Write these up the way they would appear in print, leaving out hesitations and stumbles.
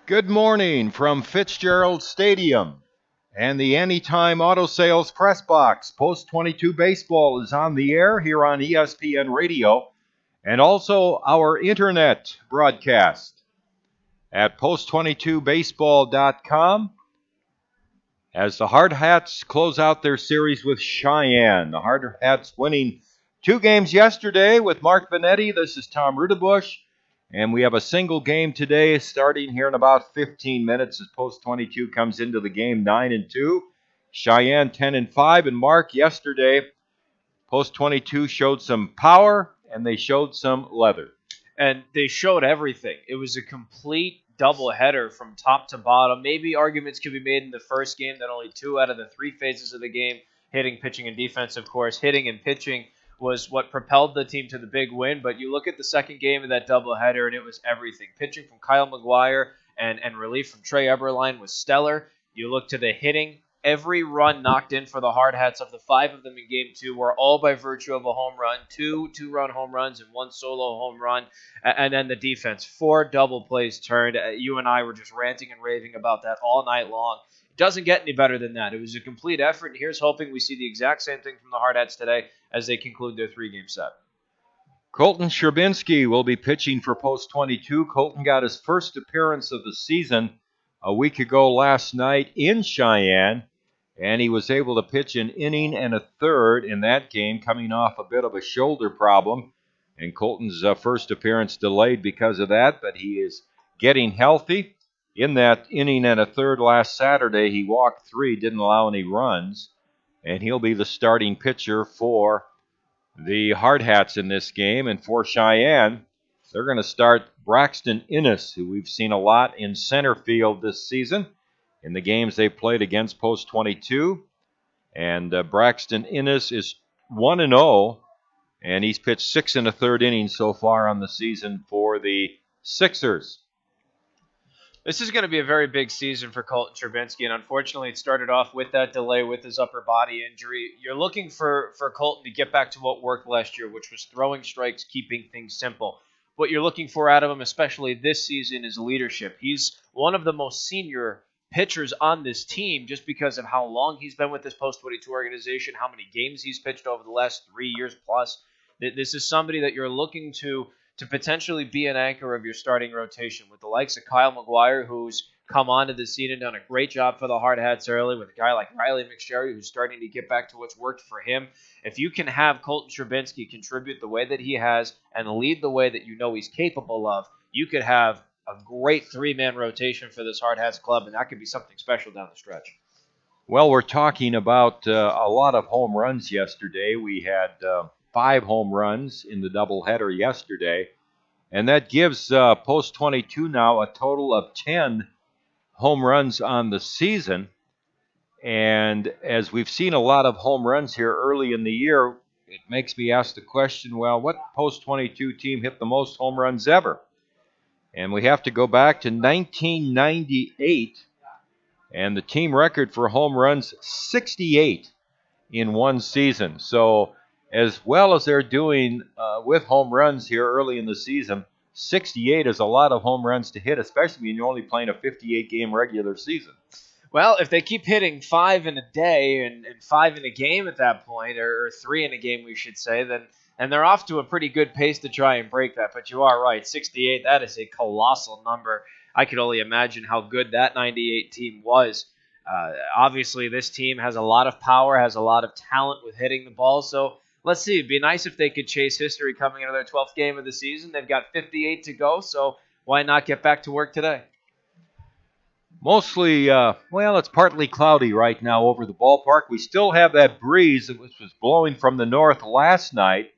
Good morning from Fitzgerald Stadium and the Anytime Auto Sales Press Box. Post 22 Baseball is on the air here on ESPN Radio and also our internet broadcast at post22baseball.com as the Hardhats close out their series with Cheyenne. The Hardhats winning 2 games yesterday with Mark Benetti. This is Tom Rudebush. And we have a single game today starting here in about 15 minutes as Post 22 comes into the game 9-2. Cheyenne 10-5. And Mark, yesterday, Post 22 showed some power and they showed some leather. And they showed everything. It was a complete doubleheader from top to bottom. Maybe arguments could be made in the first game that only 2 out of the 3 phases of the game, hitting, pitching, and defense, of course, hitting and pitching was what propelled the team to the big win. But you look at the second game of that doubleheader, and it was everything. Pitching from Kyle McGuire and relief from Trey Eberline was stellar. You look to the hitting. Every run knocked in for the Hardhats of the 5 of them in Game 2 were all by virtue of a home run, 2 two-run home runs and 1 solo home run. And then the defense, 4 double plays turned. You and I were just ranting and raving about that all night long. Doesn't get any better than that. It was a complete effort, and here's hoping we see the exact same thing from the Hardhats today as they conclude their 3-game set. Colton Sherbinski will be pitching for Post 22. Colton got his first appearance of the season a week ago last night in Cheyenne, and he was able to pitch an inning and a third in that game, coming off a bit of a shoulder problem. And Colton's first appearance delayed because of that, but he is getting healthy. In that inning and a third last Saturday, he walked 3, didn't allow any runs, and he'll be the starting pitcher for the Hardhats in this game. And for Cheyenne, they're going to start Braxton Innes, who we've seen a lot in center field this season in the games they played against Post 22. And Braxton Innes is 1-0, and he's pitched 6 1/3 innings so far on the season for the Sixers. This is going to be a very big season for Colton Sherbinski, and unfortunately it started off with that delay with his upper body injury. You're looking for Colton to get back to what worked last year, which was throwing strikes, keeping things simple. What you're looking for out of him, especially this season, is leadership. He's one of the most senior pitchers on this team just because of how long he's been with this Post 22 organization, how many games he's pitched over the last 3 years plus. This is somebody that you're looking to potentially be an anchor of your starting rotation with the likes of Kyle McGuire, who's come onto the scene and done a great job for the Hardhats early, with a guy like Riley McSherry, who's starting to get back to what's worked for him. If you can have Colton Sherbinski contribute the way that he has and lead the way that you know he's capable of, you could have a great 3-man rotation for this Hardhats club, and that could be something special down the stretch. Well, we're talking about a lot of home runs yesterday. We had 5 home runs in the doubleheader yesterday, and that gives Post 22 now a total of 10 home runs on the season. And as we've seen a lot of home runs here early in the year, it makes me ask the question, well, what Post 22 team hit the most home runs ever? And we have to go back to 1998, and the team record for home runs, 68 in one season. So as well as they're doing with home runs here early in the season, 68 is a lot of home runs to hit, especially when you're only playing a 58-game regular season. Well, if they keep hitting 5 in a day and 5 in a game at that point, or 3 in a game, we should say, then and they're off to a pretty good pace to try and break that. But you are right, 68, that is a colossal number. I could only imagine how good that 98 team was. Obviously, this team has a lot of power, has a lot of talent with hitting the ball, so let's see. It'd be nice if they could chase history coming into their 12th game of the season. They've got 58 to go, so why not get back to work today? Mostly, it's partly cloudy right now over the ballpark. We still have that breeze that was blowing from the north last night,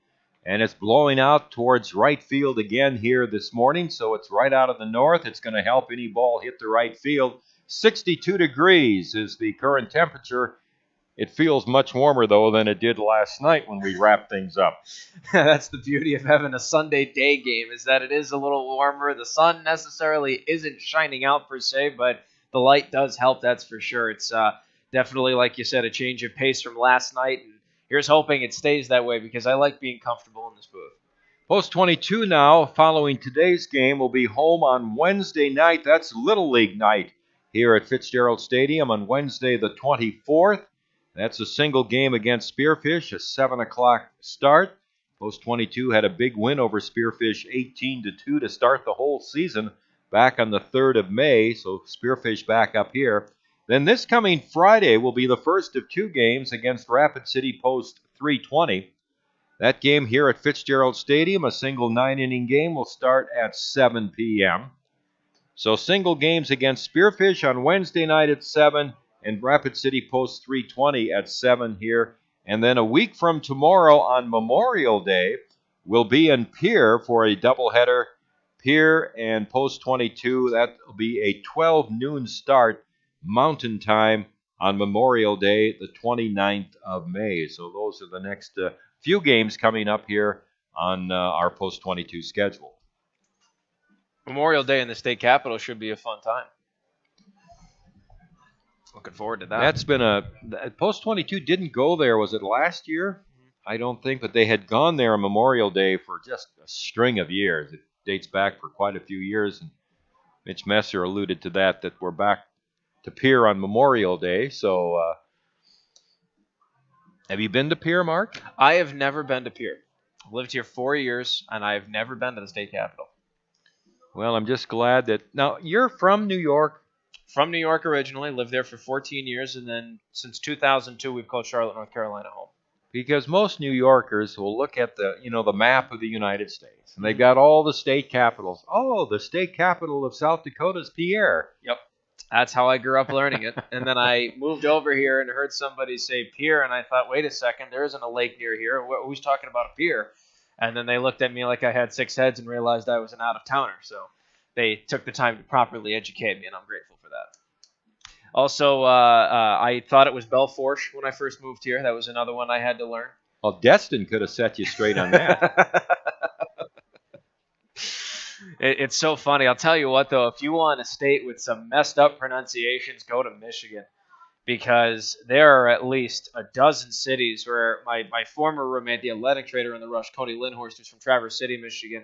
and it's blowing out towards right field again here this morning, so it's right out of the north. It's going to help any ball hit the right field. 62 degrees is the current temperature. It feels much warmer, though, than it did last night when we wrapped things up. That's the beauty of having a Sunday day game, is that it is a little warmer. The sun necessarily isn't shining out per se, but the light does help, that's for sure. It's definitely, like you said, a change of pace from last night, and here's hoping it stays that way because I like being comfortable in this booth. Post 22 now, following today's game, will be home on Wednesday night. That's Little League night here at Fitzgerald Stadium on Wednesday the 24th. That's a single game against Spearfish, a 7 o'clock start. Post 22 had a big win over Spearfish 18-2 to start the whole season back on the 3rd of May, so Spearfish back up here. Then this coming Friday will be the first of two games against Rapid City Post 320. That game here at Fitzgerald Stadium, a single 9-inning game, will start at 7 p.m. So single games against Spearfish on Wednesday night at 7 and Rapid City Post 320 at 7 here. And then a week from tomorrow on Memorial Day, we'll be in Pierre for a doubleheader. Pierre and Post 22, that will be a 12 noon start Mountain Time on Memorial Day, the 29th of May. So those are the next few games coming up here on our Post 22 schedule. Memorial Day in the state capitol should be a fun time. Looking forward to that. That's been Post 22 didn't go there, was it last year? I don't think, but they had gone there on Memorial Day for just a string of years. It dates back for quite a few years, and Mitch Messer alluded to that we're back to Pierre on Memorial Day. So have you been to Pierre, Mark? I have never been to Pierre. I've lived here 4 years, and I've never been to the state capitol. Well, I'm just glad that... Now, you're from New York? From New York originally, lived there for 14 years, and then since 2002, we've called Charlotte, North Carolina home. Because most New Yorkers will look at the map of the United States, and they've got all the state capitals. Oh, the state capital of South Dakota is Pierre. Yep. That's how I grew up learning it. And then I moved over here and heard somebody say pier, and I thought, wait a second, there isn't a lake near here. Who's talking about a pier? And then they looked at me like I had 6 heads and realized I was an out-of-towner. So they took the time to properly educate me, and I'm grateful for that. Also, I thought it was Belforche when I first moved here. That was another one I had to learn. Well, Destin could have set you straight on that. It's so funny. I'll tell you what, though, if you want a state with some messed up pronunciations, go to Michigan, because there are at least a dozen cities where my former roommate, the athletic trader in the Rush, Cody Lindhorst, who's from Traverse City, Michigan,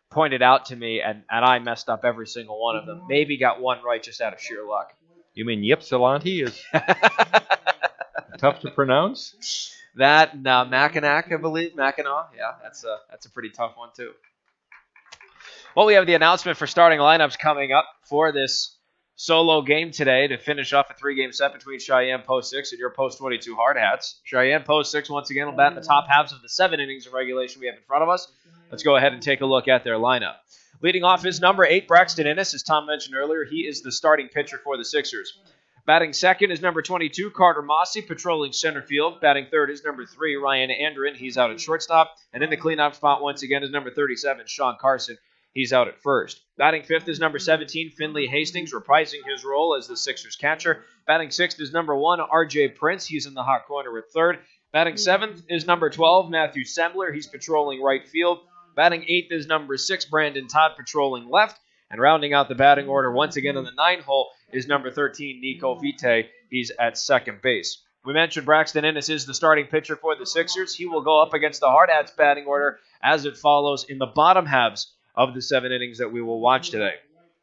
pointed out to me, and I messed up every single one of them. Maybe got one right just out of sheer luck. You mean Ypsilanti is tough to pronounce? That, Mackinac, I believe. Mackinac, yeah, that's a pretty tough one, too. Well, we have the announcement for starting lineups coming up for this solo game today to finish off a 3-game set between Cheyenne Post 6 and your Post 22 Hardhats. Cheyenne Post 6, once again, will bat in the top halves of the 7 innings of regulation we have in front of us. Let's go ahead and take a look at their lineup. Leading off is number 8, Braxton Innes. As Tom mentioned earlier, he is the starting pitcher for the Sixers. Batting second is number 22, Carter Mossy, patrolling center field. Batting third is number 3, Ryan Andrin. He's out at shortstop. And in the cleanup spot, once again, is number 37, Sean Carson. He's out at first. Batting fifth is number 17, Finley Hastings, reprising his role as the Sixers catcher. Batting sixth is number 1, R.J. Prince. He's in the hot corner at third. Batting seventh is number 12, Matthew Sembler. He's patrolling right field. Batting eighth is number 6, Brandon Todd, patrolling left. And rounding out the batting order once again in the 9 hole is number 13, Nico Vite. He's at second base. We mentioned Braxton Innes is the starting pitcher for the Sixers. He will go up against the Hardhats batting order as it follows in the bottom halves of the 7 innings that we will watch today.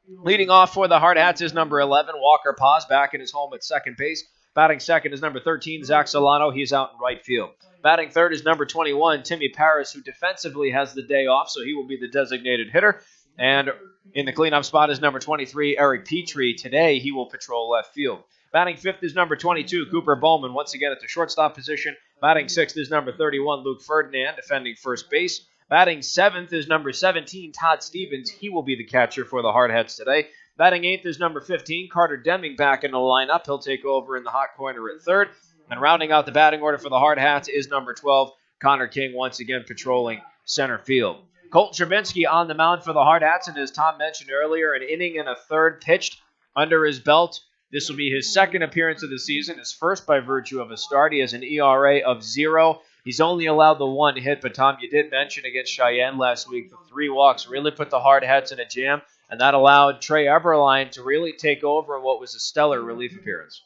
Leading off for the Hardhats is number 11, Walker Paz, back in his home at second base. Batting second is number 13, Zach Solano. He's out in right field. Batting third is number 21, Timmy Paris, who defensively has the day off, so he will be the designated hitter. And in the cleanup spot is number 23, Eric Petrie. Today, he will patrol left field. Batting fifth is number 22, Cooper Bowman, once again at the shortstop position. Batting sixth is number 31, Luke Ferdinand, defending first base. Batting seventh is number 17, Todd Stevens. He will be the catcher for the Hardhats today. Batting eighth is number 15, Carter Deming, back in the lineup. He'll take over in the hot corner at third. And rounding out the batting order for the Hardhats is number 12, Connor King, once again patrolling center field. Colton Trubinsky on the mound for the Hardhats, and as Tom mentioned earlier, an inning and a third pitched under his belt. This will be his second appearance of the season, his first by virtue of a start. He has an ERA of 0. He's only allowed the 1 hit, but Tom, you did mention against Cheyenne last week, the 3 walks really put the Hardhats in a jam, and that allowed Trey Eberline to really take over in what was a stellar relief appearance.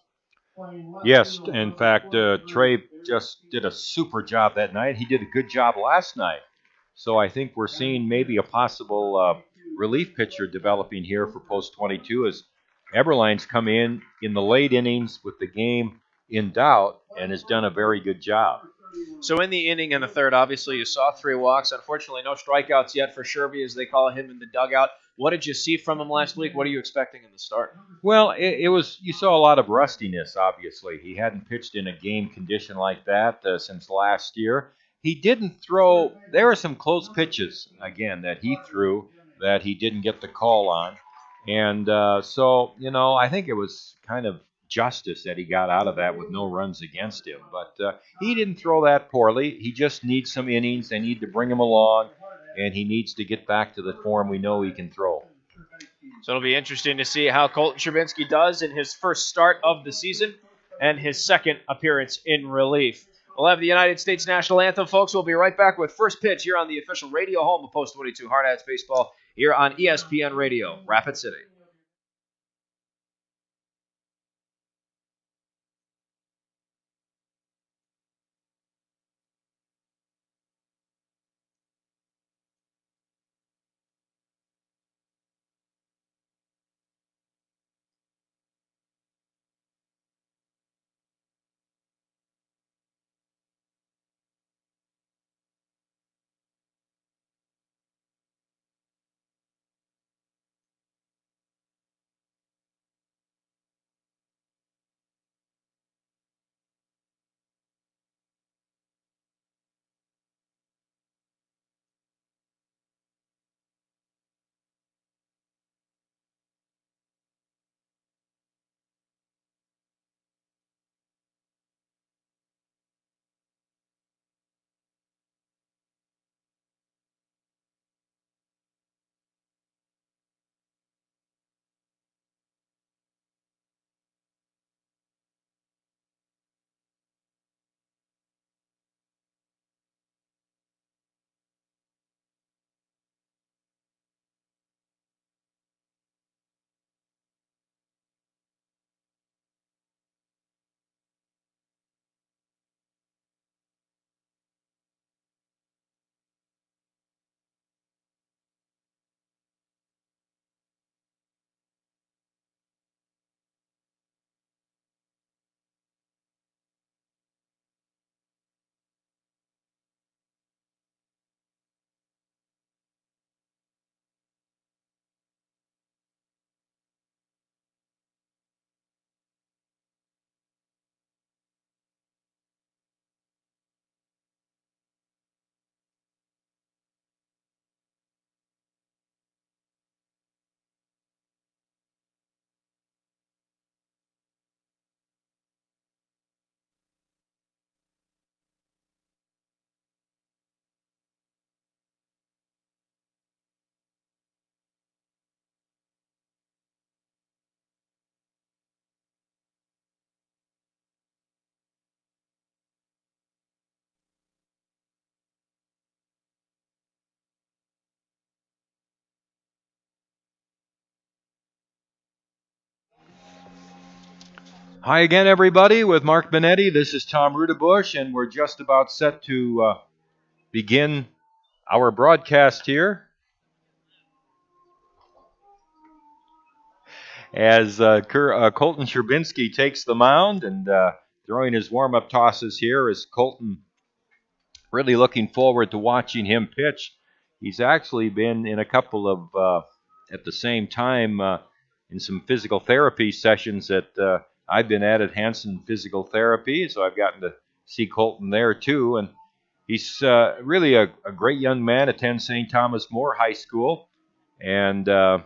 Yes, in fact, Trey just did a super job that night. He did a good job last night. So I think we're seeing maybe a possible relief pitcher developing here for post 22 as Eberline's come in the late innings with the game in doubt and has done a very good job. So in the inning in the third, obviously you saw 3 walks. Unfortunately, no strikeouts yet for Sherby, as they call him in the dugout. What did you see from him last week? What are you expecting in the start? Well, it was, you saw a lot of rustiness. Obviously, he hadn't pitched in a game condition like that since last year. He didn't throw. There were some close pitches again that he threw that he didn't get the call on, and so I think it was kind of justice that he got out of that with no runs against him. But he didn't throw that poorly. He just needs some innings. They need to bring him along, and he needs to get back to the form we know he can throw. So it'll be interesting to see how Colton Sherbinsky does in his first start of the season and his second appearance in relief. We'll have the United States National Anthem, folks. We'll be right back with first pitch here on the official radio home of Post 22 Hardhats Baseball here on ESPN Radio, Rapid City. Hi again, everybody, with Mark Benetti. This is Tom Rudebush, and we're just about set to begin our broadcast here as Colton Sherbinsky takes the mound and throwing his warm-up tosses here is Colton. Really looking forward to watching him pitch. He's actually been in a couple of, at the same time, in some physical therapy sessions that I've been at Hanson Physical Therapy, so I've gotten to see Colton there too. And he's really a great young man, attends St. Thomas More High School. And I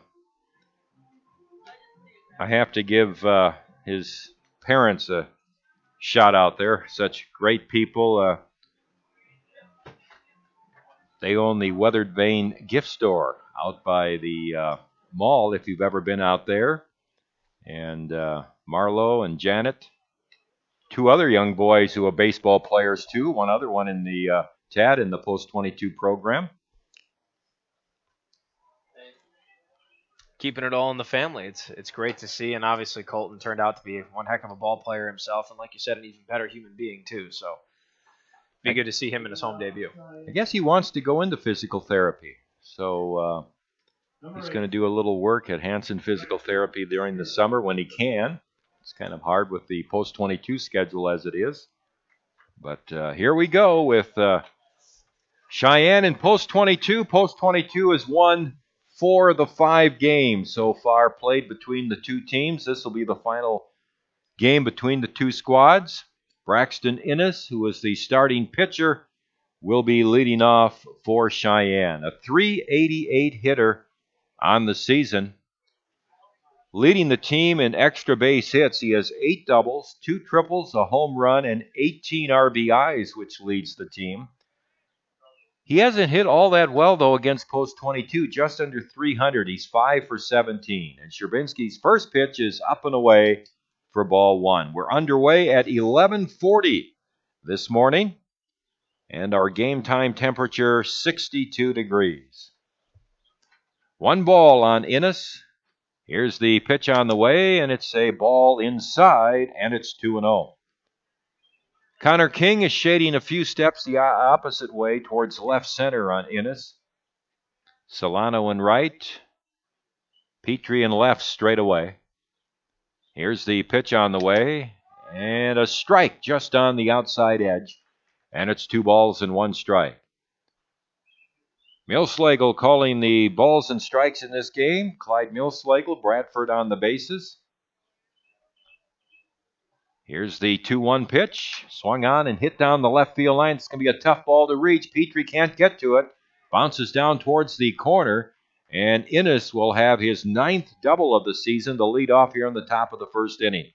have to give his parents a shout out there. Such great people. They own the Weathered Vein gift store out by the mall, if you've ever been out there. And Marlo and Janet, 2 other young boys who are baseball players too. One other one in the Tad in the Post 22 program. Keeping it all in the family. It's great to see, and obviously Colton turned out to be one heck of a ball player himself, and like you said, an even better human being too. So Be good to see him in his home debut. I guess he wants to go into physical therapy. So he's going to do a little work at Hanson Physical Therapy during the summer when he can. It's kind of hard with the post-22 schedule as it is. But here we go with Cheyenne in post-22. Post-22 has won 4 of the 5 games so far played between the two teams. This will be the final game between the two squads. Braxton Innes, who is the starting pitcher, will be leading off for Cheyenne. A .388 hitter on the season. Leading the team in extra base hits, he has 8 doubles, 2 triples, a home run, and 18 RBIs, which leads the team. He hasn't hit all that well, though, against post-22, just under 300. He's 5 for 17. And Sherbinski's first pitch is up and away for ball 1. We're underway at 11:40 this morning, and our game time temperature 62 degrees. 1 ball on Innes. Here's the pitch on the way, and it's a ball inside, and it's 2-0. Connor King is shading a few steps the opposite way towards left center on Innes. Solano in right. Petrie in left straight away. Here's the pitch on the way, and a strike just on the outside edge, and it's 2 balls and 1 strike. Milslegel calling the balls and strikes in this game. Clyde Milslegel, Bradford on the bases. Here's the 2-1 pitch. Swung on and hit down the left field line. It's going to be a tough ball to reach. Petrie can't get to it. Bounces down towards the corner. And Innes will have his 9th double of the season to lead off here in the top of the first inning.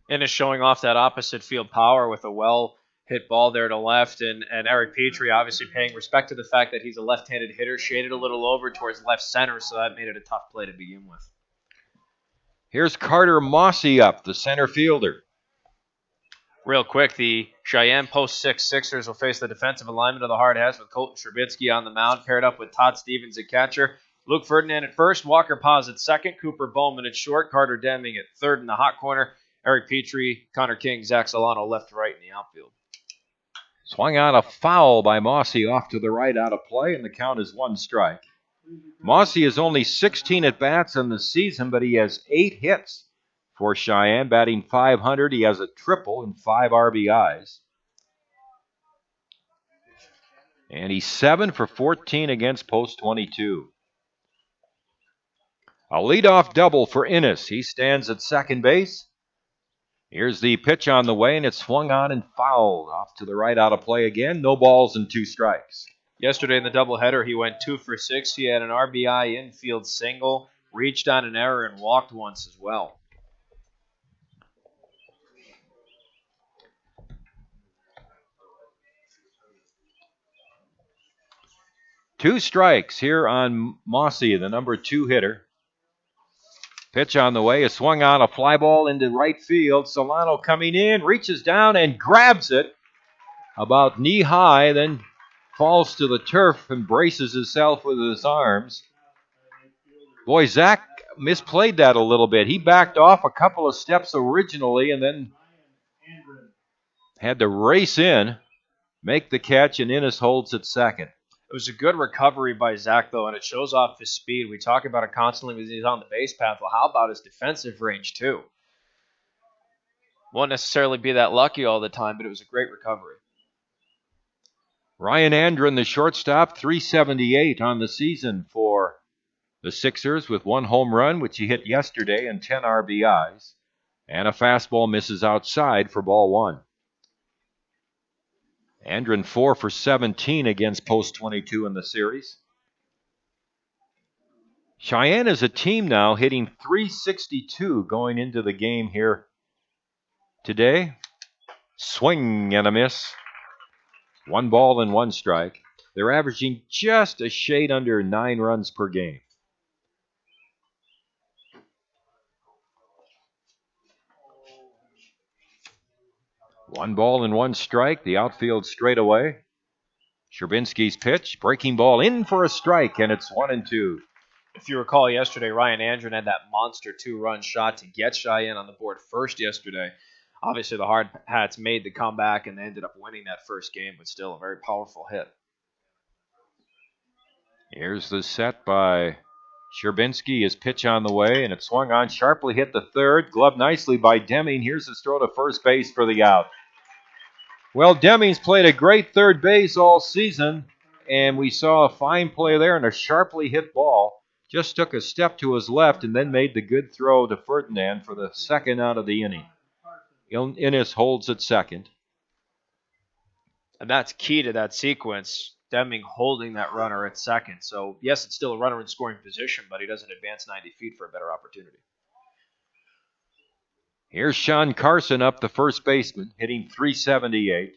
Innes showing off that opposite field power with a well-hit ball there to left. And Eric Petrie obviously paying respect to the fact that he's a left-handed hitter. Shaded a little over towards left center, so that made it a tough play to begin with. Here's Carter Mossy up, the center fielder. Real quick, the Cheyenne post-6 Sixers will face the defensive alignment of the Hardhats with Colton Sherbinski on the mound, paired up with Todd Stevens at catcher, Luke Ferdinand at first, Walker Paz at second, Cooper Bowman at short, Carter Deming at third in the hot corner, Eric Petrie, Connor King, Zach Solano left to right in the outfield. Swung on a foul by Mossy off to the right out of play, and the count is 1 strike. Mossy has only 16 at-bats in the season, but he has 8 hits for Cheyenne, batting .500. He has a triple and 5 RBIs. And he's 7 for 14 against post-22. A leadoff double for Innes. He stands at second base. Here's the pitch on the way, and it's swung on and fouled off to the right out of play again. No balls and 2 strikes. Yesterday in the doubleheader, he went 2 for 6. He had an RBI infield single, reached on an error, and walked once as well. Two strikes here on Mossy, the number 2 hitter. Pitch on the way, is swung on, a fly ball into right field. Solano coming in, reaches down and grabs it about knee high, then falls to the turf and braces himself with his arms. Boy, Zach misplayed that a little bit. He backed off a couple of steps originally and then had to race in, make the catch, and Innes holds at second. It was a good recovery by Zach, though, and it shows off his speed. We talk about it constantly when he's on the base path. Well, how about his defensive range, too? Won't necessarily be that lucky all the time, but it was a great recovery. Ryan Andren, the shortstop, .378 on the season for the Sixers with 1 home run, which he hit yesterday, and 10 RBIs. And a fastball misses outside for ball 1. Andren 4 for 17 against post-22 in the series. Cheyenne is a team now hitting .362 going into the game here today. Swing and a miss. 1 ball and 1 strike. They're averaging just a shade under 9 runs per game. One ball and 1 strike. The outfield straightaway. Sherbinski's pitch. Breaking ball in for a strike, and it's 1-2. If you recall yesterday, Ryan Andren had that monster 2-run shot to get Cheyenne on the board first yesterday. Obviously, the Hardhats made the comeback and they ended up winning that first game, but still a very powerful hit. Here's the set by Sherbinski. His pitch on the way, and it swung on, sharply hit the third. Gloved nicely by Deming. Here's his throw to first base for the out. Well, Deming's played a great third base all season, and we saw a fine play there and a sharply hit ball. Just took a step to his left and then made the good throw to Ferdinand for the second out of the inning. Innis holds at second. And that's key to that sequence. Deming holding that runner at second. So, yes, it's still a runner in scoring position, but he doesn't advance 90 feet for a better opportunity. Here's Sean Carson up, the first baseman, hitting .378.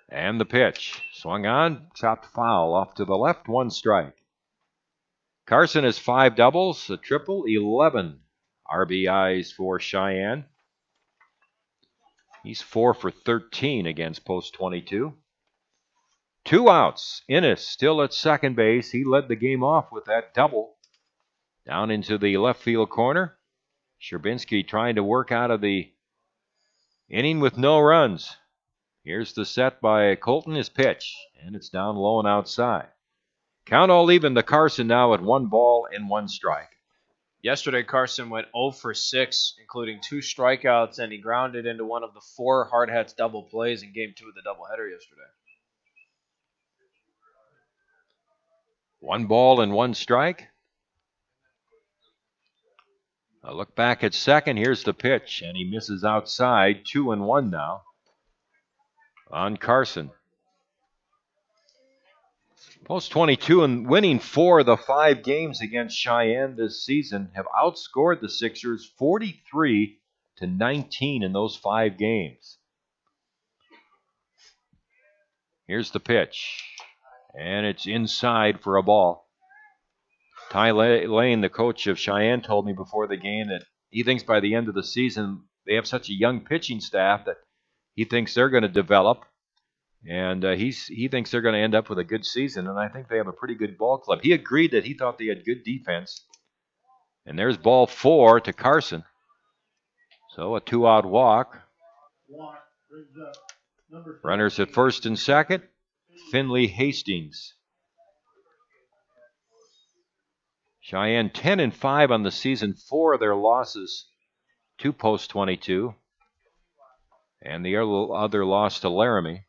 And the pitch. Swung on, chopped foul off to the left, 1 strike. Carson has 5 doubles, a triple, 11 RBIs for Cheyenne. He's 4 for 13 against post 22. 2 outs. Innis still at second base. He led the game off with that double. Down into the left field corner. Sherbinski trying to work out of the inning with no runs. Here's the set by Colton, his pitch, and it's down low and outside. Count all even to Carson now at 1 ball and 1 strike. Yesterday, Carson went 0 for 6, including 2 strikeouts, and he grounded into one of the 4 Hardhats double plays in Game 2 of the doubleheader yesterday. 1 ball and 1 strike. A look back at second. Here's the pitch, and he misses outside. 2-1 now on Carson. Post 22 and winning 4 of the 5 games against Cheyenne this season have outscored the Sixers 43-19 in those 5 games. Here's the pitch, and it's inside for a ball. Ty Lane, the coach of Cheyenne, told me before the game that he thinks by the end of the season they have such a young pitching staff that he thinks they're going to develop, and he thinks they're going to end up with a good season, and I think they have a pretty good ball club. He agreed that he thought they had good defense. And there's ball 4 to Carson. So a 2-out walk. Runners at first and second. Finley Hastings. Cheyenne 10-5 on the season, 4 of their losses to post 22. And the other loss to Laramie.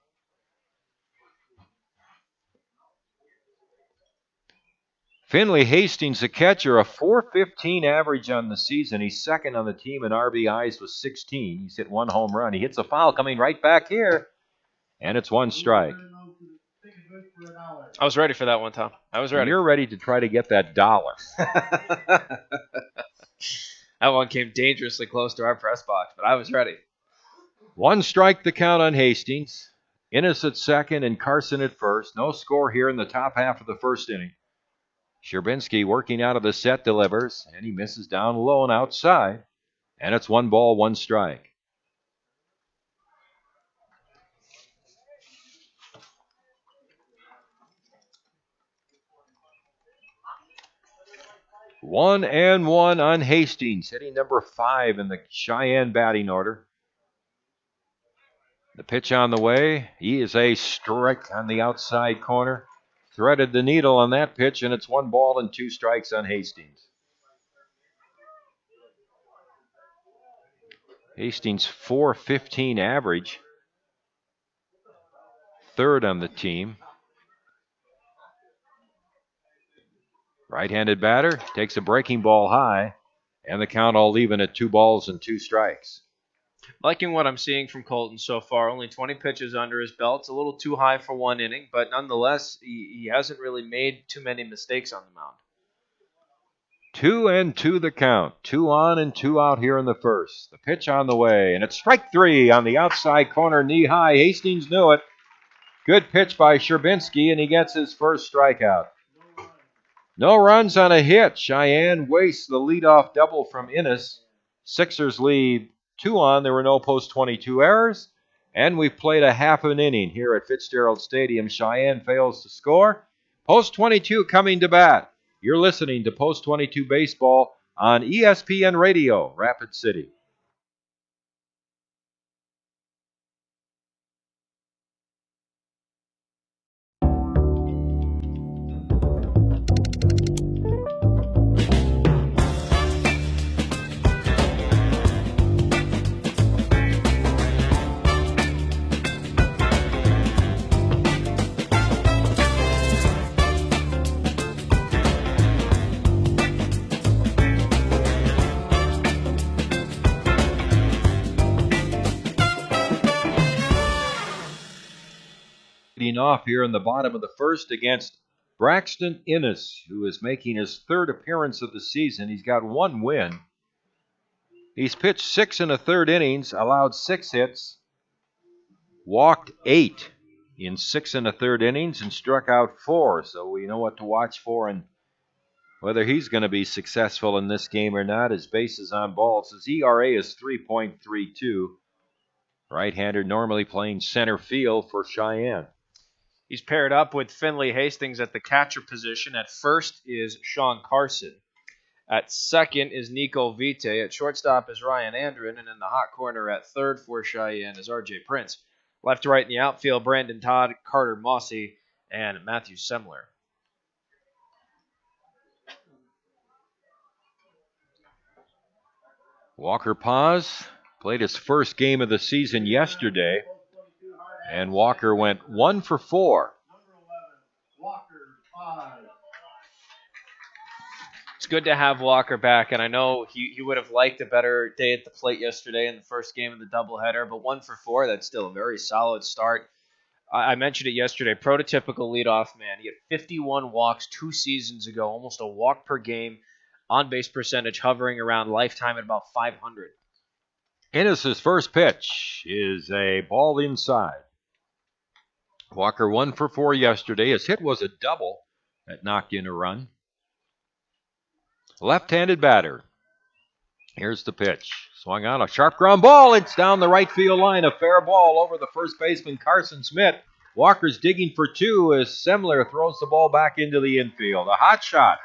Finley Hastings, the catcher, a .415 average on the season. He's second on the team in RBIs with 16. He's hit 1 home run. He hits a foul coming right back here. And it's 1 strike. I was ready for that one, Tom. I was ready. You're ready to try to get that dollar. That one came dangerously close to our press box, but I was ready. 1 strike the count on Hastings. Innis at second and Carson at first. No score here in the top half of the first inning. Sherbinski working out of the set delivers, and he misses down low and outside. And it's 1 ball, 1 strike. One and 1 on Hastings, hitting number 5 in the Cheyenne batting order. The pitch on the way. He is a strike on the outside corner. Threaded the needle on that pitch, and it's 1 ball and 2 strikes on Hastings. Hastings .415 average. 3rd on the team. Right-handed batter takes a breaking ball high, and the count all even at 2 balls and 2 strikes. Liking what I'm seeing from Colton so far. Only 20 pitches under his belt. It's a little too high for 1 inning, but nonetheless, he hasn't really made too many mistakes on the mound. 2-2 the count. 2 on and 2 out here in the first. The pitch on the way, and it's strike 3 on the outside corner, knee high. Hastings knew it. Good pitch by Sherbinski, and he gets his first strikeout. No runs on a hit. Cheyenne wastes the leadoff double from Innis. Sixers lead 2 on. There were no post 22 errors. And we've played a half an inning here at Fitzgerald Stadium. Cheyenne fails to score. Post 22 coming to bat. You're listening to Post 22 Baseball on ESPN Radio, Rapid City. leading off here in the bottom of the first against Braxton Innes, who is making his third appearance of the season. He's got one win. He's pitched 6 1/3 innings, allowed 6 hits, walked 8 in 6 1/3 innings, and struck out 4. So we know what to watch for and whether he's going to be successful in this game or not. His bases on balls. His ERA is 3.32. Right-hander normally playing center field for Cheyenne. He's paired up with Finley Hastings at the catcher position. At first is Sean Carson. At second is Nico Vite. At shortstop is Ryan Andren. And in the hot corner at third for Cheyenne is RJ Prince. Left to right in the outfield, Brandon Todd, Carter Mossy, and Matthew Semler. Walker Paz played his first game of the season yesterday, and Walker went 1 for 4. It's good to have Walker back, and I know he would have liked a better day at the plate yesterday in the first game of the doubleheader, but 1 for 4, that's still a very solid start. I mentioned it yesterday, prototypical leadoff man. He had 51 walks 2 seasons ago, almost a walk per game, on-base percentage hovering around lifetime at about 500. Innes' first pitch is a ball inside. Walker 1 for 4 yesterday. His hit was a double that knocked in a run. Left-handed batter. Here's the pitch. Swung on a sharp ground ball. It's down the right field line. A fair ball over the first baseman, Carson Smith. Walker's digging for 2 as Semler throws the ball back into the infield. A hot shot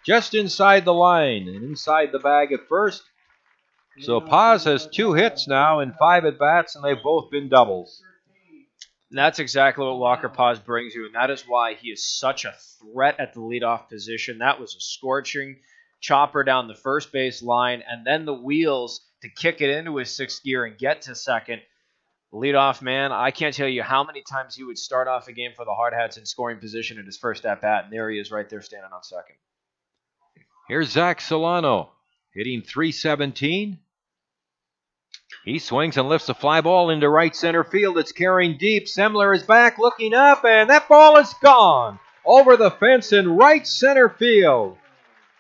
just inside the line and inside the bag at first. So Paz has 2 hits now in 5 at-bats, and they've both been doubles. And that's exactly what Walker Paz brings you, and that is why he is such a threat at the leadoff position. That was a scorching chopper down the first base line, and then the wheels to kick it into his 6th gear and get to second. Leadoff man, I can't tell you how many times he would start off a game for the Hardhats in scoring position at his first at-bat, and there he is right there standing on second. Here's Zach Solano hitting .317. He swings and lifts a fly ball into right center field. It's carrying deep. Semler is back looking up, and that ball is gone over the fence in right center field.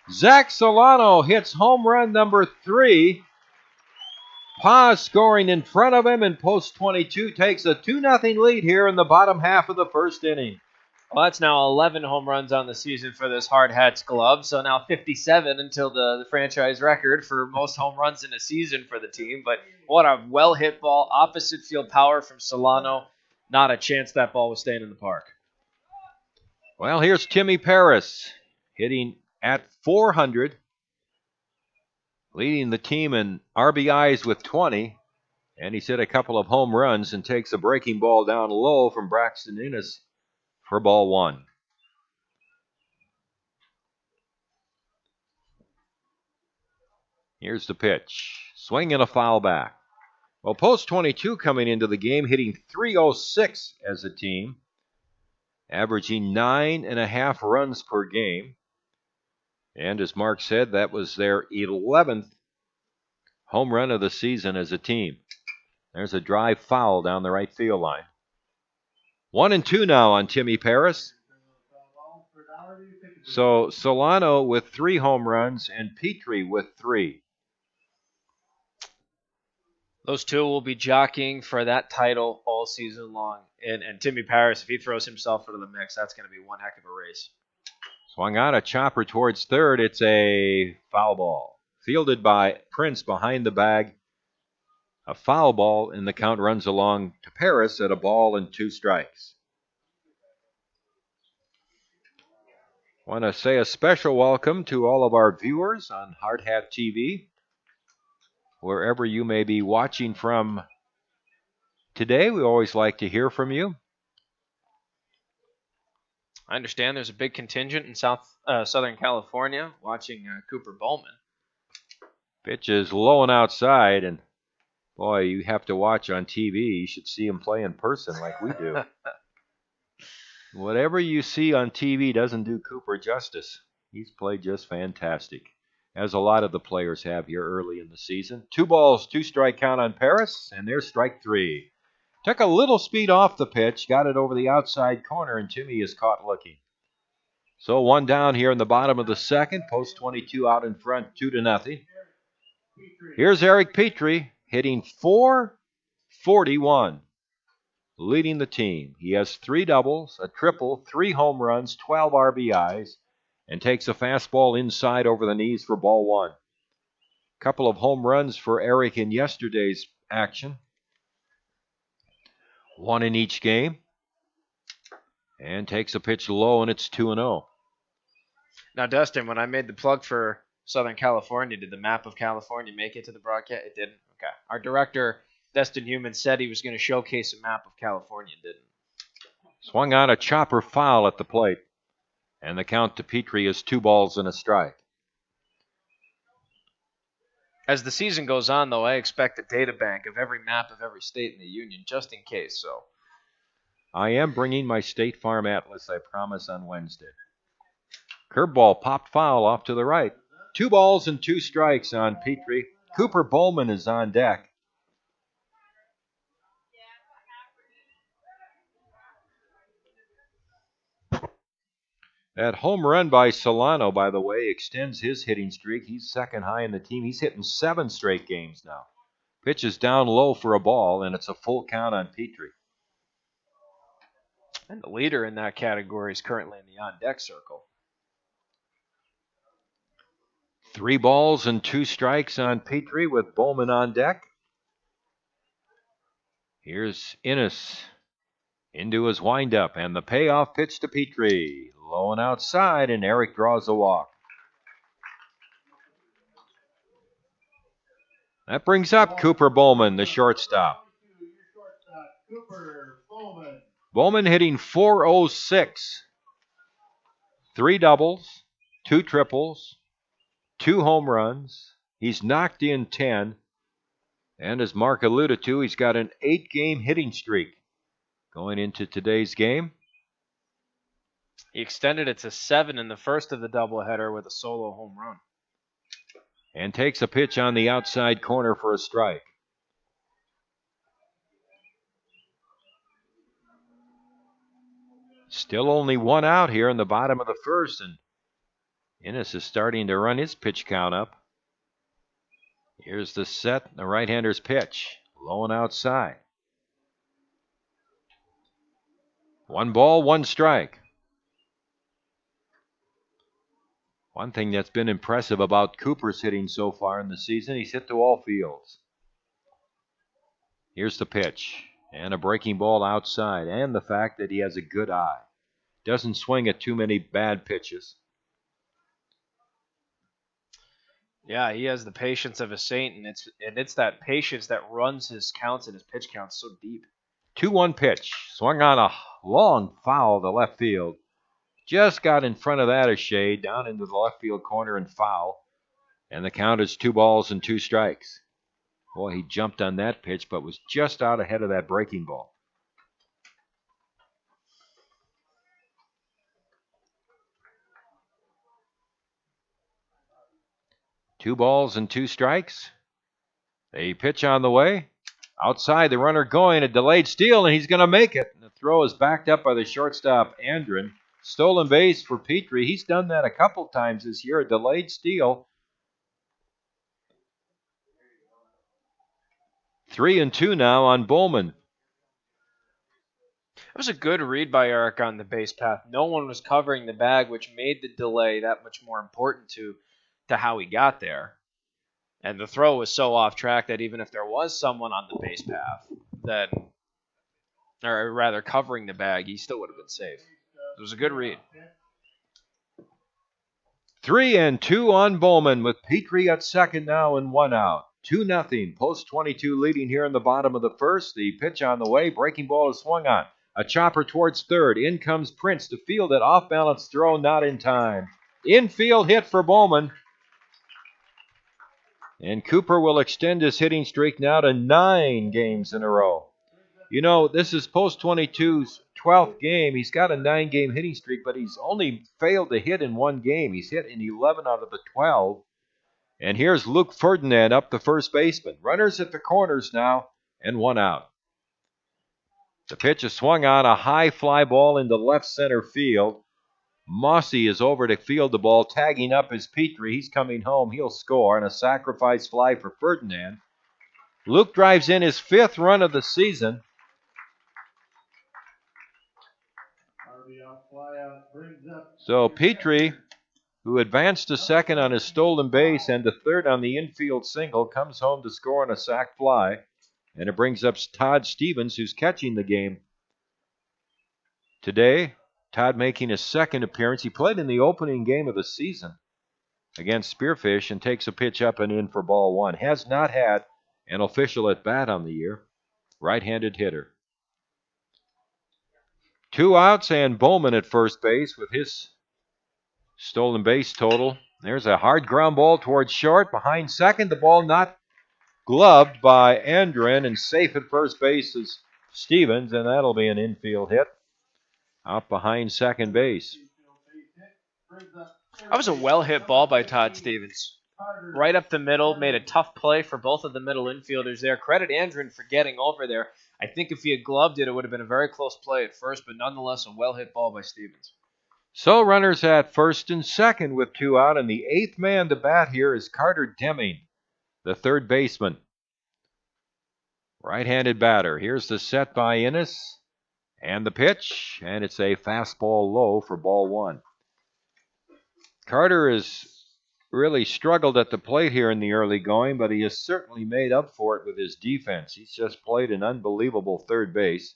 Zach Solano hits home run number 3. Paz scoring in front of him, and post 22 takes a 2-0 lead here in the bottom half of the first inning. Well, that's now 11 home runs on the season for this Hardhats glove, so now 57 until the franchise record for most home runs in a season for the team. But what a well-hit ball, opposite field power from Solano. Not a chance that ball was staying in the park. Well, here's Timmy Paris hitting at .400, leading the team in RBIs with 20, and he's hit a couple of home runs and takes a breaking ball down low from Braxton Innes for ball 1. Here's the pitch. Swing and a foul back. Well, post 22 coming into the game, hitting .306 as a team, averaging 9.5 runs per game. And as Mark said, that was their 11th home run of the season as a team. There's a drive foul down the right field line. 1-2 now on Timmy Paris. So Solano with 3 home runs and Petrie with 3. Those two will be jockeying for that title all season long. And Timmy Paris, if he throws himself into the mix, that's going to be one heck of a race. Swung on a chopper towards third. It's a foul ball. Fielded by Prince behind the bag. A foul ball, and the count runs along to Paris at a ball and 2 strikes. Want to say a special welcome to all of our viewers on Hardhats-TV, wherever you may be watching from today. We always like to hear from you. I understand there's a big contingent in Southern California watching Cooper Bowman. Pitch is low and outside, and boy, you have to watch on TV. You should see him play in person like we do. Whatever you see on TV doesn't do Cooper justice. He's played just fantastic, as a lot of the players have here early in the season. 2 balls, 2 strike count on Paris, and there's strike 3. Took a little speed off the pitch, got it over the outside corner, and Timmy is caught looking. So one down here in the bottom of the second. Post 22 out in front, 2-0. Here's Eric Petrie hitting .441, leading the team. He has 3 doubles, a triple, 3 home runs, 12 RBIs, and takes a fastball inside over the knees for ball 1. Couple of home runs for Eric in yesterday's action. 1 in each game. And takes a pitch low, and it's 2-0. Now, Dustin, when I made the plug for Southern California, did the map of California make it to the broadcast? It didn't? Okay. Our director, Destin Heumann, said he was going to showcase a map of California. Didn't. Swung on a chopper foul at the plate. And the count to Petrie is 2 balls and a strike. As the season goes on, though, I expect a data bank of every map of every state in the union, just in case. So I am bringing my State Farm Atlas, I promise, on Wednesday. Curveball popped foul off to the right. 2 balls and 2 strikes on Petrie. Cooper Bowman is on deck. That home run by Solano, by the way, extends his hitting streak. He's second high in the team. He's hitting 7 straight games now. Pitch is down low for a ball, and it's a full count on Petrie. And the leader in that category is currently in the on-deck circle. 3 balls and 2 strikes on Petrie with Bowman on deck. Here's Innes into his windup, and the payoff pitch to Petrie. Low and outside, and Eric draws a walk. That brings up Cooper Bowman, the shortstop. Bowman hitting .406. 3 doubles, 2 triples, 2 home runs. He's knocked in 10. And as Mark alluded to, he's got an 8-game hitting streak going into today's game. He extended it to 7 in the first of the doubleheader with a solo home run. And takes a pitch on the outside corner for a strike. Still only 1 out here in the bottom of the first, and Innes is starting to run his pitch count up. Here's the set, the right-hander's pitch. Low and outside. 1 ball, 1 strike. One thing that's been impressive about Cooper's hitting so far in the season, he's hit to all fields. Here's the pitch, and a breaking ball outside, and the fact that he has a good eye. Doesn't swing at too many bad pitches. Yeah, he has the patience of a saint, and it's that patience that runs his counts and his pitch counts so deep. 2-1 pitch, swung on a long foul to left field. Just got in front of that a shade, down into the left field corner and foul. And the count is 2 balls and 2 strikes. Boy, he jumped on that pitch, but was just out ahead of that breaking ball. Two balls and 2 strikes. A pitch on the way. Outside, the runner going, a delayed steal, and he's going to make it. The throw is backed up by the shortstop, Andren. Stolen base for Petrie. He's done that a couple times this year, a delayed steal. 3-2 now on Bowman. That was a good read by Eric on the base path. No one was covering the bag, which made the delay that much more important to how he got there. And the throw was so off track that even if there was someone on the base path, then, or rather covering the bag, he still would have been safe. It was a good read. 3-2 on Bowman with Petrie at second now and 1 out. 2-0. Post 22 leading here in the bottom of the first. The pitch on the way. Breaking ball is swung on. A chopper towards third. In comes Prince to field it. Off balance throw, not in time. Infield hit for Bowman. And Cooper will extend his hitting streak now to 9 games in a row. You know, this is Post 22's 12th game. He's got a 9-game hitting streak, but he's only failed to hit in 1 game. He's hit in 11 out of the 12. And here's Luke Ferdinand up the first baseman. Runners at the corners now, and 1 out. The pitch is swung on, a high fly ball into left center field. Mossy is over to field the ball. Tagging up is Petrie. He's coming home. He'll score on a sacrifice fly for Ferdinand. Luke drives in his 5th run of the season. So Petrie, who advanced to second on his stolen base and to third on the infield single, comes home to score on a sac fly. And it brings up Todd Stevens, who's catching the game today. Todd making his 2nd appearance. He played in the opening game of the season against Spearfish and takes a pitch up and in for ball 1. Has not had an official at bat on the year. Right-handed hitter. 2 outs and Bowman at first base with his stolen base total. There's a hard ground ball towards short. Behind second, the ball not gloved by Andren, and safe at first base is Stevens, and that'll be an infield hit out behind second base. That was a well-hit ball by Todd Stevens. Right up the middle, made a tough play for both of the middle infielders there. Credit Andren for getting over there. I think if he had gloved it, it would have been a very close play at first, but nonetheless a well-hit ball by Stevens. So runners at first and second with 2 out, and the 8th man to bat here is Carter Deming, the third baseman. Right-handed batter. Here's the set by Innes, and the pitch, and it's a fastball low for ball 1. Carter has really struggled at the plate here in the early going, but he has certainly made up for it with his defense. He's just played an unbelievable third base.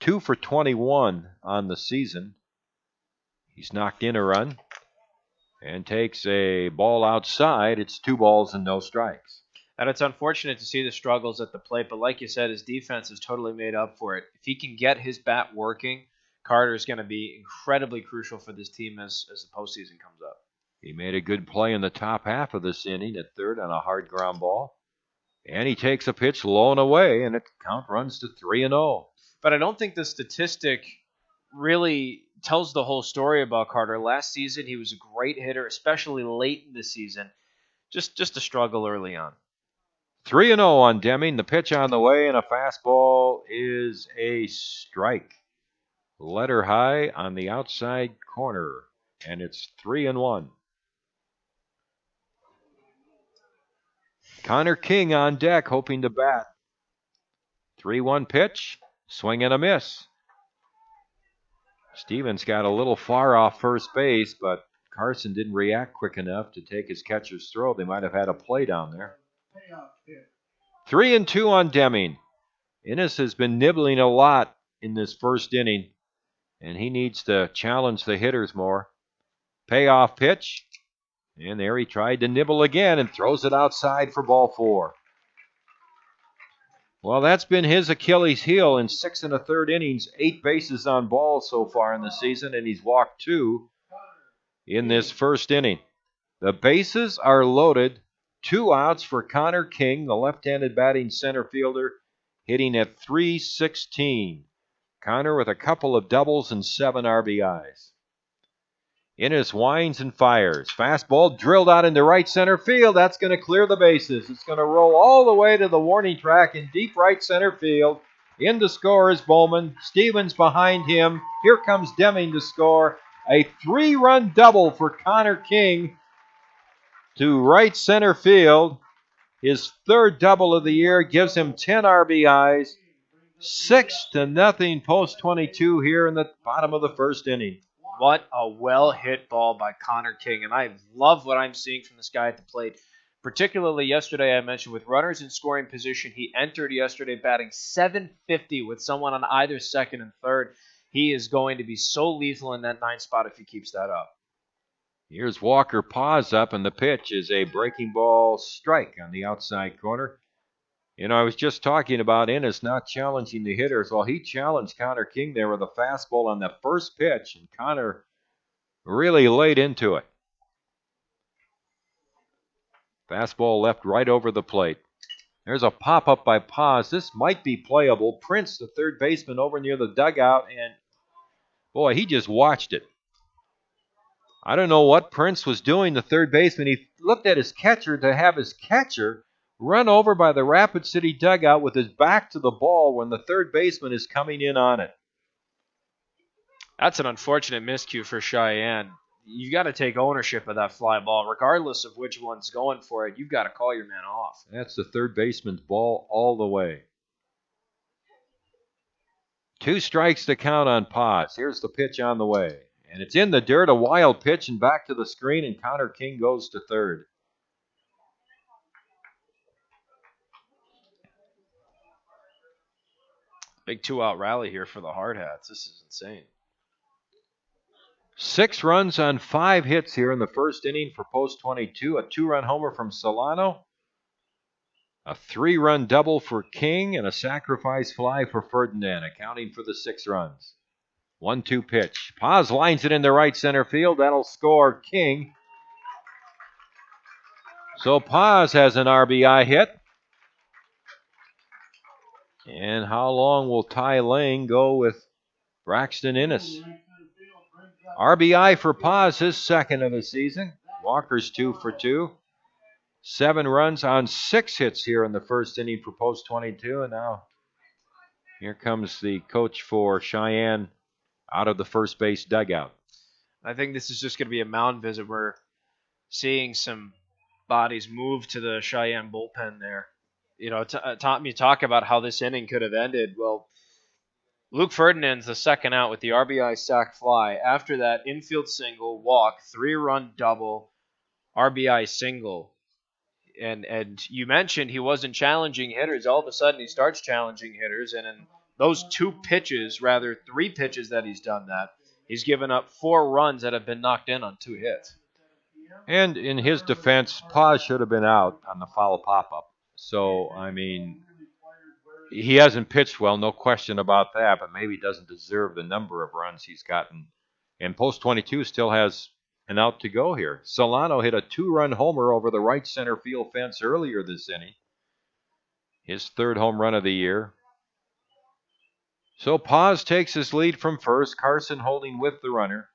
2 for 21 on the season. He's knocked in a run and takes a ball outside. It's 2 balls and no strikes. And it's unfortunate to see the struggles at the plate, but like you said, his defense has totally made up for it. If he can get his bat working, Carter is going to be incredibly crucial for this team as the postseason comes up. He made a good play in the top half of this inning at third on a hard ground ball. And he takes a pitch low and away, and the count runs to 3-0. But I don't think the statistic really tells the whole story about Carter. Last season, he was a great hitter, especially late in the season. Just a struggle early on. 3-0 on Deming. The pitch on the way, and a fastball is a strike. Letter high on the outside corner, and it's 3-1. Connor King on deck, hoping to bat. 3-1 pitch, swing and a miss. Stevens got a little far off first base, but Carson didn't react quick enough to take his catcher's throw. They might have had a play down there. 3-2 on Deming. Innes has been nibbling a lot in this first inning, and he needs to challenge the hitters more. Payoff pitch, and there he tried to nibble again and throws it outside for ball 4. Well, that's been his Achilles heel in 6 1/3 innings, 8 bases on balls so far in the season, and he's walked 2 in this first inning. The bases are loaded. 2 outs for Connor King, the left-handed batting center fielder, hitting at .316. Connor with a couple of doubles and 7 RBIs. Innes winds and fires. Fastball drilled out into right center field. That's going to clear the bases. It's going to roll all the way to the warning track in deep right center field. In to score is Bowman. Stevens behind him. Here comes Deming to score. A 3-run double for Connor King to right center field. His 3rd double of the year gives him 10 RBIs. 6-0 post 22 here in the bottom of the first inning. What a well-hit ball by Connor King, and I love what I'm seeing from this guy at the plate. Particularly yesterday, I mentioned with runners in scoring position, he entered yesterday batting .750 with someone on either second and third. He is going to be so lethal in that 9th spot if he keeps that up. Here's Walker, paws up, and the pitch is a breaking ball strike on the outside corner. You know, I was just talking about Innes not challenging the hitters. Well, he challenged Connor King there with a fastball on the first pitch, and Connor really laid into it. Fastball left right over the plate. There's a pop-up by Paz. This might be playable. Prince, the third baseman, over near the dugout, and boy, he just watched it. I don't know what Prince was doing, the third baseman. He looked at his catcher to have his catcher run over by the Rapid City dugout with his back to the ball when the third baseman is coming in on it. That's an unfortunate miscue for Cheyenne. You got to take ownership of that fly ball, regardless of which one's going for it. You've got to call your man off. That's the third baseman's ball all the way. 2 strikes to count on Paz. Here's the pitch on the way. And it's in the dirt, a wild pitch, and back to the screen, and Connor King goes to third. Big 2-out rally here for the Hardhats. This is insane. 6 runs on 5 hits here in the first inning for post 22. A 2-run homer from Solano. A 3-run double for King and a sacrifice fly for Ferdinand, accounting for the 6 runs. 1-2 pitch. Paz lines it into right center field. That'll score King. So Paz has an RBI hit. And how long will Ty Lang go with Braxton Innes? RBI for Paz, his second of the season. Walker's 2 for 2. 7 runs on 6 hits here in the first inning for post 22. And now here comes the coach for Cheyenne out of the first base dugout. I think this is just going to be a mound visit. We're seeing some bodies move to the Cheyenne bullpen there. You know, Tom, you talk about how this inning could have ended. Well, Luke Ferdinand's the second out with the RBI sac fly. After that, infield single, walk, 3-run double, RBI single. And you mentioned he wasn't challenging hitters. All of a sudden, he starts challenging hitters. And in those 3 pitches that he's done that, he's given up 4 runs that have been knocked in on 2 hits. And in his defense, Paz should have been out on the foul pop-up. So, I mean, he hasn't pitched well, no question about that, but maybe doesn't deserve the number of runs he's gotten. And post 22 still has an out to go here. Solano hit a 2-run homer over the right center field fence earlier this inning. His 3rd home run of the year. So Paz takes his lead from first. Carson holding with the runner.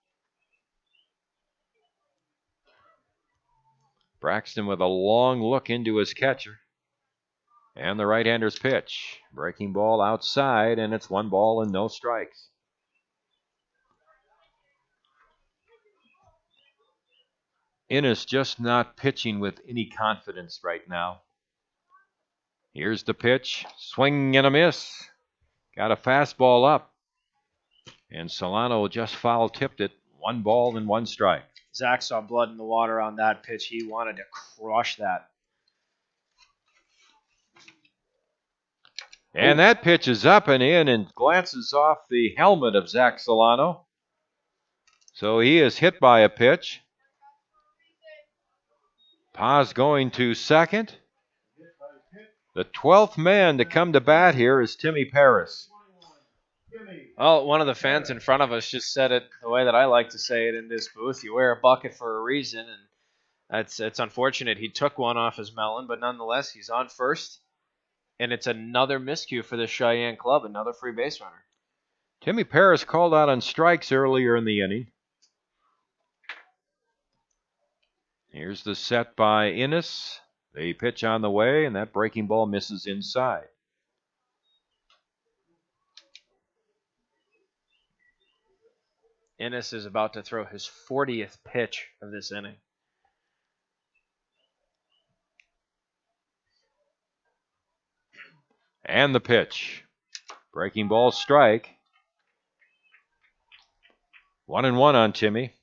Braxton with a long look into his catcher. And the right-hander's pitch. Breaking ball outside, and it's 1 ball and no strikes. Innes just not pitching with any confidence right now. Here's the pitch. Swing and a miss. Got a fastball up. And Solano just foul-tipped it. 1 ball and 1 strike. Zach saw blood in the water on that pitch. He wanted to crush that. And that pitch is up and in and glances off the helmet of Zach Solano. So he is hit by a pitch. Paz going to second. The 12th man to come to bat here is Timmy Paris. Well, one of the fans in front of us just said it the way that I like to say it in this booth. You wear a bucket for a reason, and it's unfortunate he took one off his melon, but nonetheless, he's on first. And it's another miscue for the Cheyenne club, another free base runner. Timmy Paris called out on strikes earlier in the inning. Here's the set by Innes. The pitch on the way, and that breaking ball misses inside. Innes is about to throw his 40th pitch of this inning. And the pitch. Breaking ball strike. 1-1 on Timmy.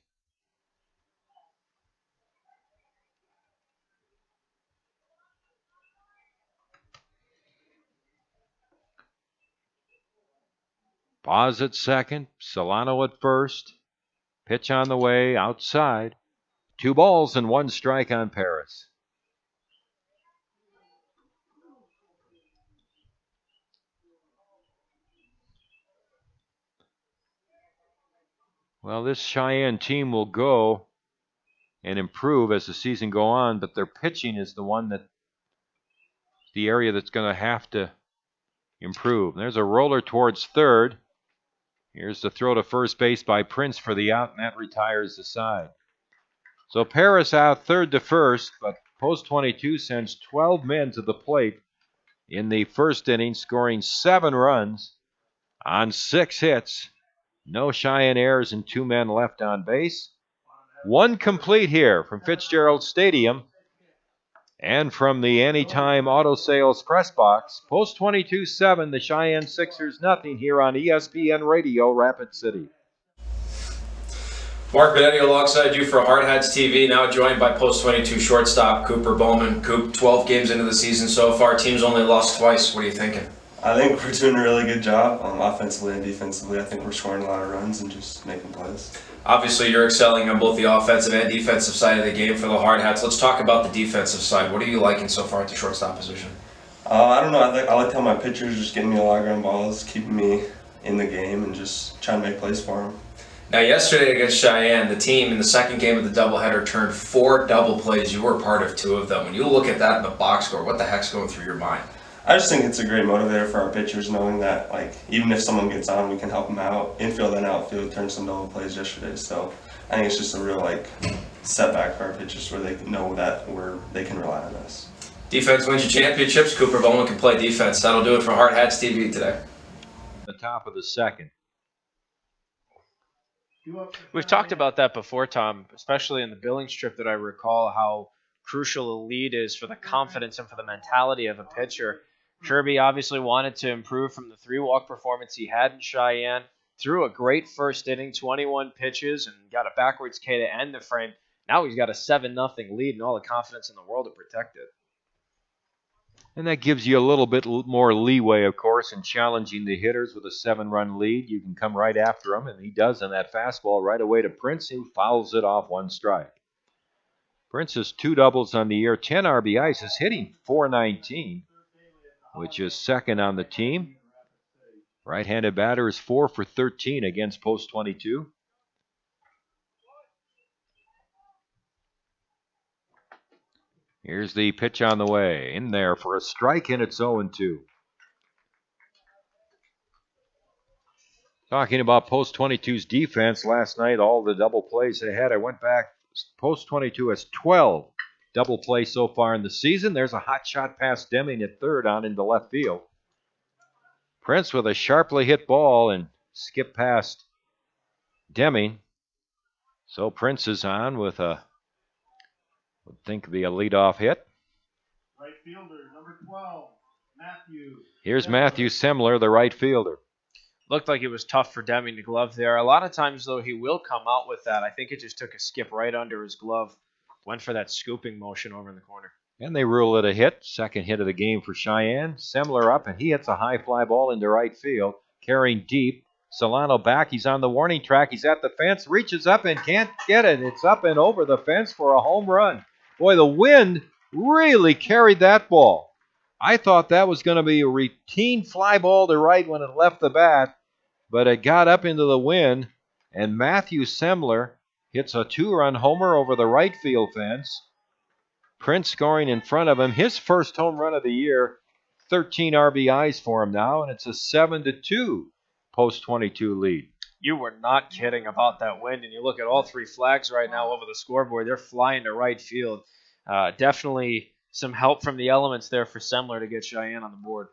Paz at second. Solano at first. Pitch on the way outside. 2 balls and 1 strike on Paris. Well, this Cheyenne team will go and improve as the season go on, but their pitching is the area that's going to have to improve. There's a roller towards third. Here's the throw to first base by Prince for the out, and that retires the side. So Paris out third to first, but Post 22 sends 12 men to the plate in the first inning, scoring 7 runs on 6 hits. No Cheyenne errors and 2 men left on base. 1 complete here from Fitzgerald Stadium. And from the Anytime Auto Sales press box, Post 22-7, the Cheyenne Sixers nothing here on ESPN Radio, Rapid City. Mark Benetti alongside you for Hardhats-TV, now joined by Post 22 shortstop Cooper Bowman. Coop, 12 games into the season so far. Team's only lost twice. What are you thinking? I think we're doing a really good job offensively and defensively. I think we're scoring a lot of runs and just making plays. Obviously, you're excelling on both the offensive and defensive side of the game for the Hardhats. Let's talk about the defensive side. What are you liking so far at the shortstop position? I don't know. I like how my pitchers just getting me a lot of ground balls, keeping me in the game, and just trying to make plays for them. Now, yesterday against Cheyenne, the team in the second game of the doubleheader turned 4 double plays. You were part of 2 of them. When you look at that in the box score, what the heck's going through your mind? I just think it's a great motivator for our pitchers, knowing that even if someone gets on, we can help them out. Infield and outfield turned some double plays yesterday, so I think it's just a real setback for our pitchers where they know that they can rely on us. Defense wins you championships. Cooper Bowman can play defense. That'll do it for Hardhats-TV today. The top of the second. We've talked about that before, Tom, especially in the Billings trip that I recall how crucial a lead is for the confidence and for the mentality of a pitcher. Kirby obviously wanted to improve from the 3-walk performance he had in Cheyenne. Threw a great first inning, 21 pitches, and got a backwards K to end the frame. Now he's got a 7-0 lead and all the confidence in the world to protect it. And that gives you a little bit more leeway, of course, in challenging the hitters with a 7-run lead. You can come right after him, and he does on that fastball right away to Prince, who fouls it off 1 strike. Prince has 2 doubles on the year, 10 RBIs, is hitting .419, which is second on the team. Right-handed batter is 4 for 13 against Post 22. Here's the pitch on the way. In there for a strike, and it's 0-2. Talking about Post 22's defense last night, all the double plays they had. I went back. Post 22 has 12 double plays so far in the season. There's a hot shot past Deming at third on into left field. Prince with a sharply hit ball and skip past Deming. So Prince is on with would think be a leadoff hit. Right fielder, number 12, Matthew. Here's Matthew Semler, the right fielder. Looked like it was tough for Deming to glove there. A lot of times, though, he will come out with that. I think it just took a skip right under his glove. Went for that scooping motion over in the corner. And they rule it a hit. Second hit of the game for Cheyenne. Semler up, and he hits a high fly ball into right field. Carrying deep. Solano back. He's on the warning track. He's at the fence. Reaches up and can't get it. It's up and over the fence for a home run. Boy, the wind really carried that ball. I thought that was going to be a routine fly ball to right when it left the bat, but it got up into the wind, and Matthew Semler hits a 2-run homer over the right field fence. Prince scoring in front of him, his first home run of the year, 13 RBIs for him now, and it's a 7-2 Post 22 lead. You were not kidding about that wind, and you look at all 3 flags right now over the scoreboard. They're flying to right field. Definitely some help from the elements there for Semler to get Cheyenne on the board.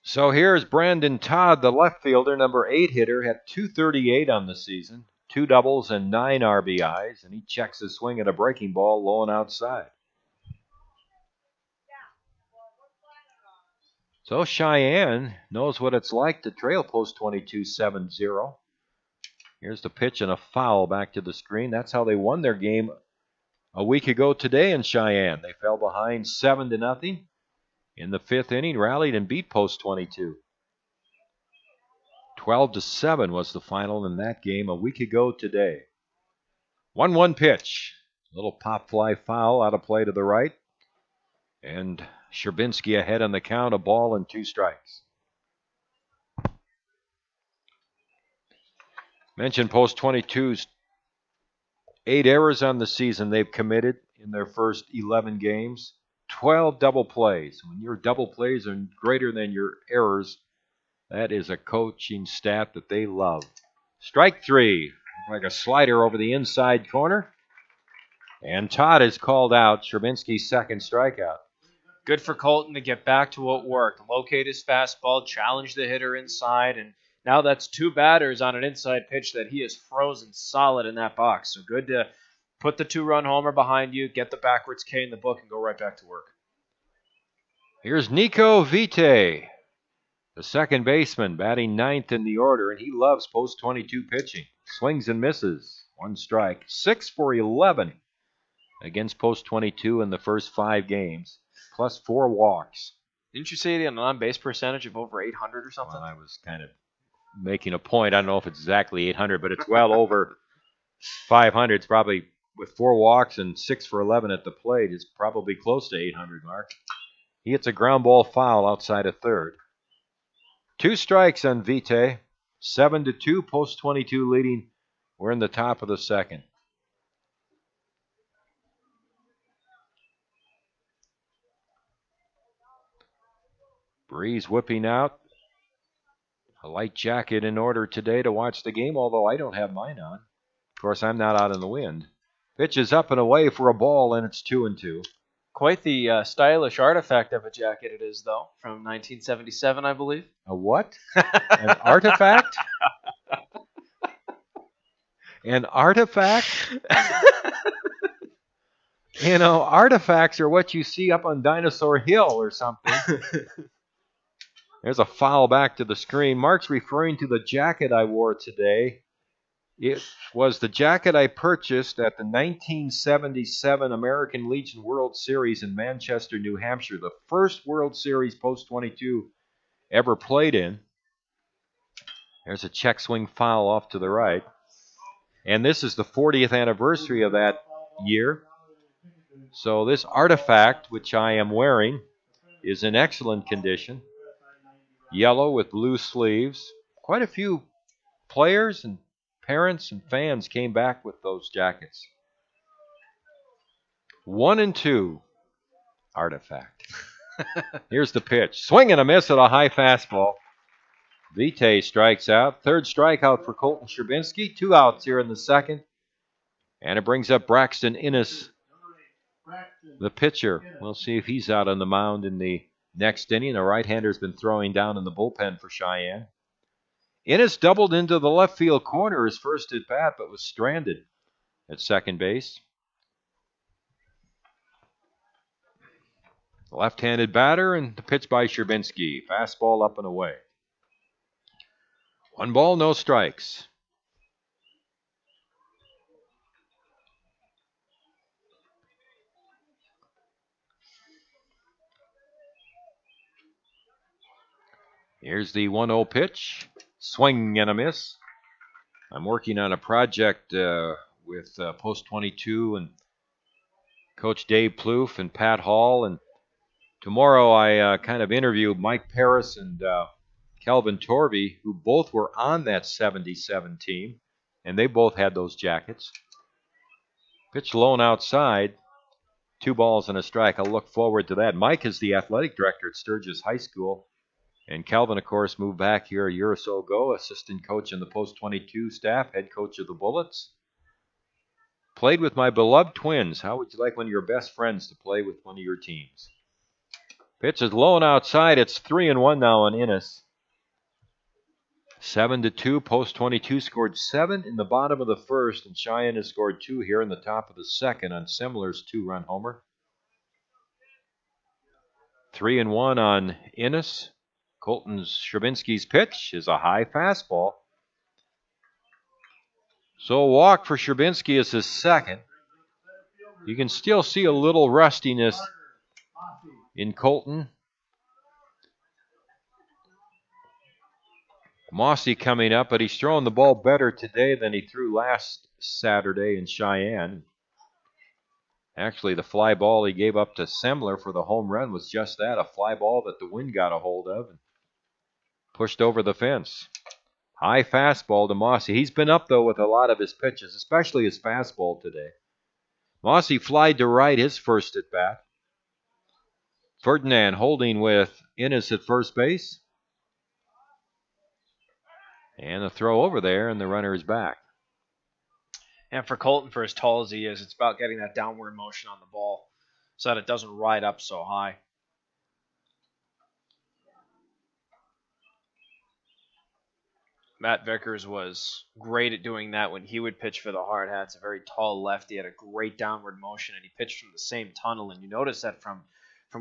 So here's Brandon Todd, the left fielder, number 8 hitter, had .238 on the season, 2 doubles and 9 RBIs, and he checks his swing at a breaking ball low and outside. So Cheyenne knows what it's like to trail Post 22 7-0. Here's the pitch and a foul back to the screen. That's how they won their game a week ago today in Cheyenne. They fell behind 7-0 in the 5th inning, rallied and beat Post 22. 12-7 was the final in that game a week ago today. 1-1 pitch. Little pop fly foul out of play to the right. And Sherbinski ahead on the count, a ball and 2 strikes. Mentioned Post 22's 8 errors on the season they've committed in their first 11 games. 12 double plays. When your double plays are greater than your errors, that is a coaching stat that they love. Strike 3. like a slider over the inside corner. And Todd is called out. Sherbinski's second strikeout. Good for Colton to get back to what worked. Locate his fastball, challenge the hitter inside, and now that's 2 batters on an inside pitch that he is frozen solid in that box. So good to put the 2-run homer behind you, get the backwards K in the book, and go right back to work. Here's Nico Vite, the second baseman, batting 9th in the order, and he loves post-22 pitching. Swings and misses. 1 strike. 6 for 11 against post-22 in the first 5 games, plus 4 walks. Didn't you say he had an on-base percentage of over 800 or something? Well, I was kind of making a point. I don't know if it's exactly 800, but it's well over 500. It's probably, with 4 walks and 6 for 11 at the plate, it's probably close to 800 mark. He hits a ground ball foul outside of third. 2 strikes on Vite. 7-2, post-22 leading. We're in the top of the second. Breeze whipping out. A light jacket in order today to watch the game, although I don't have mine on. Of course, I'm not out in the wind. Pitch is up and away for a ball, and it's 2-2. Quite the stylish artifact of a jacket it is, though, from 1977, I believe. A what? An artifact? An artifact? You know, artifacts are what you see up on Dinosaur Hill or something. There's a foul back to the screen. Mark's referring to the jacket I wore today. It was the jacket I purchased at the 1977 American Legion World Series in Manchester, New Hampshire, the first World Series post-22 ever played in. There's a check swing foul off to the right. And this is the 40th anniversary of that year. So this artifact, which I am wearing, is in excellent condition. Yellow with blue sleeves. Quite a few players and parents and fans came back with those jackets. 1-2. Artifact. Here's the pitch. Swing and a miss at a high fastball. Vite strikes out. Third strikeout for Colton Sherbinski. 2 outs here in the second. And it brings up Braxton Innes, the pitcher. We'll see if he's out on the mound in the next inning. The right-hander's been throwing down in the bullpen for Cheyenne. Innes doubled into the left field corner his first at bat, but was stranded at second base. Left-handed batter, and the pitch by Sherbinski. Fastball up and away. 1 ball, no strikes. Here's the 1-0 pitch. Swing and a miss. I'm working on a project with Post-22 and Coach Dave Plouffe and Pat Hall. And tomorrow I kind of interview Mike Paris and Kelvin Torvey, who both were on that 77 team. And they both had those jackets. Pitch low and outside. 2 balls and a strike. I'll look forward to that. Mike is the athletic director at Sturgis High School. And Kelvin, of course, moved back here a year or so ago, assistant coach in the Post-22 staff, head coach of the Bullets. Played with my beloved Twins. How would you like one of your best friends to play with one of your teams? Pitch is low and outside. It's 3-1 now on Innes. 7-2. Post-22 scored 7 in the bottom of the first, and Cheyenne has scored 2 here in the top of the second on Semler's 2-run homer. 3-1 on Innes. Colton Sherbinski's pitch is a high fastball. So a walk for Sherbinski is his second. You can still see a little rustiness in Colton. Mossy coming up, but he's throwing the ball better today than he threw last Saturday in Cheyenne. Actually, the fly ball he gave up to Semler for the home run was just that, a fly ball that the wind got a hold of and pushed over the fence. High fastball to Mossy. He's been up, though, with a lot of his pitches, especially his fastball today. Mossy flied to right his first at bat. Ferdinand holding with Innes at first base. And a throw over there, and the runner is back. And for Colton, for as tall as he is, it's about getting that downward motion on the ball so that it doesn't ride up so high. Matt Vickers was great at doing that when he would pitch for the Hardhats. A very tall lefty, had a great downward motion, and he pitched from the same tunnel. And you notice that from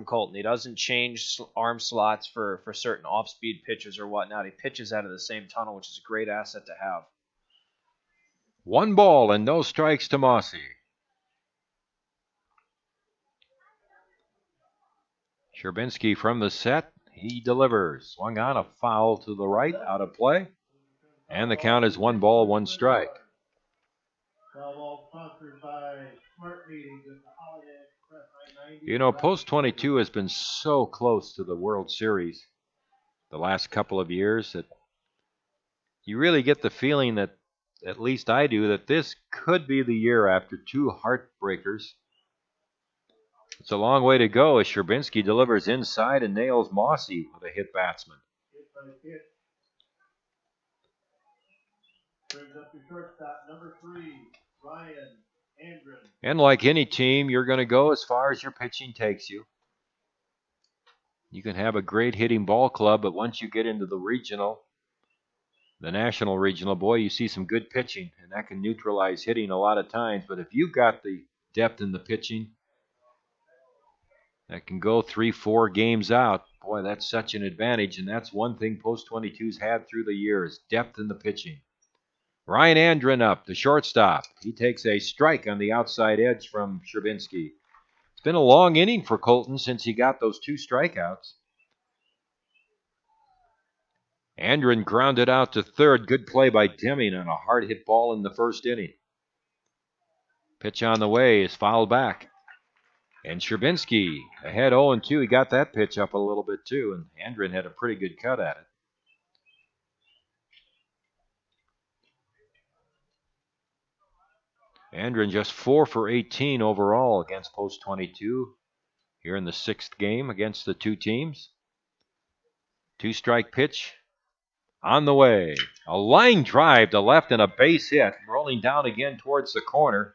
Colton. He doesn't change arm slots for certain off-speed pitches or whatnot. He pitches out of the same tunnel, which is a great asset to have. 1 ball and no strikes to Mossy. Sherbinski from the set. He delivers. Swung on, a foul to the right, out of play. And the count is 1 ball, 1 strike. You know, Post 22 has been so close to the World Series the last couple of years that you really get the feeling that, at least I do, that this could be the year after 2 heartbreakers. It's a long way to go as Sherbinski delivers inside and nails Mossy with a hit batsman. Brings up the shortstop, number 3, Ryan Andren. And like any team, you're going to go as far as your pitching takes you. You can have a great hitting ball club, but once you get into the regional, the national regional, boy, you see some good pitching, and that can neutralize hitting a lot of times. But if you've got the depth in the pitching that can go 3-4 games out, boy, that's such an advantage, and that's one thing Post 22's had through the years, depth in the pitching. Ryan Andren up, the shortstop. He takes a strike on the outside edge from Sherbinski. It's been a long inning for Colton since he got those 2 strikeouts. Andren grounded out to third. Good play by Deming on a hard-hit ball in the first inning. Pitch on the way is fouled back. And Sherbinski ahead 0-2. He got that pitch up a little bit too, and Andren had a pretty good cut at it. Andren just 4 for 18 overall against Post 22 here in the 6th game against the 2 teams. 2-strike pitch on the way. A line drive to left and a base hit. Rolling down again towards the corner.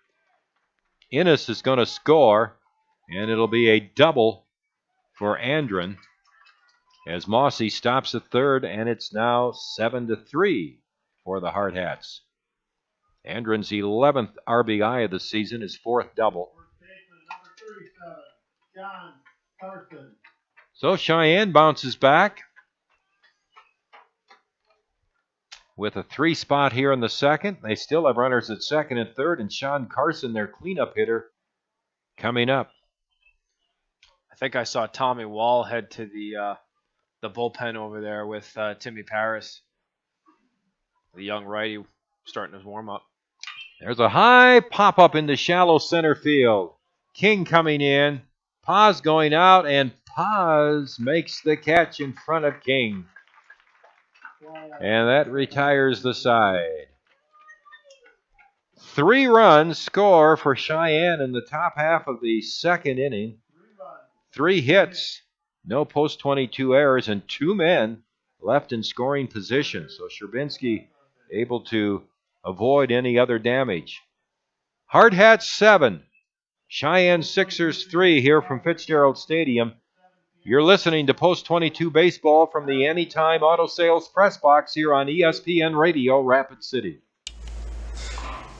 Innes is going to score, and it'll be a double for Andren as Mossy stops at third, and it's now 7-3 for the Hardhats. Andren's 11th RBI of the season, his 4th double. So Cheyenne bounces back with a 3 spot here in the 2nd. They still have runners at 2nd and 3rd, and Sean Carson, their cleanup hitter, coming up. I think I saw Tommy Wall head to the bullpen over there with Timmy Paris, the young righty, starting his warm-up. There's a high pop-up into shallow center field. King coming in. Paz going out, and Paz makes the catch in front of King. And that retires the side. 3 runs score for Cheyenne in the top half of the 2nd inning. 3 hits, no Post 22 errors, and 2 men left in scoring position. So Sherbinski able to avoid any other damage. Hardhats 7, Cheyenne Sixers 3 here from Fitzgerald Stadium. You're listening to Post 22 Baseball from the Anytime Auto Sales Press Box here on ESPN Radio, Rapid City.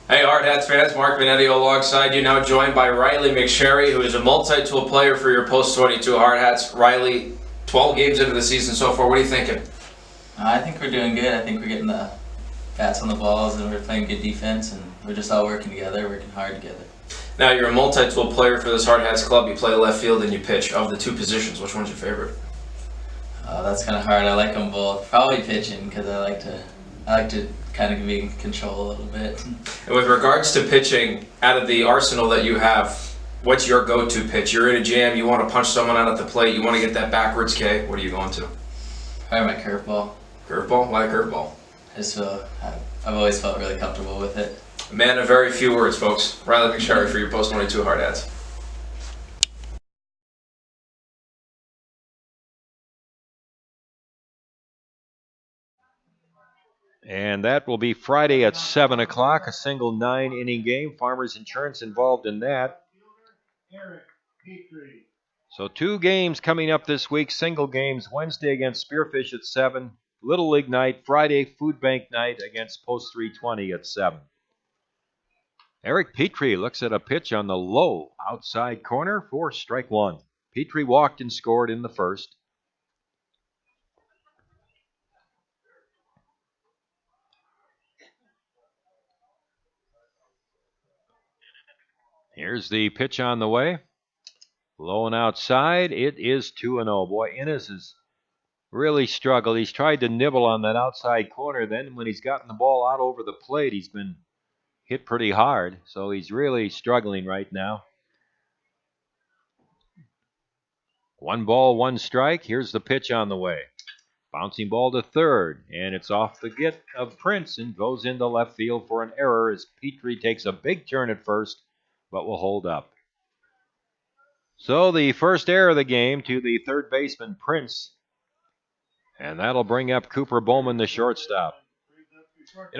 Hey, Hardhats fans, Mark Vanetti alongside you, now joined by Riley McSherry, who is a multi-tool player for your Post 22 Hardhats. Riley, 12 games into the season so far, what are you thinking? I think we're doing good. I think we're getting the bats on the balls, and we're playing good defense, and we're just all working together, working hard together. Now, you're a multi-tool player for this Hardhats club. You play left field and you pitch. Of the 2 positions, which one's your favorite? That's kind of hard. I like them both. Probably pitching, because I like to kind of be in control a little bit. And with regards to pitching, out of the arsenal that you have, what's your go-to pitch? You're in a jam, you want to punch someone out at the plate, you want to get that backwards K. What are you going to? Probably my curveball. Curveball? Why curveball? I've always felt really comfortable with it. A man of very few words, folks. Riley McSherry for your Post 22 Hardhats. And that will be Friday at 7 o'clock, a single 9-inning game. Farmers Insurance involved in that. Eric Petrie. So 2 games coming up this week, single games. Wednesday against Spearfish at 7. Little League night. Friday, Food Bank night against Post 320 at 7. Eric Petrie looks at a pitch on the low outside corner for strike 1. Petrie walked and scored in the first. Here's the pitch on the way. Low and outside. It is 2-0. Boy, Innes has really struggled. He's tried to nibble on that outside corner. Then when he's gotten the ball out over the plate, he's been hit pretty hard. So he's really struggling right now. 1 ball, 1 strike. Here's the pitch on the way. Bouncing ball to third, and it's off the get of Prince and goes into left field for an error as Petrie takes a big turn at first, but will hold up. So the first error of the game to the third baseman, Prince, and that'll bring up Cooper Bowman, the shortstop.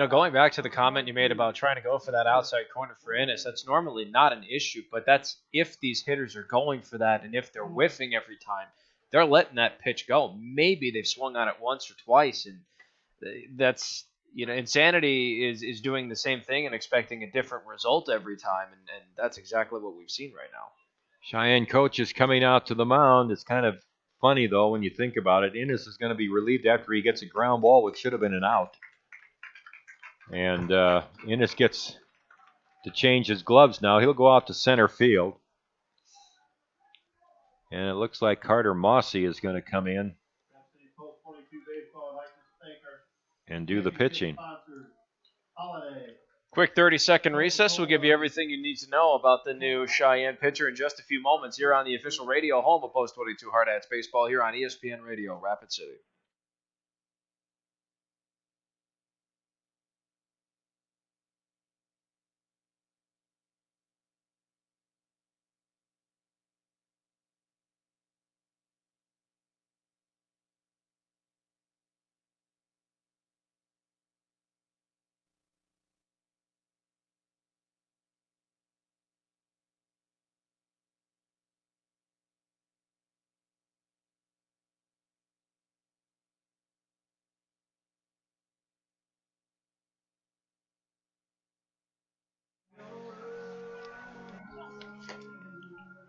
Going back to the comment you made about trying to go for that outside corner for Innes, that's normally not an issue, but that's if these hitters are going for that and if they're whiffing every time. They're letting that pitch go. Maybe they've swung on it once or twice, and that's, insanity is doing the same thing and expecting a different result every time, and that's exactly what we've seen right now. Cheyenne coach is coming out to the mound. It's kind of funny, though, when you think about it. Innes is going to be relieved after he gets a ground ball, which should have been an out. And Innes gets to change his gloves now. He'll go out to center field. And it looks like Carter Mossy is going to come in and do the pitching. Quick 30-second recess. We'll give you everything you need to know about the new Cheyenne pitcher in just a few moments here on the official radio home of Post 22 Hardhats Baseball here on ESPN Radio, Rapid City.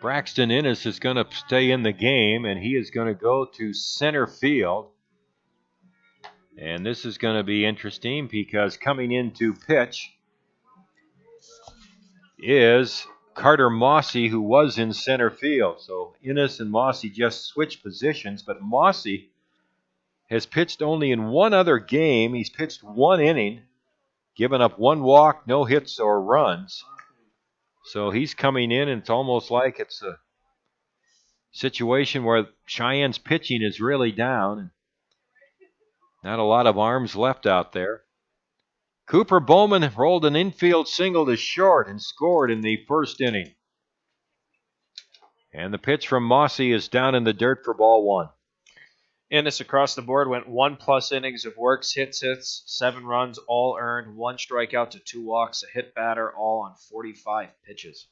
Braxton Innes is going to stay in the game, and he is going to go to center field. And this is going to be interesting because coming in to pitch is Carter Mossy, who was in center field. So Innes and Mossy just switched positions, but Mossy has pitched only in one other game. He's pitched 1 inning, given up 1 walk, no hits or runs. So he's coming in, and it's almost like it's a situation where Cheyenne's pitching is really down, and not a lot of arms left out there. Cooper Bowman rolled an infield single to short and scored in the first inning. And the pitch from Mossy is down in the dirt for ball 1. Innes across the board went 1+ innings of work, hits, 7 runs, all earned, 1 strikeout to 2 walks, a hit batter, all on 45 pitches.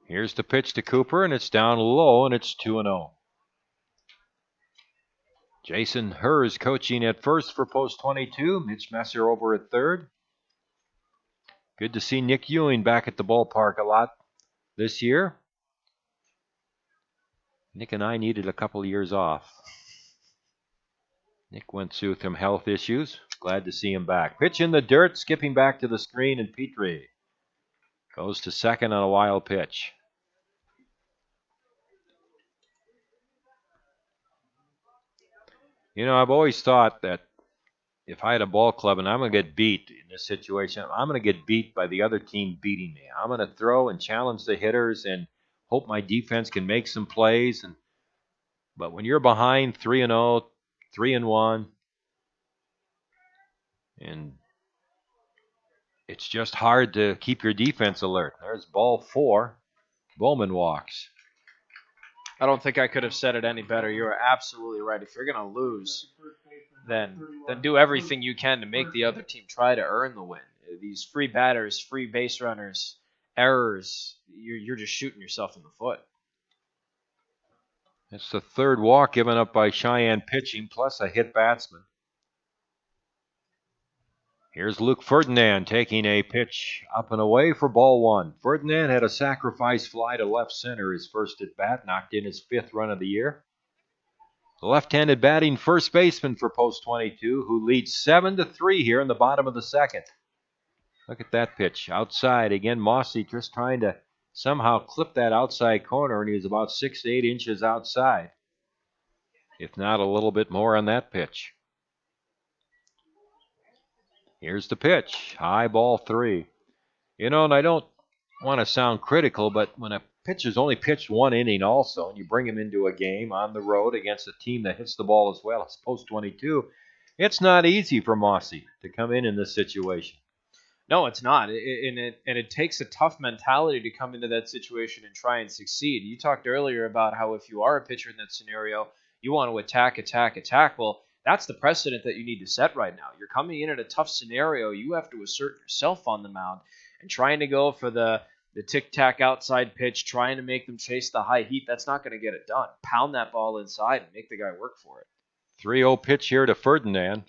Here's the pitch to Cooper, and it's down low, and it's 2-0. Jason Hers coaching at first for Post 22. Mitch Messer over at third. Good to see Nick Ewing back at the ballpark a lot this year. Nick and I needed a couple of years off. Nick went through some health issues. Glad to see him back. Pitch in the dirt, skipping back to the screen, and Petrie goes to second on a wild pitch. I've always thought that if I had a ball club and I'm going to get beat in this situation, I'm going to get beat by the other team beating me. I'm going to throw and challenge the hitters and hope my defense can make some plays. But when you're behind 3-0, 3-1, and it's just hard to keep your defense alert. There's ball 4. Bowman walks. I don't think I could have said it any better. You are absolutely right. If you're going to lose, then do everything you can to make the other team try to earn the win. These free batters, free base runners, errors, you're just shooting yourself in the foot. It's the third walk given up by Cheyenne pitching, plus a hit batsman. Here's Luke Ferdinand taking a pitch up and away for ball one. Ferdinand had a sacrifice fly to left center his first at bat, knocked in his 5th run of the year. The left-handed batting first baseman for post 22, who leads 7-3 here in the bottom of the 2nd. Look at that pitch. Outside. Again, Mossy just trying to somehow clip that outside corner, and he was about 6 to 8 inches outside. If not a little bit more on that pitch. Here's the pitch. High ball 3. You know, and I don't want to sound critical, but when a pitcher's only pitched 1 inning also, and you bring him into a game on the road against a team that hits the ball as well as post 22, it's not easy for Mossy to come in this situation. No, it's not. And it takes a tough mentality to come into that situation and try and succeed. You talked earlier about how if you are a pitcher in that scenario, you want to attack. Well, that's the precedent that you need to set right now. You're coming in at a tough scenario. You have to assert yourself on the mound, and trying to go for the tic-tac outside pitch, trying to make them chase the high heat, that's not going to get it done. Pound that ball inside and make the guy work for it. 3-0 pitch here to Ferdinand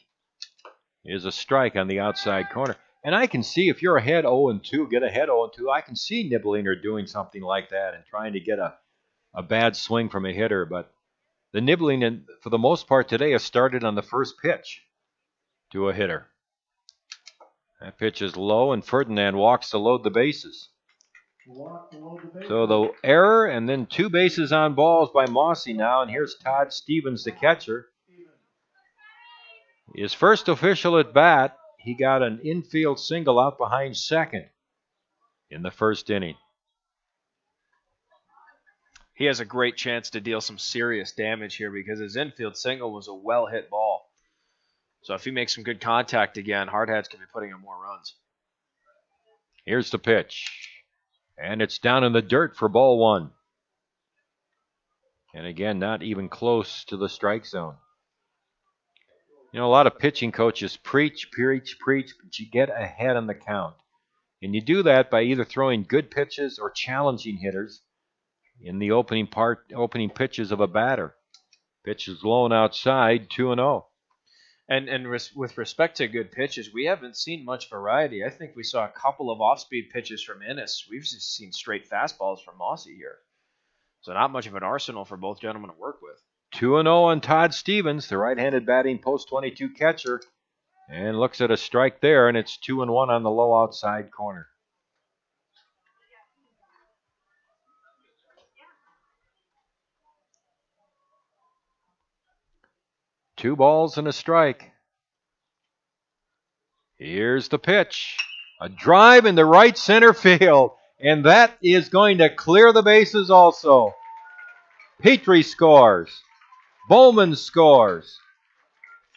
is a strike on the outside corner. And I can see if you're ahead 0-2, get ahead 0-2, I can see Niblinger doing something like that and trying to get a bad swing from a hitter. But the nibbling, for the most part today, has started on the first pitch to a hitter. That pitch is low, and Ferdinand walks to load the bases. So the error, and then 2 bases on balls by Mossy now, and here's Todd Stevens, the catcher. His first official at bat, he got an infield single out behind second in the first inning. He has a great chance to deal some serious damage here because his infield single was a well-hit ball. So if he makes some good contact again, Hardhats can be putting in more runs. Here's the pitch. And it's down in the dirt for ball 1. And again, not even close to the strike zone. You know, a lot of pitching coaches preach, but you get ahead on the count. And you do that by either throwing good pitches or challenging hitters in the opening pitches of a batter. Pitch is blown outside, 2-0. And with respect to good pitches, we haven't seen much variety. I think we saw a couple of off-speed pitches from Ennis. We've just seen straight fastballs from Mossy here. So not much of an arsenal for both gentlemen to work with. 2-0 on Todd Stevens, the right-handed batting post-22 catcher. And looks at a strike there, and it's 2-1 on the low outside corner. Two balls and a strike. Here's the pitch. A drive in the right center field. And that is going to clear the bases also. Petrie scores. Bowman scores.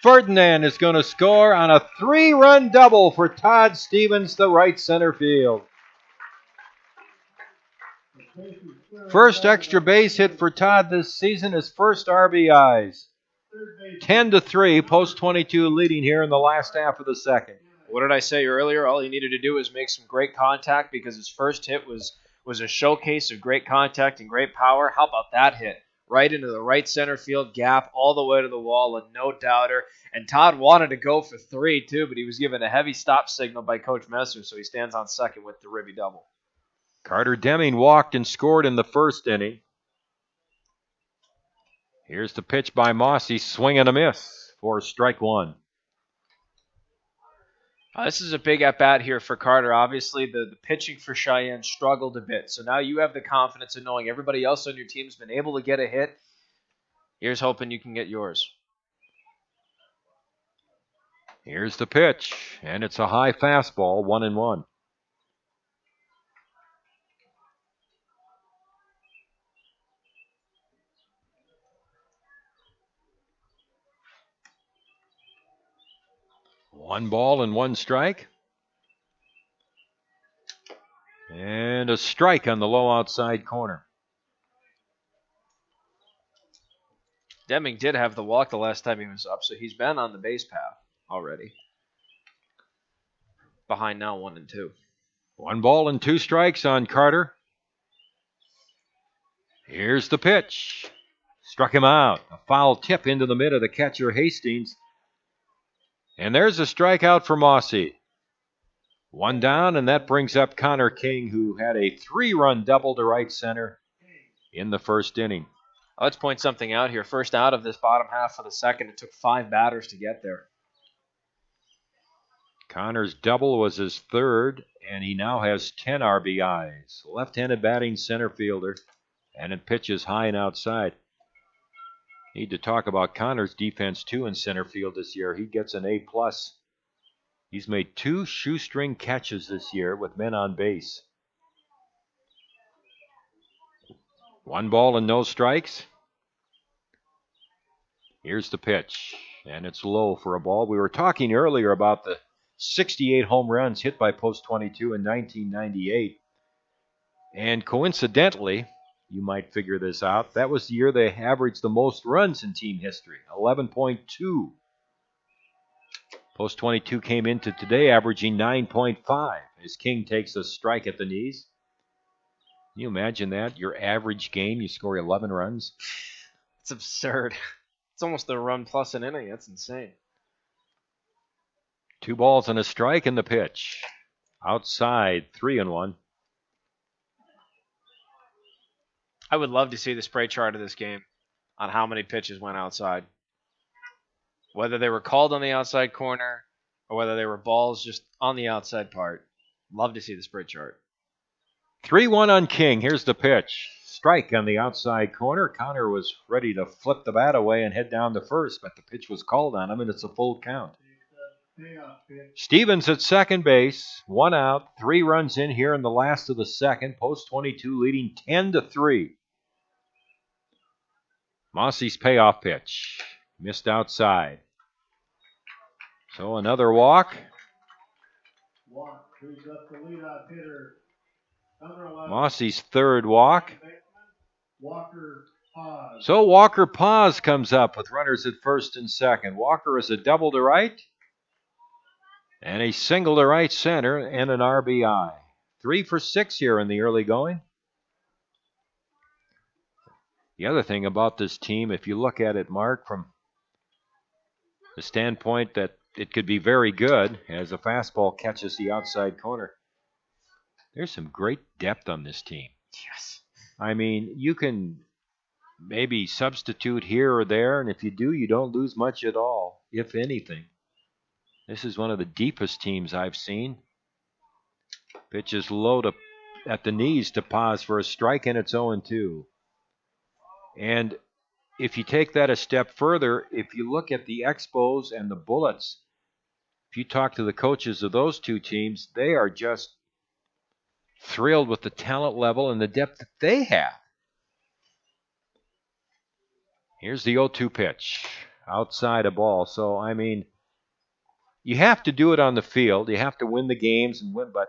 Ferdinand is going to score on a 3-run double for Todd Stevens, the right center field. First extra base hit for Todd this season, his first RBIs. 10-3, post 22 leading here in the last half of the second. What did I say earlier? All he needed to do was make some great contact because his first hit was a showcase of great contact and great power. How about that hit? Right into the right center field gap, all the way to the wall, and no doubter. And Todd wanted to go for 3, too, but he was given a heavy stop signal by Coach Messer, so he stands on second with the ribby double. Carter Deming walked and scored in the first inning. Here's the pitch by Mossy, swing and a miss for strike 1. This is a big at-bat here for Carter. Obviously, the pitching for Cheyenne struggled a bit. So now you have the confidence of knowing everybody else on your team's been able to get a hit. Here's hoping you can get yours. Here's the pitch, and it's a high fastball, 1-1. One ball and one strike. And a strike on the low outside corner. Deming did have the walk the last time he was up, so he's been on the base path already. Behind now 1-2. 1 ball and 2 strikes on Carter. Here's the pitch. Struck him out. A foul tip into the mid of the catcher, Hastings. And there's a strikeout for Mossy. 1 down, and that brings up Connor King, who had a 3-run double to right center in the first inning. Let's point something out here. First out of this bottom half of the second. It took 5 batters to get there. Connor's double was his 3rd, and he now has 10 RBIs. Left-handed batting center fielder, and it pitches high and outside. Need to talk about Connor's defense, too, in center field this year. He gets an A+. He's made 2 shoestring catches this year with men on base. 1 ball and no strikes. Here's the pitch, and it's low for a ball. We were talking earlier about the 68 home runs hit by Post 22 in 1998. And coincidentally, you might figure this out, that was the year they averaged the most runs in team history, 11.2. Post 22 came into today averaging 9.5 as King takes a strike at the knees. Can you imagine that? Your average game, you score 11 runs? It's absurd. It's almost a run plus an inning. That's insane. 2 balls and a strike in the pitch. Outside, 3-1. I would love to see the spray chart of this game on how many pitches went outside. Whether they were called on the outside corner or whether they were balls just on the outside part. Love to see the spray chart. 3-1 on King. Here's the pitch. Strike on the outside corner. Connor was ready to flip the bat away and head down to first, but the pitch was called on him, and it's a full count. Stevens at second base. 1 out. 3 runs in here in the last of the second. Post 22 leading 10-3. Mossy's payoff pitch. Missed outside. So another walk. Mossy's 3rd walk. So Walker Paz comes up with runners at first and second. Walker is a double to right and a single to right center and an RBI. 3 for 6 here in the early going. The other thing about this team, if you look at it, Mark, from the standpoint that it could be very good as a fastball catches the outside corner, there's some great depth on this team. Yes. I mean, you can maybe substitute here or there, and if you do, you don't lose much at all, if anything. This is one of the deepest teams I've seen. Pitches low at the knees to Paz for a strike, and it's 0-2. And if you take that a step further, if you look at the Expos and the Bullets, if you talk to the coaches of those two teams, they are just thrilled with the talent level and the depth that they have. Here's the 0-2 pitch. Outside a ball. So, I mean, you have to do it on the field. You have to win the games and win. But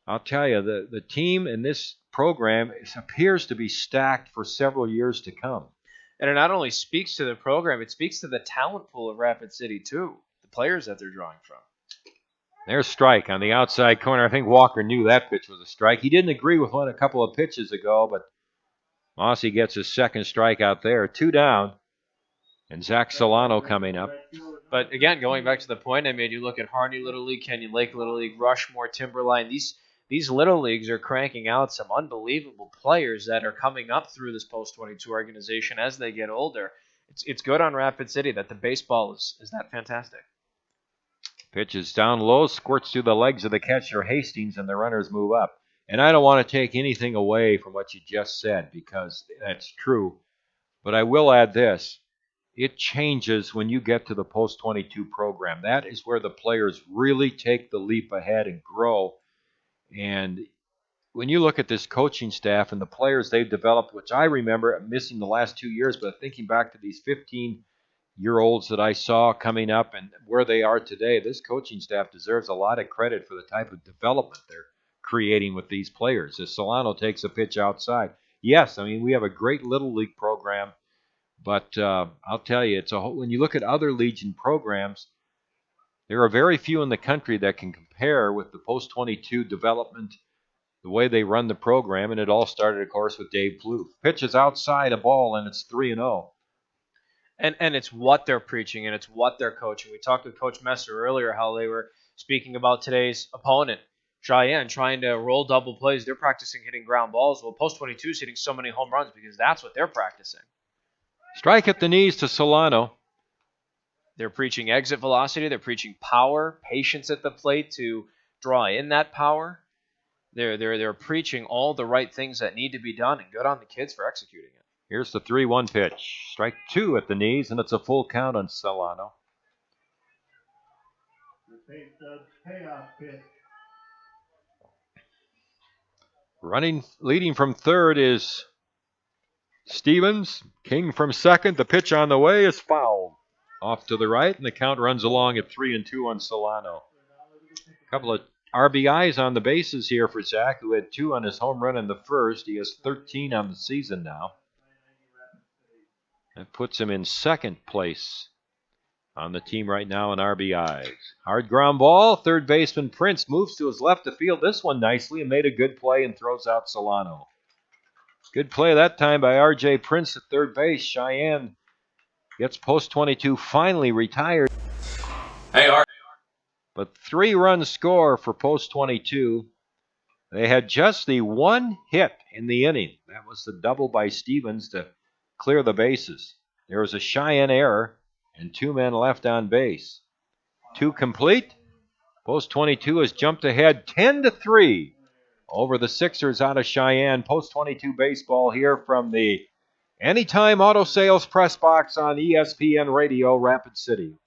I'll tell you, the team in this program appears to be stacked for several years to come. And it not only speaks to the program, it speaks to the talent pool of Rapid City, too. The players that they're drawing from. There's strike on the outside corner. I think Walker knew that pitch was a strike. He didn't agree with one a couple of pitches ago, but Mossy gets his second strikeout there. 2 down. And Zach Solano coming up. But again, going back to the point I made, you look at Harney Little League, Kenyon Lake Little League, Rushmore, Timberline. These Little Leagues are cranking out some unbelievable players that are coming up through this Post-22 organization as they get older. It's good on Rapid City that the baseball is that fantastic. Pitch is down low, squirts through the legs of the catcher Hastings, and the runners move up. And I don't want to take anything away from what you just said, because that's true. But I will add this. It changes when you get to the Post-22 program. That is where the players really take the leap ahead and grow. And when you look at this coaching staff and the players they've developed, which I remember missing the last 2 years, but thinking back to these 15-year-olds that I saw coming up and where they are today, this coaching staff deserves a lot of credit for the type of development they're creating with these players. As Solano takes a pitch outside. Yes, I mean, we have a great Little League program, But I'll tell you, when you look at other Legion programs, there are very few in the country that can compare with the post-22 development, the way they run the program, and it all started, of course, with Dave Plouffe. Pitches outside a ball, and it's 3-0. And it's what they're preaching, and it's what they're coaching. We talked with Coach Messer earlier how they were speaking about today's opponent, Cheyenne, trying to roll double plays. They're practicing hitting ground balls. Well, post-22 is hitting so many home runs because that's what they're practicing. Strike at the knees to Solano. They're preaching exit velocity. They're preaching power, patience at the plate to draw in that power. They're preaching all the right things that need to be done, and good on the kids for executing it. Here's the 3-1 pitch. Strike 2 at the knees, and it's a full count on Solano. The payoff pitch. Leading from third is Stevens. King from second. The pitch on the way is fouled. Off to the right, and the count runs along at 3-2 on Solano. A couple of RBIs on the bases here for Zach, who had 2 on his home run in the first. He has 13 on the season now. That puts him in second place on the team right now in RBIs. Hard ground ball. Third baseman Prince moves to his left to field this one nicely and made a good play and throws out Solano. Good play that time by R.J. Prince at third base. Cheyenne gets post-22 finally retired. Hey, Art. But 3-run score for post-22. They had just the one hit in the inning. That was the double by Stevens to clear the bases. There was a Cheyenne error and 2 men left on base. 2 complete. Post-22 has jumped ahead 10-3 over the Sixers out of Cheyenne. Post-22 baseball here from the Anytime Auto Sales Press Box on ESPN Radio, Rapid City.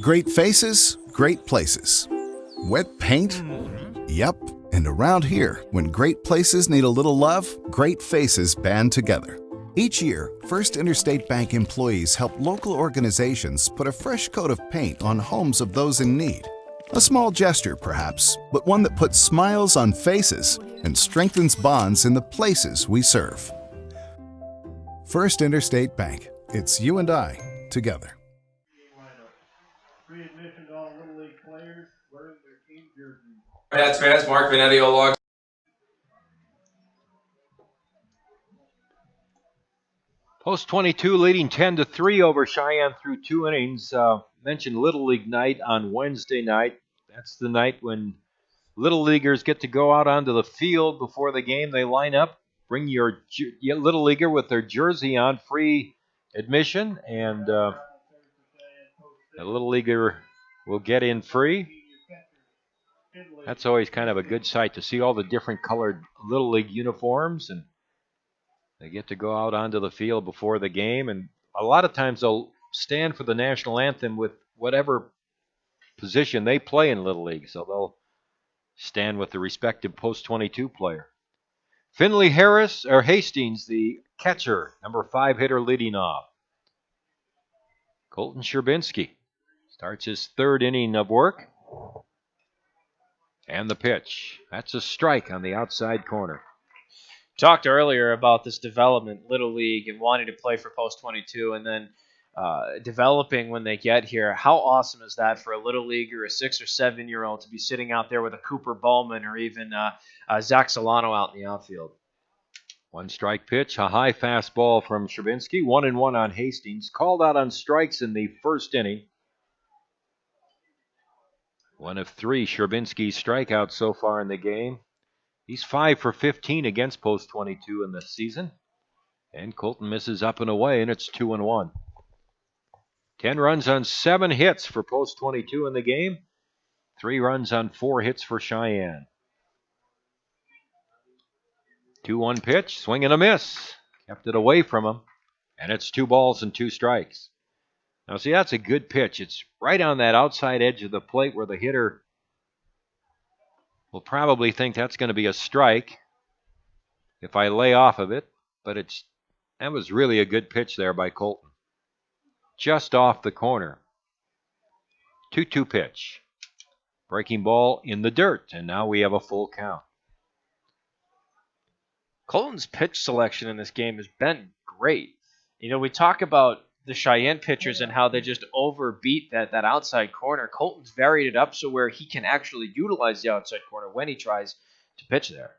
Great faces, great places. Wet paint? Yep. And around here, when great places need a little love, great faces band together. Each year, First Interstate Bank employees help local organizations put a fresh coat of paint on homes of those in need. A small gesture, perhaps, but one that puts smiles on faces and strengthens bonds in the places we serve. First Interstate Bank. It's you and I together. Free admission to all Little League players wearing their team jerseys. Hardhats fans, Mark Vanetti alongside. Post-22 leading 10-3 over Cheyenne through 2 innings. Mentioned Little League night on Wednesday night. That's the night when Little Leaguers get to go out onto the field before the game. They line up, bring your Little Leaguer with their jersey on, free admission, and the Little Leaguer will get in free. That's always kind of a good sight to see all the different colored Little League uniforms, and they get to go out onto the field before the game, and a lot of times they'll stand for the national anthem with whatever position they play in Little League, so they'll stand with the respective post-22 player. Finley Hastings, the catcher, number 5 hitter leading off. Colton Sherbinski starts his 3rd inning of work. And the pitch. That's a strike on the outside corner. Talked earlier about this development, Little League, and wanting to play for post-22, and then developing when they get here. How awesome is that for a Little Leaguer, a 6 or 7-year-old, to be sitting out there with a Cooper Bowman or even Zach Solano out in the outfield? 1-strike pitch, a high fastball from Sherbinski. 1-1 on Hastings. Called out on strikes in the 1st inning. 1 of 3 Sherbinski strikeouts so far in the game. He's 5 for 15 against post-22 in this season. And Colton misses up and away, and it's 2-1. 10 runs on 7 hits for post-22 in the game. 3 runs on 4 hits for Cheyenne. 2-1 pitch, swing and a miss. Kept it away from him, and it's 2 balls and 2 strikes. Now, see, that's a good pitch. It's right on that outside edge of the plate where the hitter will probably think that's going to be a strike if I lay off of it, but that was really a good pitch there by Colton. Just off the corner. 2-2 pitch. Breaking ball in the dirt, and now we have a full count. Colton's pitch selection in this game has been great. You know, we talk about the Cheyenne pitchers and how they just overbeat that outside corner. Colton's varied it up so where he can actually utilize the outside corner when he tries to pitch there.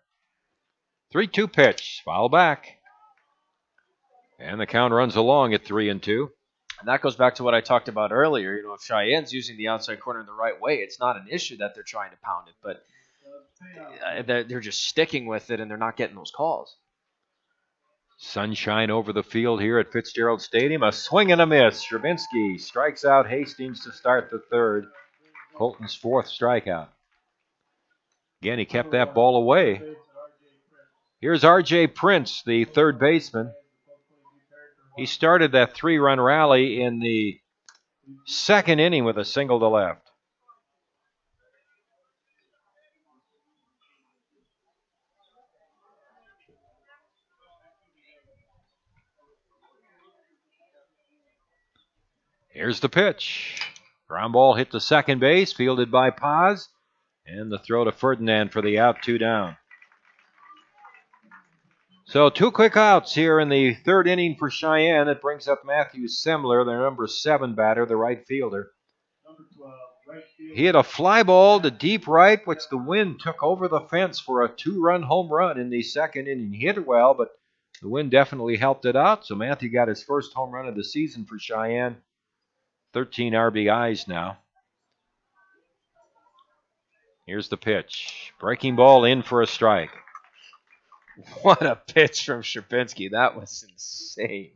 3-2 pitch. Foul back. And the count runs along at 3-2. And that goes back to what I talked about earlier. You know, if Cheyenne's using the outside corner in the right way, it's not an issue that they're trying to pound it, but they're just sticking with it and they're not getting those calls. Sunshine over the field here at Fitzgerald Stadium. A swing and a miss. Sherbinsky strikes out Hastings to start the third. Colton's fourth strikeout. Again, he kept that ball away. Here's R.J. Prince, the third baseman. He started that 3-run rally in the second inning with a single to left. Here's the pitch. Ground ball hit to second base, fielded by Paz. And the throw to Ferdinand for the out, 2 down. So 2 quick outs here in the third inning for Cheyenne. It brings up Matthew Semler, their number 7 batter, the right fielder. He hit a fly ball to deep right, which the wind took over the fence for a 2-run home run in the second inning. He hit it well, but the wind definitely helped it out. So Matthew got his first home run of the season for Cheyenne. 13 RBIs now. Here's the pitch. Breaking ball in for a strike. What a pitch from Sherbinsky. That was insane.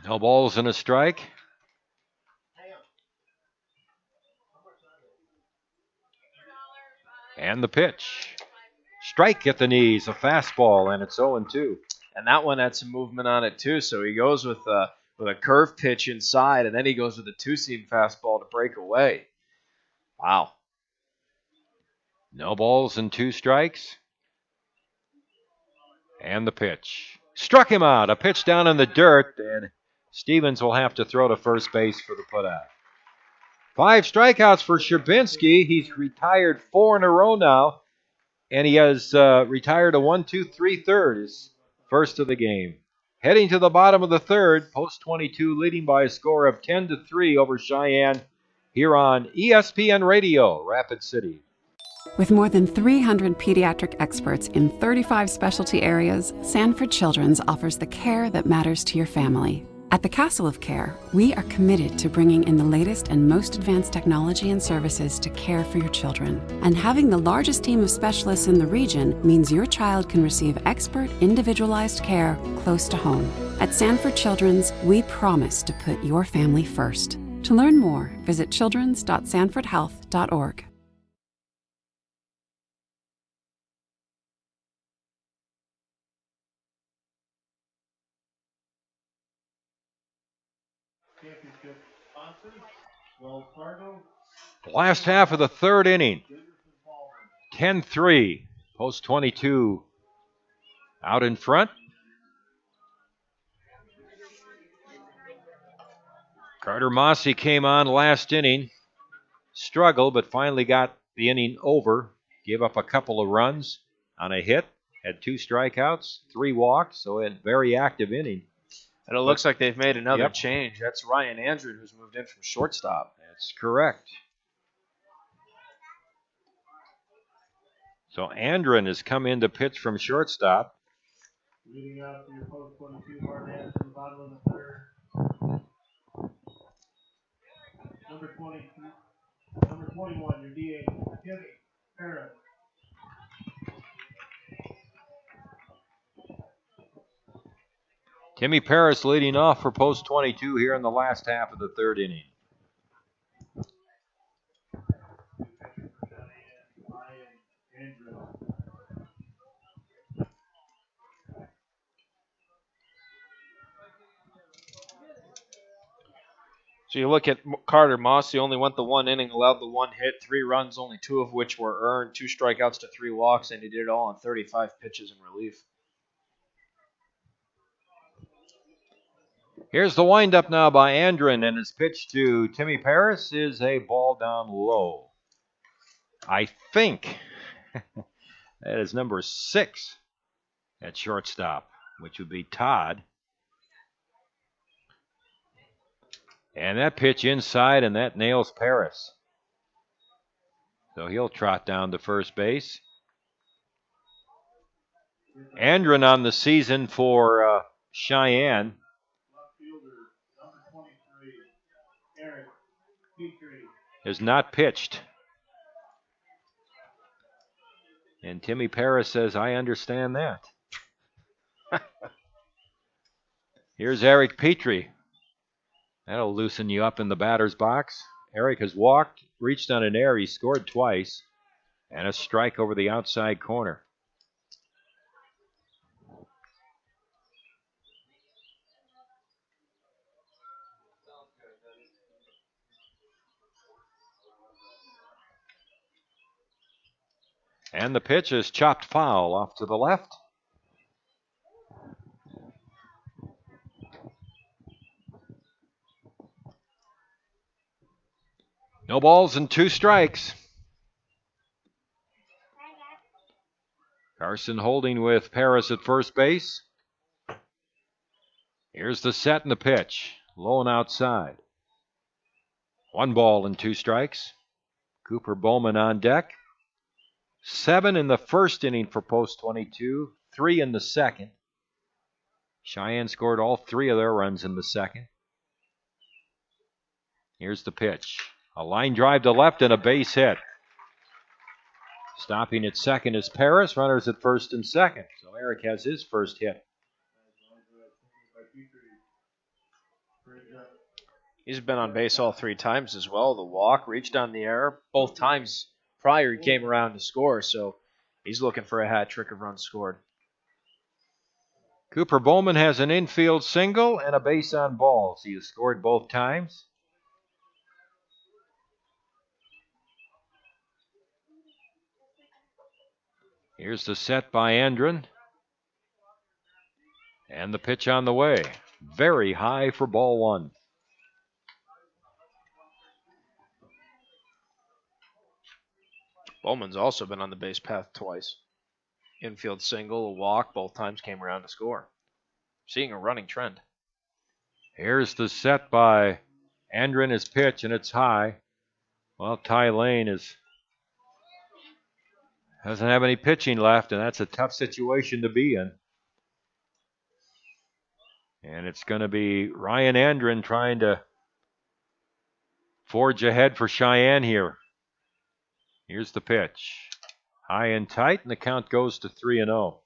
No balls and a strike. And the pitch. Strike at the knees, a fastball, and it's 0-2. And that one had some movement on it too. So he goes with a curve pitch inside, and then he goes with a 2-seam fastball to break away. Wow. No balls and 2 strikes. And the pitch. Struck him out. A pitch down in the dirt, and Stevens will have to throw to first base for the putout. 5 strikeouts for Sherbinsky. He's retired 4 in a row now, and he has retired a 1-2-3 third, his first of the game. Heading to the bottom of the third, Post 22 leading by a score of 10-3 over Cheyenne here on ESPN Radio, Rapid City. With more than 300 pediatric experts in 35 specialty areas, Sanford Children's offers the care that matters to your family. At the Castle of Care, we are committed to bringing in the latest and most advanced technology and services to care for your children. And having the largest team of specialists in the region means your child can receive expert, individualized care close to home. At Sanford Children's, we promise to put your family first. To learn more, visit childrens.sanfordhealth.org. The last half of the third inning. 10-3. Post 22 out in front. Carter Mossy came on last inning. Struggled, but finally got the inning over. Gave up a couple of runs on a hit. Had 2 strikeouts, 3 walks, so a very active inning. And it looks like they've made another change. That's Ryan Andrew, who's moved in from shortstop. That's correct. So Andren has come in to pitch from shortstop. Leading out to your Post 22 Hardhats in the bottom of the third. Number 21, your DA, Timmy Parris. Timmy Parris leading off for Post 22 here in the last half of the third inning. So you look at Carter Moss, he only went the 1 inning, allowed the 1 hit, 3 runs, only 2 of which were earned, 2 strikeouts to 3 walks, and he did it all on 35 pitches in relief. Here's the windup now by Andren, and his pitch to Timmy Parris is a ball down low. I think that is number 6 at shortstop. which would be Todd. And that pitch inside, and that nails Paris. So he'll trot down to first base. Andren on the season for Cheyenne. Has not pitched. And Timmy Paris says, I understand that. Here's Eric Petrie. That'll loosen you up in the batter's box. Eric has walked, reached on an air. He scored twice. And a strike over the outside corner. And the pitch is chopped foul off to the left. No balls and 2 strikes. Carson holding with Paris at first base. Here's the set and the pitch. Low and outside. 1 ball and 2 strikes. Cooper Bowman on deck. 7 in the first inning for Post 22. 3 in the second. Cheyenne scored all 3 of their runs in the second. Here's the pitch. A line drive to left and a base hit. Stopping at second is Paris. Runners at first and second. So Eric has his first hit. He's been on base all 3 times as well. The walk, reached on the air. Both times prior he came around to score, so he's looking for a hat trick of runs scored. Cooper Bowman has an infield single and a base on balls. He has scored both times. Here's the set by Andren. And the pitch on the way. Very high for ball 1. Bowman's also been on the base path twice. Infield single, a walk, both times came around to score. Seeing a running trend. Here's the set by Andren, his pitch, and it's high. Well, Ty Lane doesn't have any pitching left, and that's a tough situation to be in. And it's going to be Ryan Andren trying to forge ahead for Cheyenne here. Here's the pitch. High and tight, and the count goes to 3-0.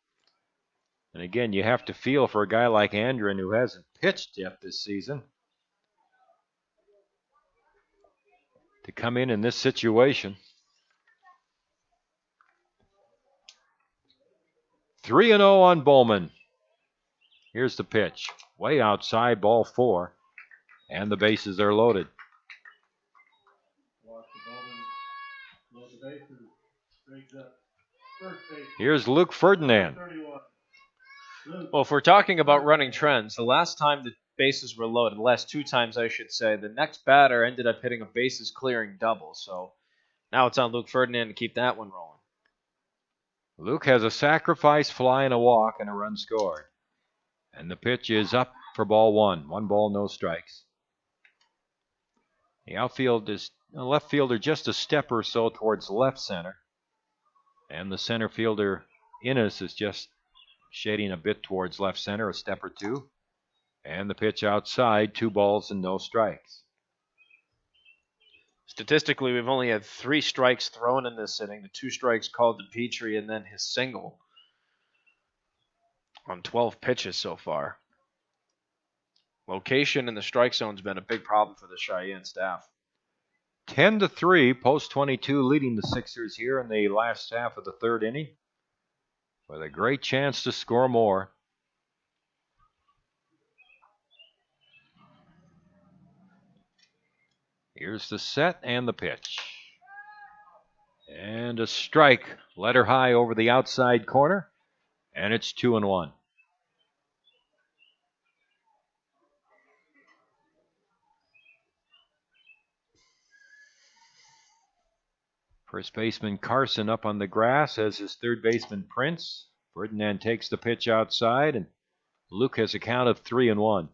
And again, you have to feel for a guy like Andren who hasn't pitched yet this season to come in this situation. 3-0 on Bowman. Here's the pitch. Way outside, ball 4. And the bases are loaded. Here's Luke Ferdinand. Well, if we're talking about running trends, the last time the bases were loaded, the last 2 times I should say, the next batter ended up hitting a bases clearing double. So now it's on Luke Ferdinand to keep that one rolling. Luke has a sacrifice fly and a walk and a run scored. And the pitch is up for ball 1. 1 ball, no strikes. The outfield is left fielder just a step or so towards left center. And the center fielder, Innes, is just shading a bit towards left center, a step or 2. And the pitch outside, 2 balls and no strikes. Statistically, we've only had 3 strikes thrown in this inning. The 2 strikes called to Petrie and then his single on 12 pitches so far. Location in the strike zone has been a big problem for the Cheyenne staff. 10-3, Post 22 leading the Sixers here in the last half of the 3rd inning with a great chance to score more. Here's the set and the pitch. And a strike, letter high over the outside corner, and it's 2-1. First baseman Carson up on the grass as his third baseman Prince. Ferdinand takes the pitch outside, and Luke has a count of 3-1.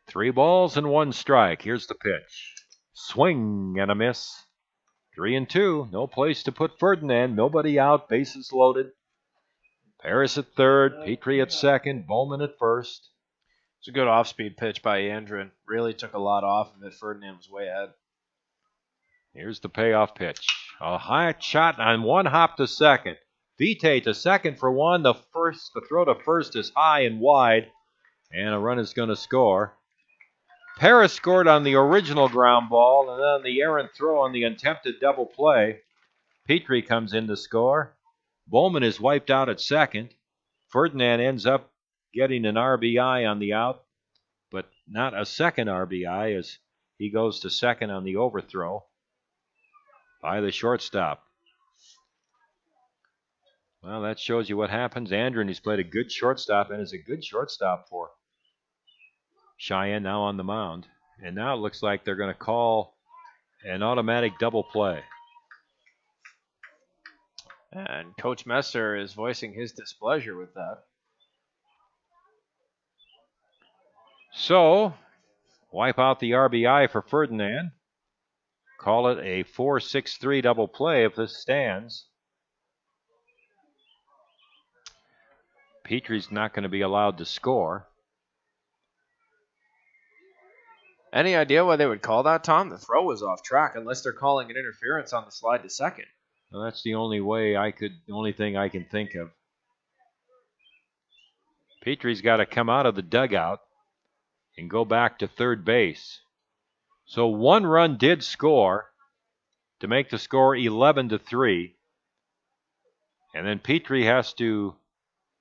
Three balls and one strike. Here's the pitch. Swing and a miss. 3-2. No place to put Ferdinand. Nobody out. Bases loaded. Paris at third. Petrie at second. Bowman at first. It's a good off-speed pitch by Andren. Really took a lot off of it. Ferdinand was way ahead. Here's the payoff pitch. A high shot on one hop to second. Vitae to second for one. The throw to first is high and wide. And a run is going to score. Paris scored on the original ground ball, and then the errant throw on the attempted double play. Petrie comes in to score. Bowman is wiped out at second. Ferdinand ends up getting an RBI on the out, but not a second RBI as he goes to second on the overthrow by the shortstop. Well, that shows you what happens. Andren, he's played a good shortstop and is a good shortstop for Cheyenne, now on the mound. And now it looks like they're going to call an automatic double play. And Coach Messer is voicing his displeasure with that. So, wipe out the RBI for Ferdinand. Call it a 4-6-3 double play if this stands. Petrie's not going to be allowed to score. Any idea why they would call that, Tom? The throw was off track, unless they're calling an interference on the slide to second. Well, that's the only thing I can think of. Petrie's got to come out of the dugout and go back to third base. So one run did score to make the score 11-3. And then Petrie has to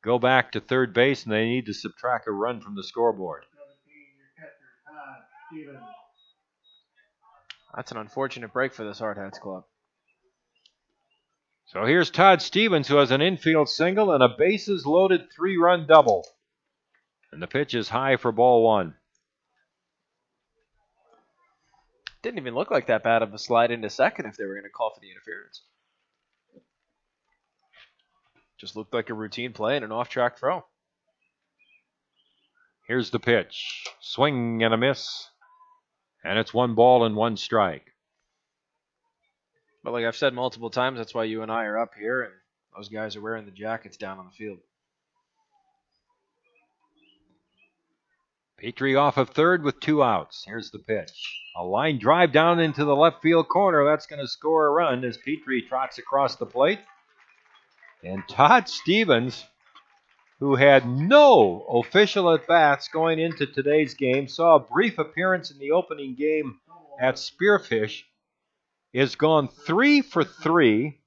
go back to third base, and they need to subtract a run from the scoreboard. That's an unfortunate break for this Hardhats club. So here's Todd Stevens, who has an infield single and a bases-loaded 3-run double. And the pitch is high for ball one. Didn't even look like that bad of a slide into second if they were going to call for the interference. Just looked like a routine play and an off-track throw. Here's the pitch. Swing and a miss. And it's 1 ball and 1 strike. But like I've said multiple times, that's why you and I are up here, and those guys are wearing the jackets down on the field. Petrie off of third with 2 outs. Here's the pitch. A line drive down into the left field corner. That's going to score a run as Petrie trots across the plate. And Todd Stevens, who had no official at-bats going into today's game, saw a brief appearance in the opening game at Spearfish, is gone 3 for 3.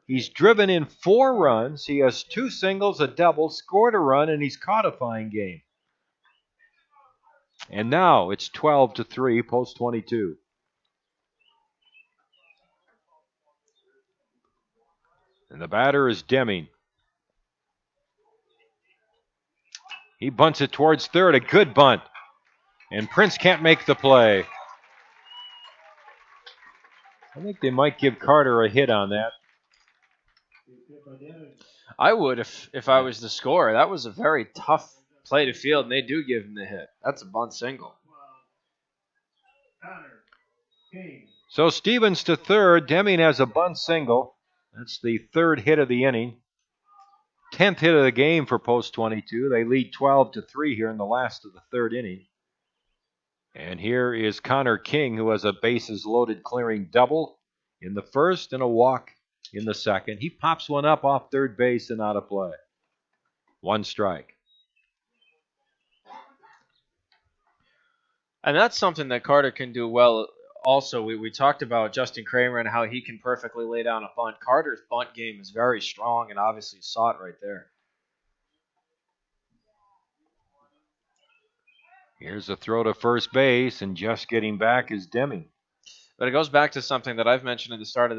He's driven in 4 runs. He has 2 singles, a double, scored a run, and he's caught a fine game. And now it's 12-3, post 22. And the batter is Deming. He bunts it towards third, a good bunt. And Prince can't make the play. I think they might give Carter a hit on that. I would if I was the scorer. That was a very tough play to field, and they do give him the hit. That's a bunt single. So Stevens to third. Deming has a bunt single. That's the 3rd hit of the inning. 10th hit of the game for post 22. They lead 12-3 here in the last of the 3rd inning. And here is Connor King, who has a bases-loaded clearing double in the 1st and a walk in the 2nd. He pops one up off third base and out of play. 1 strike. And that's something that Carter can do well. Also, we talked about Justin Kramer and how he can perfectly lay down a bunt. Carter's bunt game is very strong, and obviously you saw it right there. Here's a throw to first base, and just getting back is Deming. But it goes back to something that I've mentioned at the start of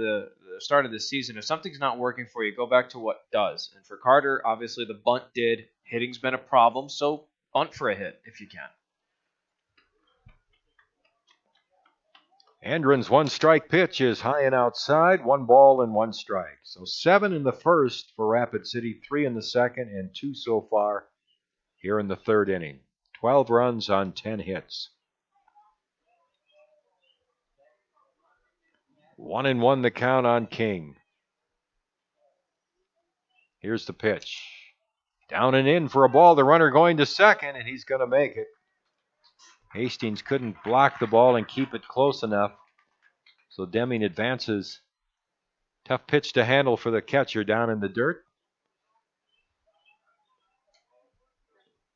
the season. If something's not working for you, go back to what does. And for Carter, obviously the bunt did. Hitting's been a problem, so bunt for a hit if you can. Andren's one-strike pitch is high and outside, 1 ball and 1 strike. So 7 in the first for Rapid City, 3 in the second, and 2 so far here in the third inning. 12 runs on 10 hits. 1-1 the count on King. Here's the pitch. Down and in for a ball. The runner going to second, and he's going to make it. Hastings couldn't block the ball and keep it close enough. So Deming advances. Tough pitch to handle for the catcher down in the dirt.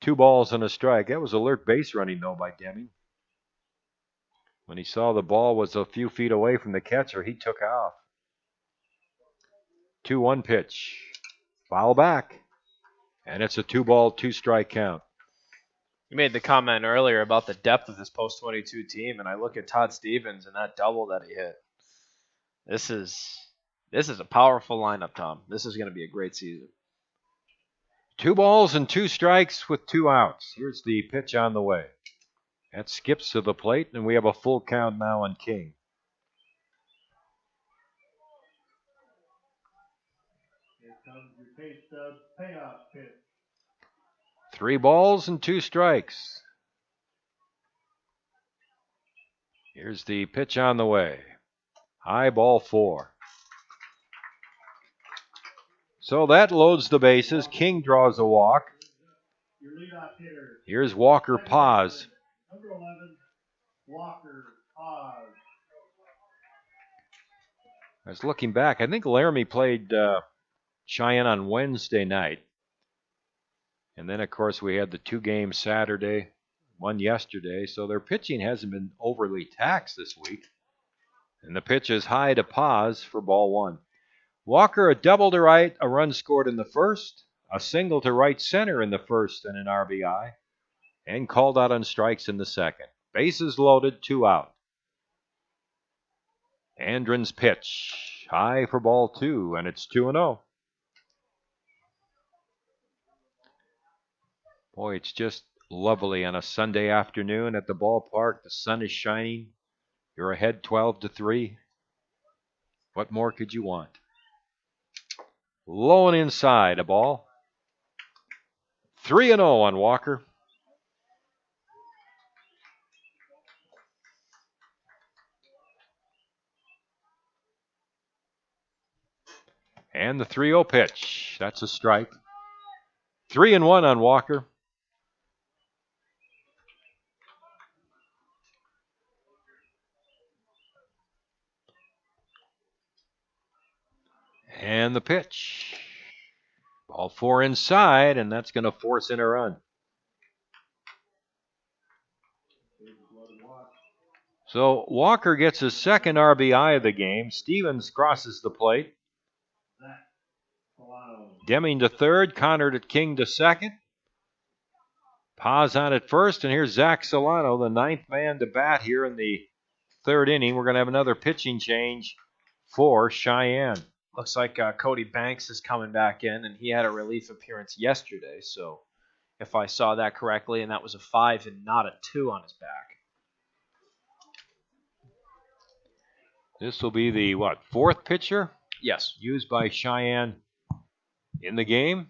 2 balls and a strike. That was alert base running, though, by Deming. When he saw the ball was a few feet away from the catcher, he took off. 2-1 pitch. Foul back. And it's a 2-ball, 2-strike count. You made the comment earlier about the depth of this post-22 team, and I look at Todd Stevens and that double that he hit. This is a powerful lineup, Tom. This is going to be a great season. 2 balls and 2 strikes with 2 outs. Here's the pitch on the way. That skips to the plate, and we have a full count now on King. Here comes your pay stub payoff pitch. 3 balls and 2 strikes. Here's the pitch on the way. High, ball 4. So that loads the bases. King draws a walk. Your leadoff hitter. Here's Walker Paz. Number 11, Walker Paz. I was looking back. I think Laramie played Cheyenne on Wednesday night. And then, of course, we had the 2 games Saturday, 1 yesterday. So their pitching hasn't been overly taxed this week. And the pitch is high to Paz for ball 1. Walker, a double to right, a run scored in the first, a single to right center in the first, and an RBI, and called out on strikes in the second. Bases loaded, 2 out. Andren's pitch, high for ball 2, and it's 2-0. Boy, it's just lovely on a Sunday afternoon at the ballpark. The sun is shining. You're ahead 12-3. What more could you want? Low and inside, a ball. 3-0 on Walker. And the 3-0 pitch. That's a strike. 3-1 on Walker. And the pitch. Ball 4 inside, and that's going to force in a run. So Walker gets his second RBI of the game. Stevens crosses the plate. Deming to third, Connor to King to second. Paz on at first, and here's Zach Solano, the 9th man to bat here in the third inning. We're going to have another pitching change for Cheyenne. Looks like Cody Banks is coming back in, and he had a relief appearance yesterday. So if I saw that correctly, and that was a 5 and not a 2 on his back. This will be the, 4th pitcher? Yes. Used by Cheyenne in the game.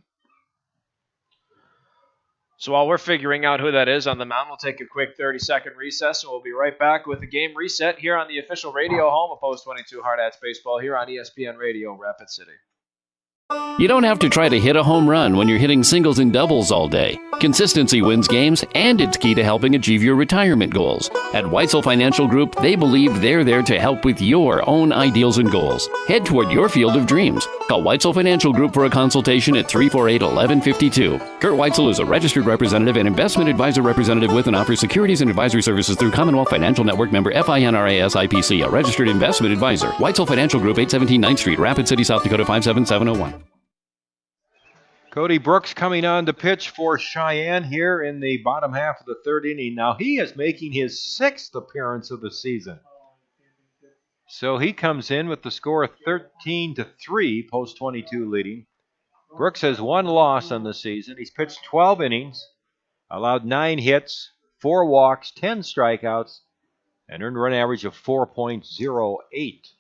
So while we're figuring out who that is on the mound, we'll take a quick 30-second recess, and we'll be right back with the game reset here on the official radio home of Post 22 Hardhats Baseball here on ESPN Radio, Rapid City. You don't have to try to hit a home run when you're hitting singles and doubles all day. Consistency wins games, and it's key to helping achieve your retirement goals. At Weitzel Financial Group, they believe they're there to help with your own ideals and goals. Head toward your field of dreams. Call Weitzel Financial Group for a consultation at 348-1152. Kurt Weitzel is a registered representative and investment advisor representative with and offers securities and advisory services through Commonwealth Financial Network member FINRA SIPC, a registered investment advisor. Weitzel Financial Group, 817 9th Street, Rapid City, South Dakota, 57701. Cody Brooks coming on to pitch for Cheyenne here in the bottom half of the third inning. Now he is making his 6th appearance of the season. So he comes in with the score of 13-3, Post 22 leading. Brooks has 1 loss on the season. He's pitched 12 innings, allowed 9 hits, 4 walks, 10 strikeouts, An earned run average of 4.08.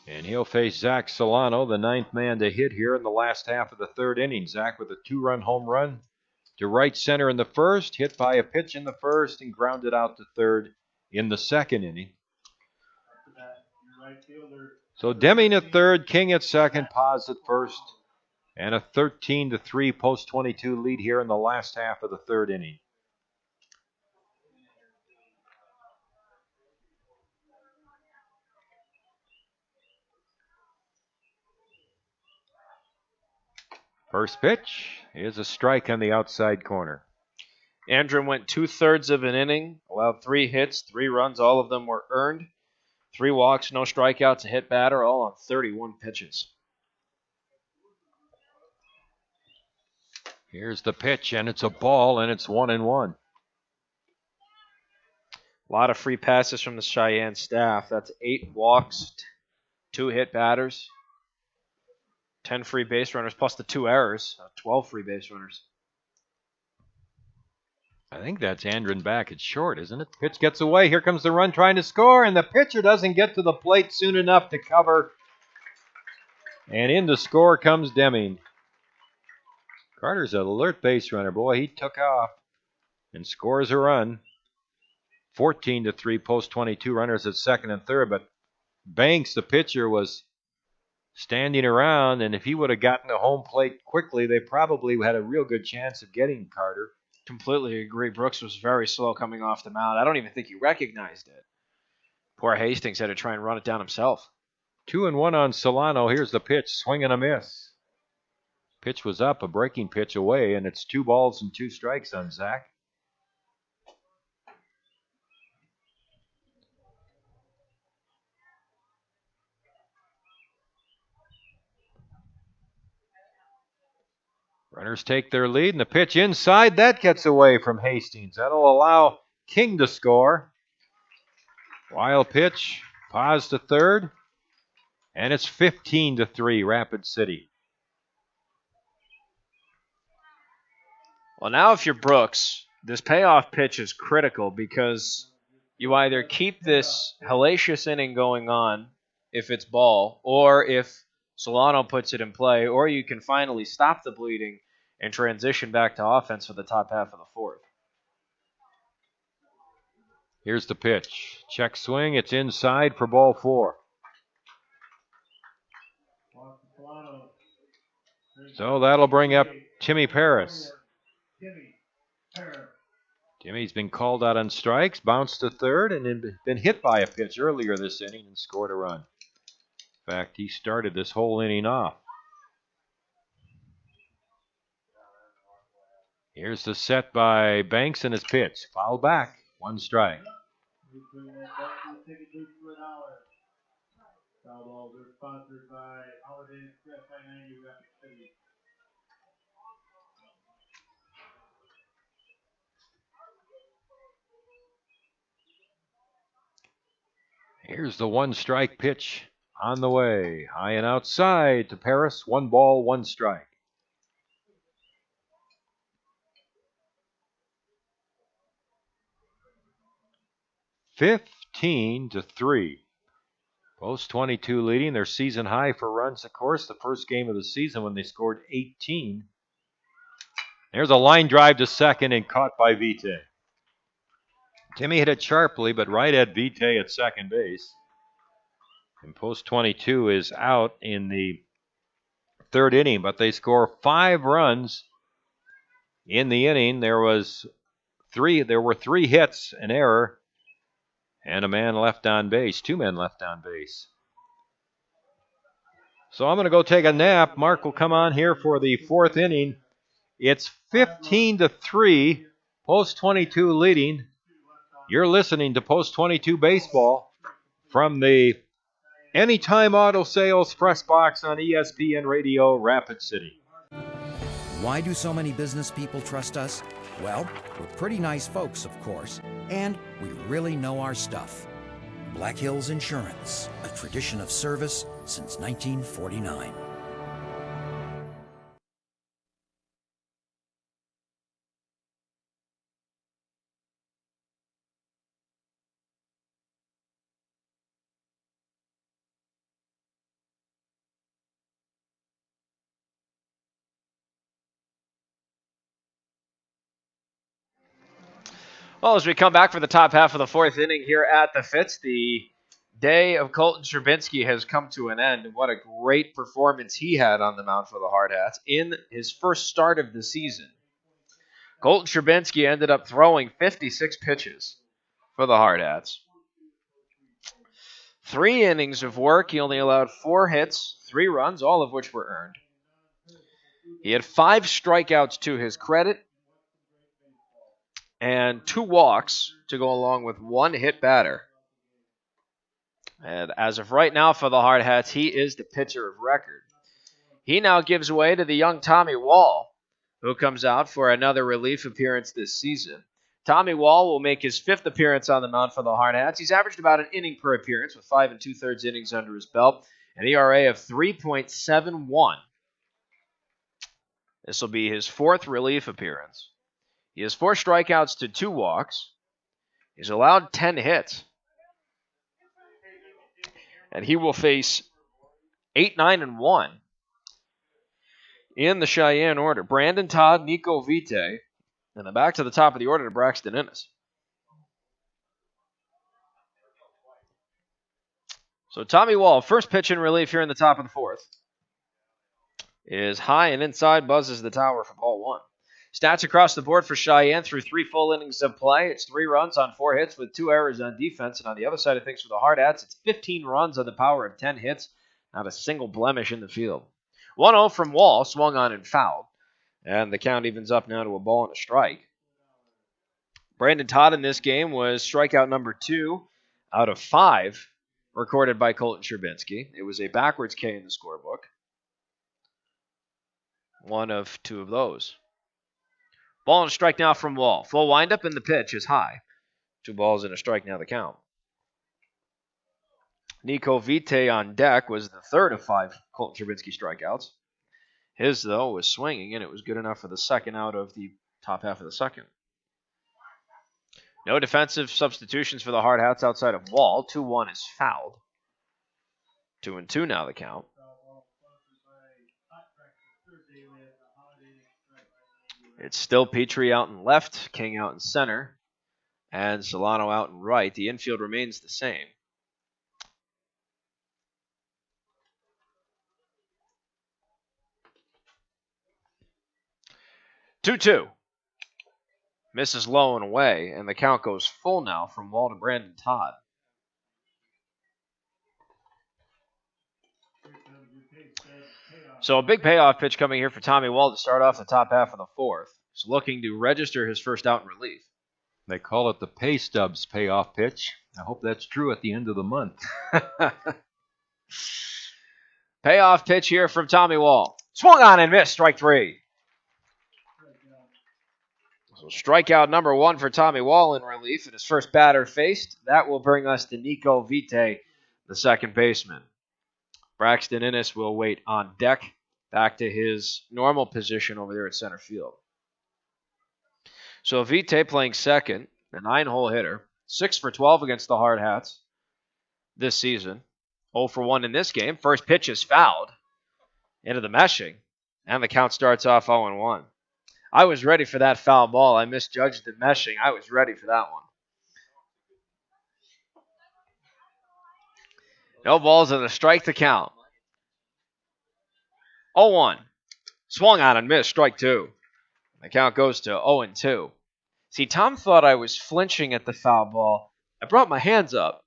And he'll face Zach Solano, the ninth man to hit here in the last half of the third inning. Zach with a 2-run home run to right center in the first, hit by a pitch in the first, and grounded out to third in the second inning. So Deming at third, King at second, Paz at first, and a 13-3 post-22 lead here in the last half of the third inning. First pitch is a strike on the outside corner. Andren went 2/3 of an inning, allowed 3 hits, 3 runs. All of them were earned. 3 walks, no strikeouts, a hit batter, all on 31 pitches. Here's the pitch, and it's a ball, and it's 1-1. A lot of free passes from the Cheyenne staff. That's 8 walks, 2 hit batters, 10 free base runners, plus the 2 errors, 12 free base runners. I think that's Andren back at short, isn't it? Pitch gets away. Here comes the run trying to score, and the pitcher doesn't get to the plate soon enough to cover. And in to score comes Deming. Carter's an alert base runner. Boy, he took off and scores a run. 14-3 post-22 runners at second and third, but Banks, the pitcher, was standing around, and if he would have gotten to home plate quickly, they probably had a real good chance of getting Carter. Completely agree. Brooks was very slow coming off the mound. I don't even think he recognized it. Poor Hastings had to try and run it down himself. 2-1 on Solano. Here's the pitch. Swing and a miss. Pitch was up, a breaking pitch away, and it's 2 balls and 2 strikes on Zach. Runners take their lead, and the pitch inside, that gets away from Hastings. That'll allow King to score. Wild pitch, Paz to third, and it's 15-3 Rapid City. Well, now if you're Brooks, this payoff pitch is critical because you either keep this hellacious inning going on if it's ball, or if Solano puts it in play, or you can finally stop the bleeding and transition back to offense for the top half of the fourth. Here's the pitch. Check swing. It's inside for ball 4. So that'll bring up Timmy Paris. Timmy's been called out on strikes, bounced to third, and been hit by a pitch earlier this inning and scored a run. In fact, he started this whole inning off. Here's the set by Banks and his pitch. Foul back. 1 strike. Here's the 1-strike pitch on the way. High and outside to Paris. 1 ball, 1 strike. (15-3). Post-22 leading. Their season high for runs, of course, the first game of the season when they scored 18. There's a line drive to second and caught by Vite. Timmy hit it sharply, but right at Vite at second base. And post-22 is out in the third inning, but they score 5 runs in the inning. There were 3 hits, an error, and a man left on base. 2 men left on base. So I'm going to go take a nap. Mark will come on here for the 4th inning. It's 15-3, post-22 leading. You're listening to Post-22 Baseball from the Anytime Auto Sales Press Box on ESPN Radio, Rapid City. Why do so many business people trust us? Well, we're pretty nice folks, of course, and we really know our stuff. Black Hills Insurance, a tradition of service since 1949. Well, as we come back for the top half of the fourth inning here at the Fitz, the day of Colton Sherbinski has come to an end. What a great performance he had on the mound for the Hardhats in his first start of the season. Colton Sherbinski ended up throwing 56 pitches for the Hardhats. 3 innings of work. He only allowed 4 hits, 3 runs, all of which were earned. He had 5 strikeouts to his credit and 2 walks to go along with 1 hit batter. And as of right now for the Hardhats, he is the pitcher of record. He now gives way to the young Tommy Wall, who comes out for another relief appearance this season. Tommy Wall will make his 5th appearance on the mound for the Hardhats. He's averaged about an inning per appearance with 5 2/3 innings under his belt, an ERA of 3.71. This will be his 4th relief appearance. He has 4 strikeouts to 2 walks. He's allowed 10 hits. And he will face 8, 9, and 1 in the Cheyenne order. Brandon Todd, Nico Vite, and then back to the top of the order to Braxton Innes. So Tommy Wall, first pitch in relief here in the top of the 4th, is high and inside, buzzes the tower for ball 1. Stats across the board for Cheyenne through 3 full innings of play. It's 3 runs on 4 hits with 2 errors on defense. And on the other side of things for the Hardhats, it's 15 runs on the power of 10 hits. Not a single blemish in the field. 1-0 from Wall, swung on and fouled. And the count evens up now to a ball and a strike. Brandon Todd in this game was strikeout number 2 out of 5 recorded by Colton Sherbinski. It was a backwards K in the scorebook. 1 of 2 of those. Ball and a strike now from Wall. Full windup and the pitch is high. 2 balls and a strike now the count. Nico Vite on deck was the 3rd of 5 Colton Sherbinski strikeouts. His, though, was swinging, and it was good enough for the 2nd out of the top half of the 2nd. No defensive substitutions for the Hardhats outside of Wall. 2-1 is fouled. 2-2 now the count. It's still Petrie out in left, King out in center, and Solano out in right. The infield remains the same. Two. Misses low and away, and the count goes full now from Wall to Brandon Todd. So a big payoff pitch coming here for Tommy Wall to start off the top half of the 4th. He's looking to register his first out in relief. They call it the pay stubs payoff pitch. I hope that's true at the end of the month. Payoff pitch here from Tommy Wall. Swung on and missed, strike 3. So strikeout number 1 for Tommy Wall in relief, and his first batter faced. That will bring us to Nico Vite, the second baseman. Braxton Innes will wait on deck, back to his normal position over there at center field. So Vite playing second, a 9-hole hitter, 6 for 12 against the Hardhats this season. 0 for 1 in this game. First pitch is fouled into the meshing, and the count starts off 0-1. I was ready for that foul ball. I misjudged the meshing. I was ready for that one. No balls and a strike to count. 0-1. Swung on and missed, strike 2. The count goes to 0-2. See, Tom thought I was flinching at the foul ball. I brought my hands up.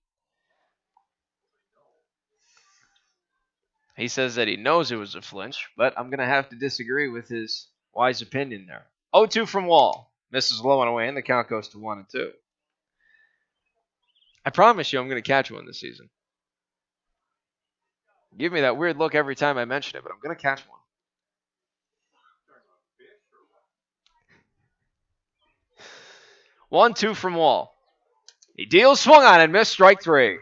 He says that he knows it was a flinch, but I'm going to have to disagree with his wise opinion there. 0-2 from Wall. Misses low and away, and the count goes to 1-2. I promise you I'm going to catch one this season. Give me that weird look every time I mention it, but I'm going to catch one. 1-2 from Wall. He deals, swung on and missed, strike 3.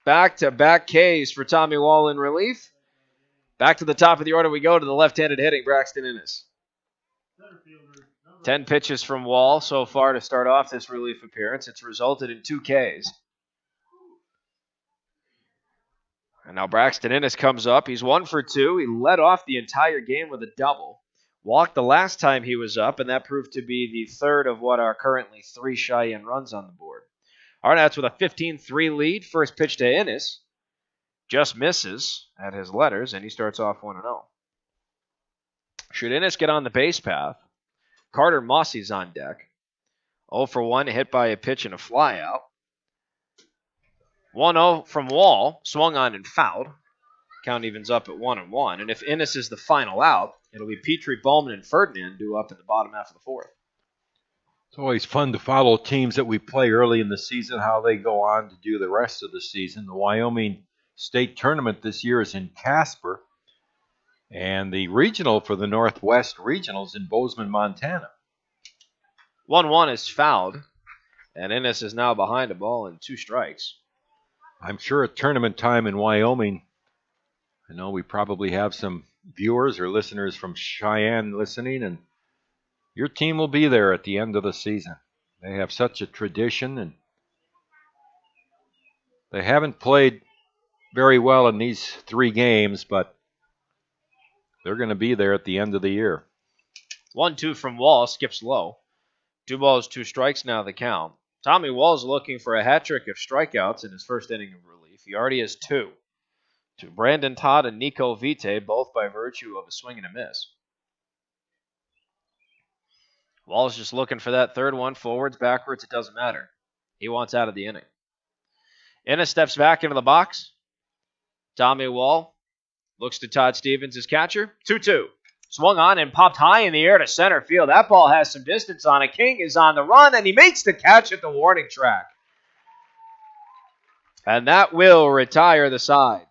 Back-to-back Ks for Tommy Wall in relief. Back to the top of the order we go to the left-handed hitting Braxton Innes. 10 pitches from Wall so far to start off this relief appearance. It's resulted in 2 Ks. And now Braxton Innes comes up. He's 1 for 2. He led off the entire game with a double. Walked the last time he was up, and that proved to be the third of what are currently 3 Cheyenne runs on the board. Hardhats with a 15-3 lead. First pitch to Innes. Just misses at his letters, and he starts off 1-0. Should Innes get on the base path, Carter Mossey's on deck. 0 for 1, hit by a pitch and a flyout. 1-0 from Wall, swung on and fouled. Count evens up at 1-1. And if Innes is the final out, it'll be Petrie, Bowman, and Ferdinand due up in the bottom half of the fourth. It's always fun to follow teams that we play early in the season, how they go on to do the rest of the season. The Wyoming State Tournament this year is in Casper, and the regional for the Northwest Regional is in Bozeman, Montana. 1-1 is fouled, and Innes is now behind a ball and 2 strikes. I'm sure at tournament time in Wyoming, I know we probably have some viewers or listeners from Cheyenne listening, and your team will be there at the end of the season. They have such a tradition, and they haven't played very well in these 3 games, but they're going to be there at the end of the year. 1-2 from Wall, skips low. 2 balls, 2 strikes now the count. Tommy Wall's looking for a hat trick of strikeouts in his first inning of relief. He already has 2. To Brandon Todd and Nico Vite, both by virtue of a swing and a miss. Wall's just looking for that third one. Forwards, backwards, it doesn't matter. He wants out of the inning. Innes steps back into the box. Tommy Wall looks to Todd Stevens, his catcher. 2-2. Swung on and popped high in the air to center field. That ball has some distance on it. King is on the run, and he makes the catch at the warning track. And that will retire the side.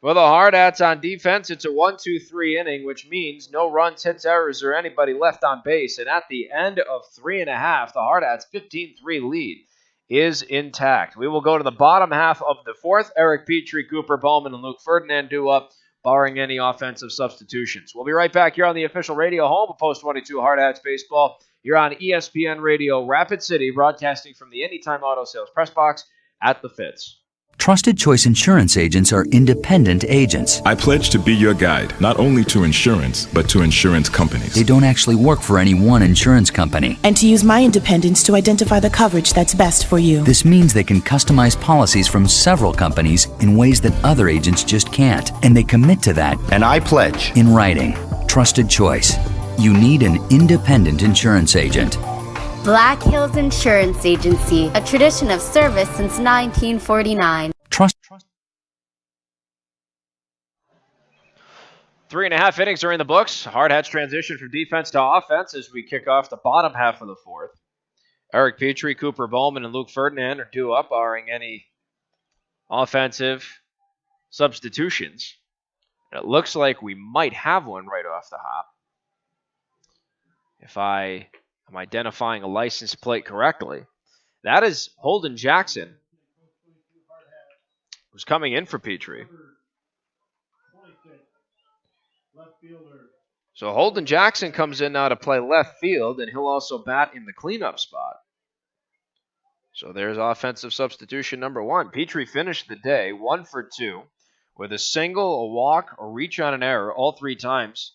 For the Hardhats on defense, it's a 1-2-3 inning, which means no runs, hits, errors, or anybody left on base. And at the end of 3.5, the Hardhats' 15-3 lead is intact. We will go to the bottom half of the fourth. Eric Petrie, Cooper Bowman, and Luke Ferdinand due up, barring any offensive substitutions. We'll be right back here on the official radio home of Post 22 Hardhats Baseball. You're on ESPN Radio Rapid City, broadcasting from the Anytime Auto Sales Press Box at the Fitz. Trusted Choice Insurance agents are independent agents. I pledge to be your guide, not only to insurance, but to insurance companies. They don't actually work for any one insurance company. And to use my independence to identify the coverage that's best for you. This means they can customize policies from several companies in ways that other agents just can't. And they commit to that. And I pledge. In writing. Trusted Choice. You need an independent insurance agent. Black Hills Insurance Agency, a tradition of service since 1949. Trust. 3.5 innings are in the books. Hardhats transition from defense to offense as we kick off the bottom half of the fourth. Eric Petrie, Cooper Bowman, and Luke Ferdinand are due up, barring any offensive substitutions. And it looks like we might have one right off the hop. If I am identifying a license plate correctly. That is Holden Jackson, who's coming in for Petrie. So Holden Jackson comes in now to play left field, and he'll also bat in the cleanup spot. So there's offensive substitution number 1. Petrie finished the day 1 for 2 with a single, a walk, a reach on an error. All 3 times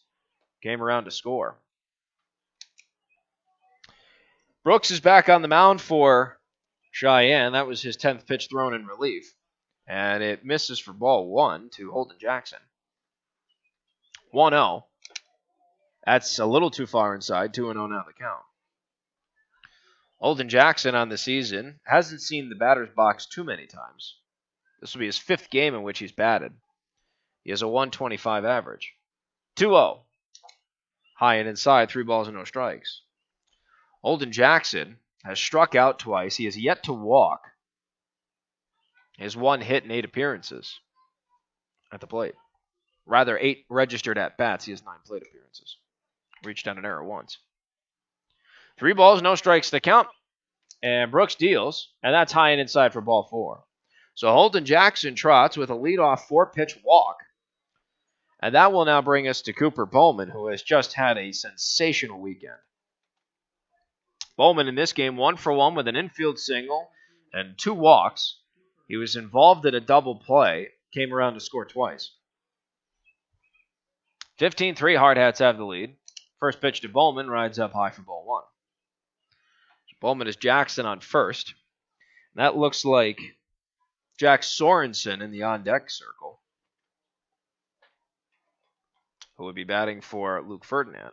came around to score. Brooks is back on the mound for Cheyenne. That was his 10th pitch thrown in relief. And it misses for ball 1 to Holden Jackson. 1-0. That's a little too far inside. 2-0 now the count. Holden Jackson on the season hasn't seen the batter's box too many times. This will be his 5th game in which he's batted. He has a 125 average. 2-0. High and inside, 3 balls and no strikes. Holden Jackson has struck out twice. He has yet to walk. He has 1 hit in 8 appearances at the plate. Rather, 8 registered at-bats. He has 9 plate appearances. Reached on an error once. 3 balls, no strikes to count. And Brooks deals, and that's high and inside for ball 4. So Holden Jackson trots with a leadoff 4-pitch walk. And that will now bring us to Cooper Bowman, who has just had a sensational weekend. Bowman in this game 1 for 1 with an infield single and 2 walks. He was involved in a double play, came around to score twice. 15-3, Hardhats have the lead. First pitch to Bowman, rides up high for ball one. Bowman is Jackson on first. And that looks like Jack Sorensen in the on-deck circle, who would be batting for Luke Ferdinand.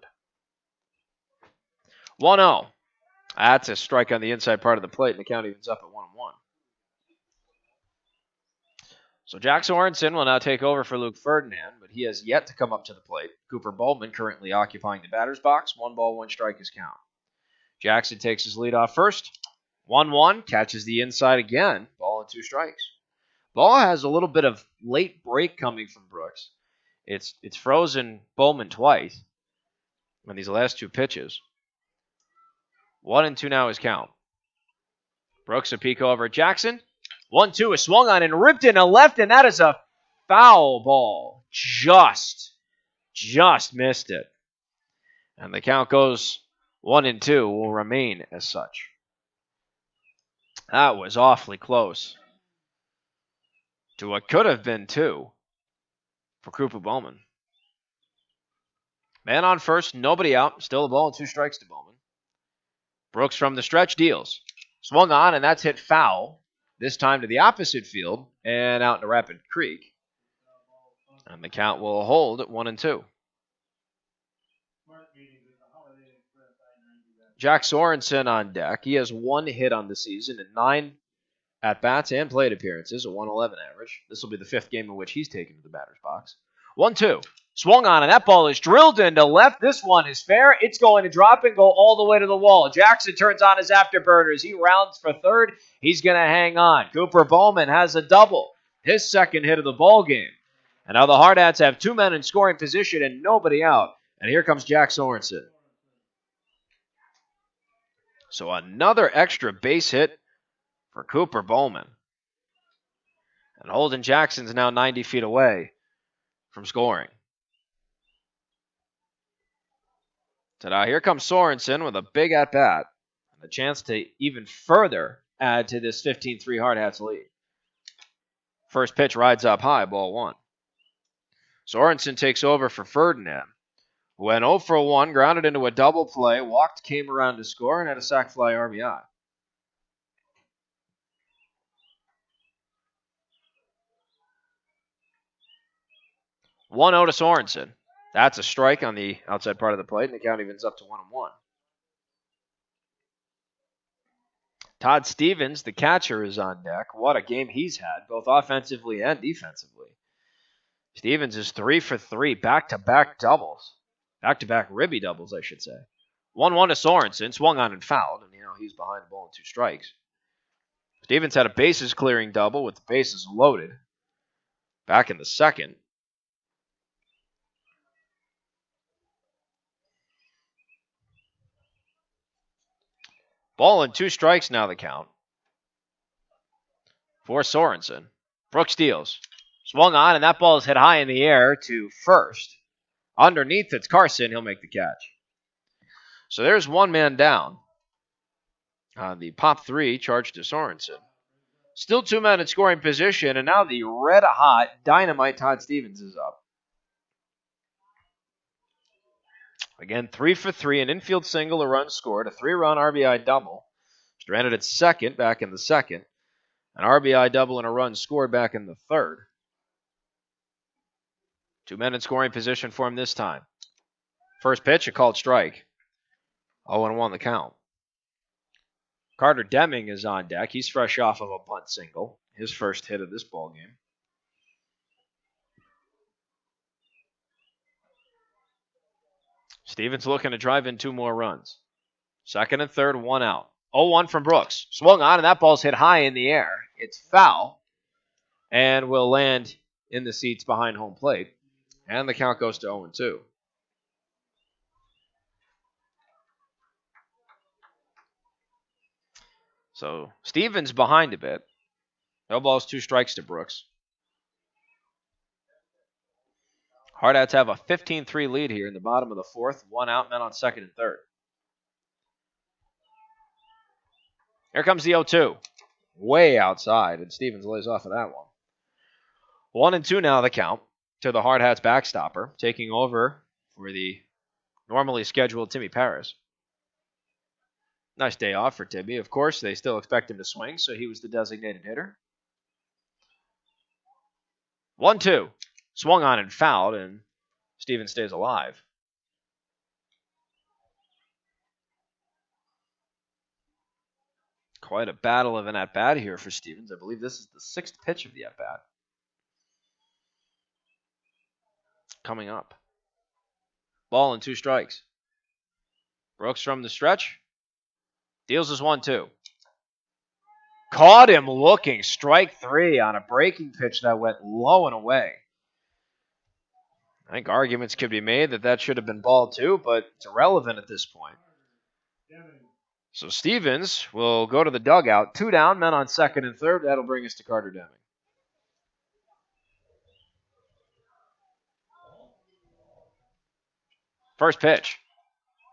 1-0. That's a strike on the inside part of the plate, and the count evens up at 1-1. So Jack Sorensen will now take over for Luke Ferdinand, but he has yet to come up to the plate. Cooper Bowman currently occupying the batter's box. 1 ball, 1 strike is count. Jackson takes his lead off first. 1-1, catches the inside again. Ball and 2 strikes. Ball has a little bit of late break coming from Brooks. It's frozen Bowman twice on these last 2 pitches. 1-2 now is count. Brooks a peek over at Jackson. 1-2 is swung on and ripped in a left, and that is a foul ball. Just missed it. And the count goes 1-2, will remain as such. That was awfully close to what could have been 2 for Cooper Bowman. Man on first, nobody out. Still a ball and 2 strikes to Bowman. Brooks from the stretch deals. Swung on, and that's hit foul. This time to the opposite field and out into Rapid Creek. And the count will hold at 1-2. Jack Sorensen on deck. He has 1 hit on the season and 9 at-bats and plate appearances, a 111 average. This will be the 5th game in which he's taken to the batter's box. 1-2. Swung on, and that ball is drilled into left. This one is fair. It's going to drop and go all the way to the wall. Jackson turns on his afterburners. He rounds for third. He's going to hang on. Cooper Bowman has a double, his 2nd hit of the ball game. And now the Hardhats have 2 men in scoring position and nobody out. And here comes Jack Sorensen. So another extra base hit for Cooper Bowman. And Holden Jackson's now 90 feet away from scoring. So now here comes Sorensen with a big at-bat and a chance to even further add to this 15-3 Hardhats lead. First pitch rides up high, ball 1. Sorensen takes over for Ferdinand, who went 0 for 1, grounded into a double play, walked, came around to score, and had a sac fly RBI. One 0 to Sorensen. That's a strike on the outside part of the plate, and the count evens up to 1-1. Todd Stevens, the catcher, is on deck. What a game he's had, both offensively and defensively. Stevens is 3 for 3, back-to-back doubles. Back-to-back ribby doubles, I should say. 1-1 to Sorensen, swung on and fouled, and he's behind a ball and 2 strikes. Stevens had a bases-clearing double with the bases loaded. Back in the 2nd. Ball and 2 strikes now the count for Sorensen. Brooks deals. Swung on, and that ball is hit high in the air to first. Underneath, it's Carson. He'll make the catch. So there's 1 man down. The pop 3 charged to Sorensen. Still 2 men in scoring position, and now the red-hot dynamite Todd Stevens is up. Again, 3 for 3, an infield single, a run scored, a 3-run RBI double. Stranded at 2nd, back in the 2nd. An RBI double and a run scored back in the 3rd. 2 men in scoring position for him this time. First pitch, a called strike. 0-1 the count. Carter Deming is on deck. He's fresh off of a bunt single. His first hit of this ball game. Stevens looking to drive in 2 more runs. 2nd and 3rd, 1 out. 0-1 from Brooks. Swung on, and that ball's hit high in the air. It's foul, and will land in the seats behind home plate. And the count goes to 0-2. So Stevens behind a bit. No balls, 2 strikes to Brooks. Hardhats have a 15-3 lead here in the bottom of the 4th. 1 out, men on 2nd and 3rd. Here comes the 0-2. Way outside, and Stevens lays off of that one. 1-2 now the count to the Hardhats backstopper, taking over for the normally scheduled Timmy Paris. Nice day off for Timmy. Of course, they still expect him to swing, so he was the designated hitter. 1-2. Swung on and fouled, and Stevens stays alive. Quite a battle of an at-bat here for Stevens. I believe this is the 6th pitch of the at-bat. Coming up. Ball and 2 strikes. Brooks from the stretch. Deals his 1-2. Caught him looking. Strike 3 on a breaking pitch that went low and away. I think arguments could be made that should have been ball 2, but it's irrelevant at this point. So Stevens will go to the dugout. 2 down, men on second and third. That'll bring us to Carter Deming. First pitch.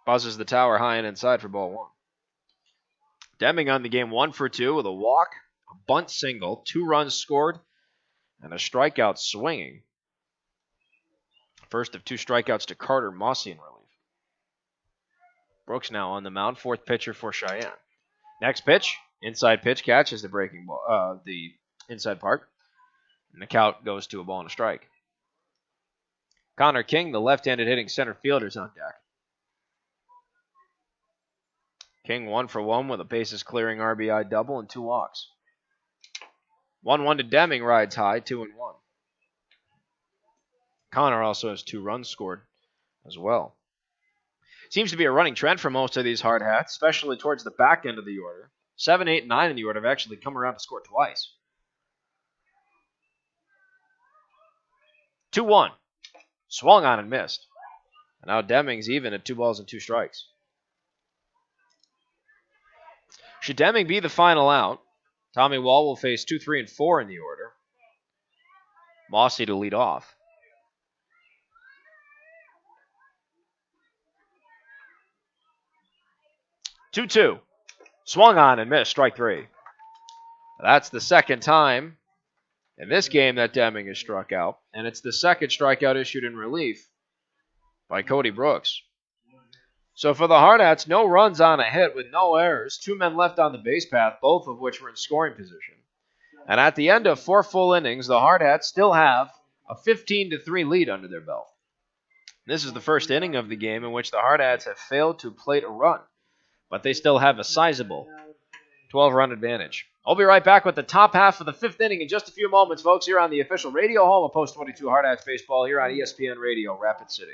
Buzzes the tower high and inside for ball 1. Deming on the game 1 for 2 with a walk, a bunt single, 2 runs scored, and a strikeout swinging. First of 2 strikeouts to Carter Mossy in relief. Brooks now on the mound, 4th pitcher for Cheyenne. Next pitch, inside pitch, catches the breaking ball, the inside part, and the count goes to a ball and a strike. Connor King, the left-handed hitting center fielder, is on deck. King 1 for 1 with a bases-clearing RBI double and 2 walks. 1-1 to Deming, rides high, 2-1. Connor also has 2 runs scored as well. Seems to be a running trend for most of these hard hats, especially towards the back end of the order. 7, 8, and 9 in the order have actually come around to score twice. 2-1. Swung on and missed. And now Deming's even at 2 balls and 2 strikes. Should Deming be the final out, Tommy Wall will face 2, 3, and 4 in the order. Mossy to lead off. 2-2. Swung on and missed. Strike 3. That's the second time in this game that Deming has struck out, and it's the second strikeout issued in relief by Cody Brooks. So for the Hardhats, no runs on a hit with no errors, 2 men left on the base path, both of which were in scoring position. And at the end of 4 full innings, the Hardhats still have a 15-3 lead under their belt. This is the first inning of the game in which the Hardhats have failed to plate a run, but they still have a sizable 12-run advantage. I'll be right back with the top half of the 5th inning in just a few moments, folks, here on the official radio home of Post 22 Hardhats Baseball here on ESPN Radio, Rapid City.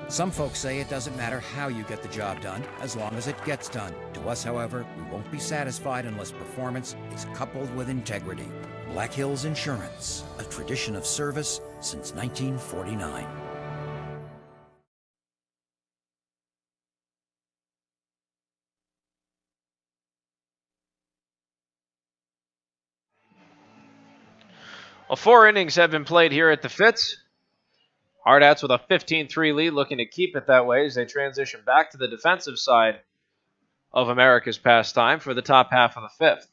Some folks say it doesn't matter how you get the job done, as long as it gets done. To us, however, we won't be satisfied unless performance is coupled with integrity. Black Hills Insurance, a tradition of service since 1949. Well, 4 innings have been played here at the Fitz. Hardhats with a 15-3 lead, looking to keep it that way as they transition back to the defensive side of America's pastime for the top half of the 5th.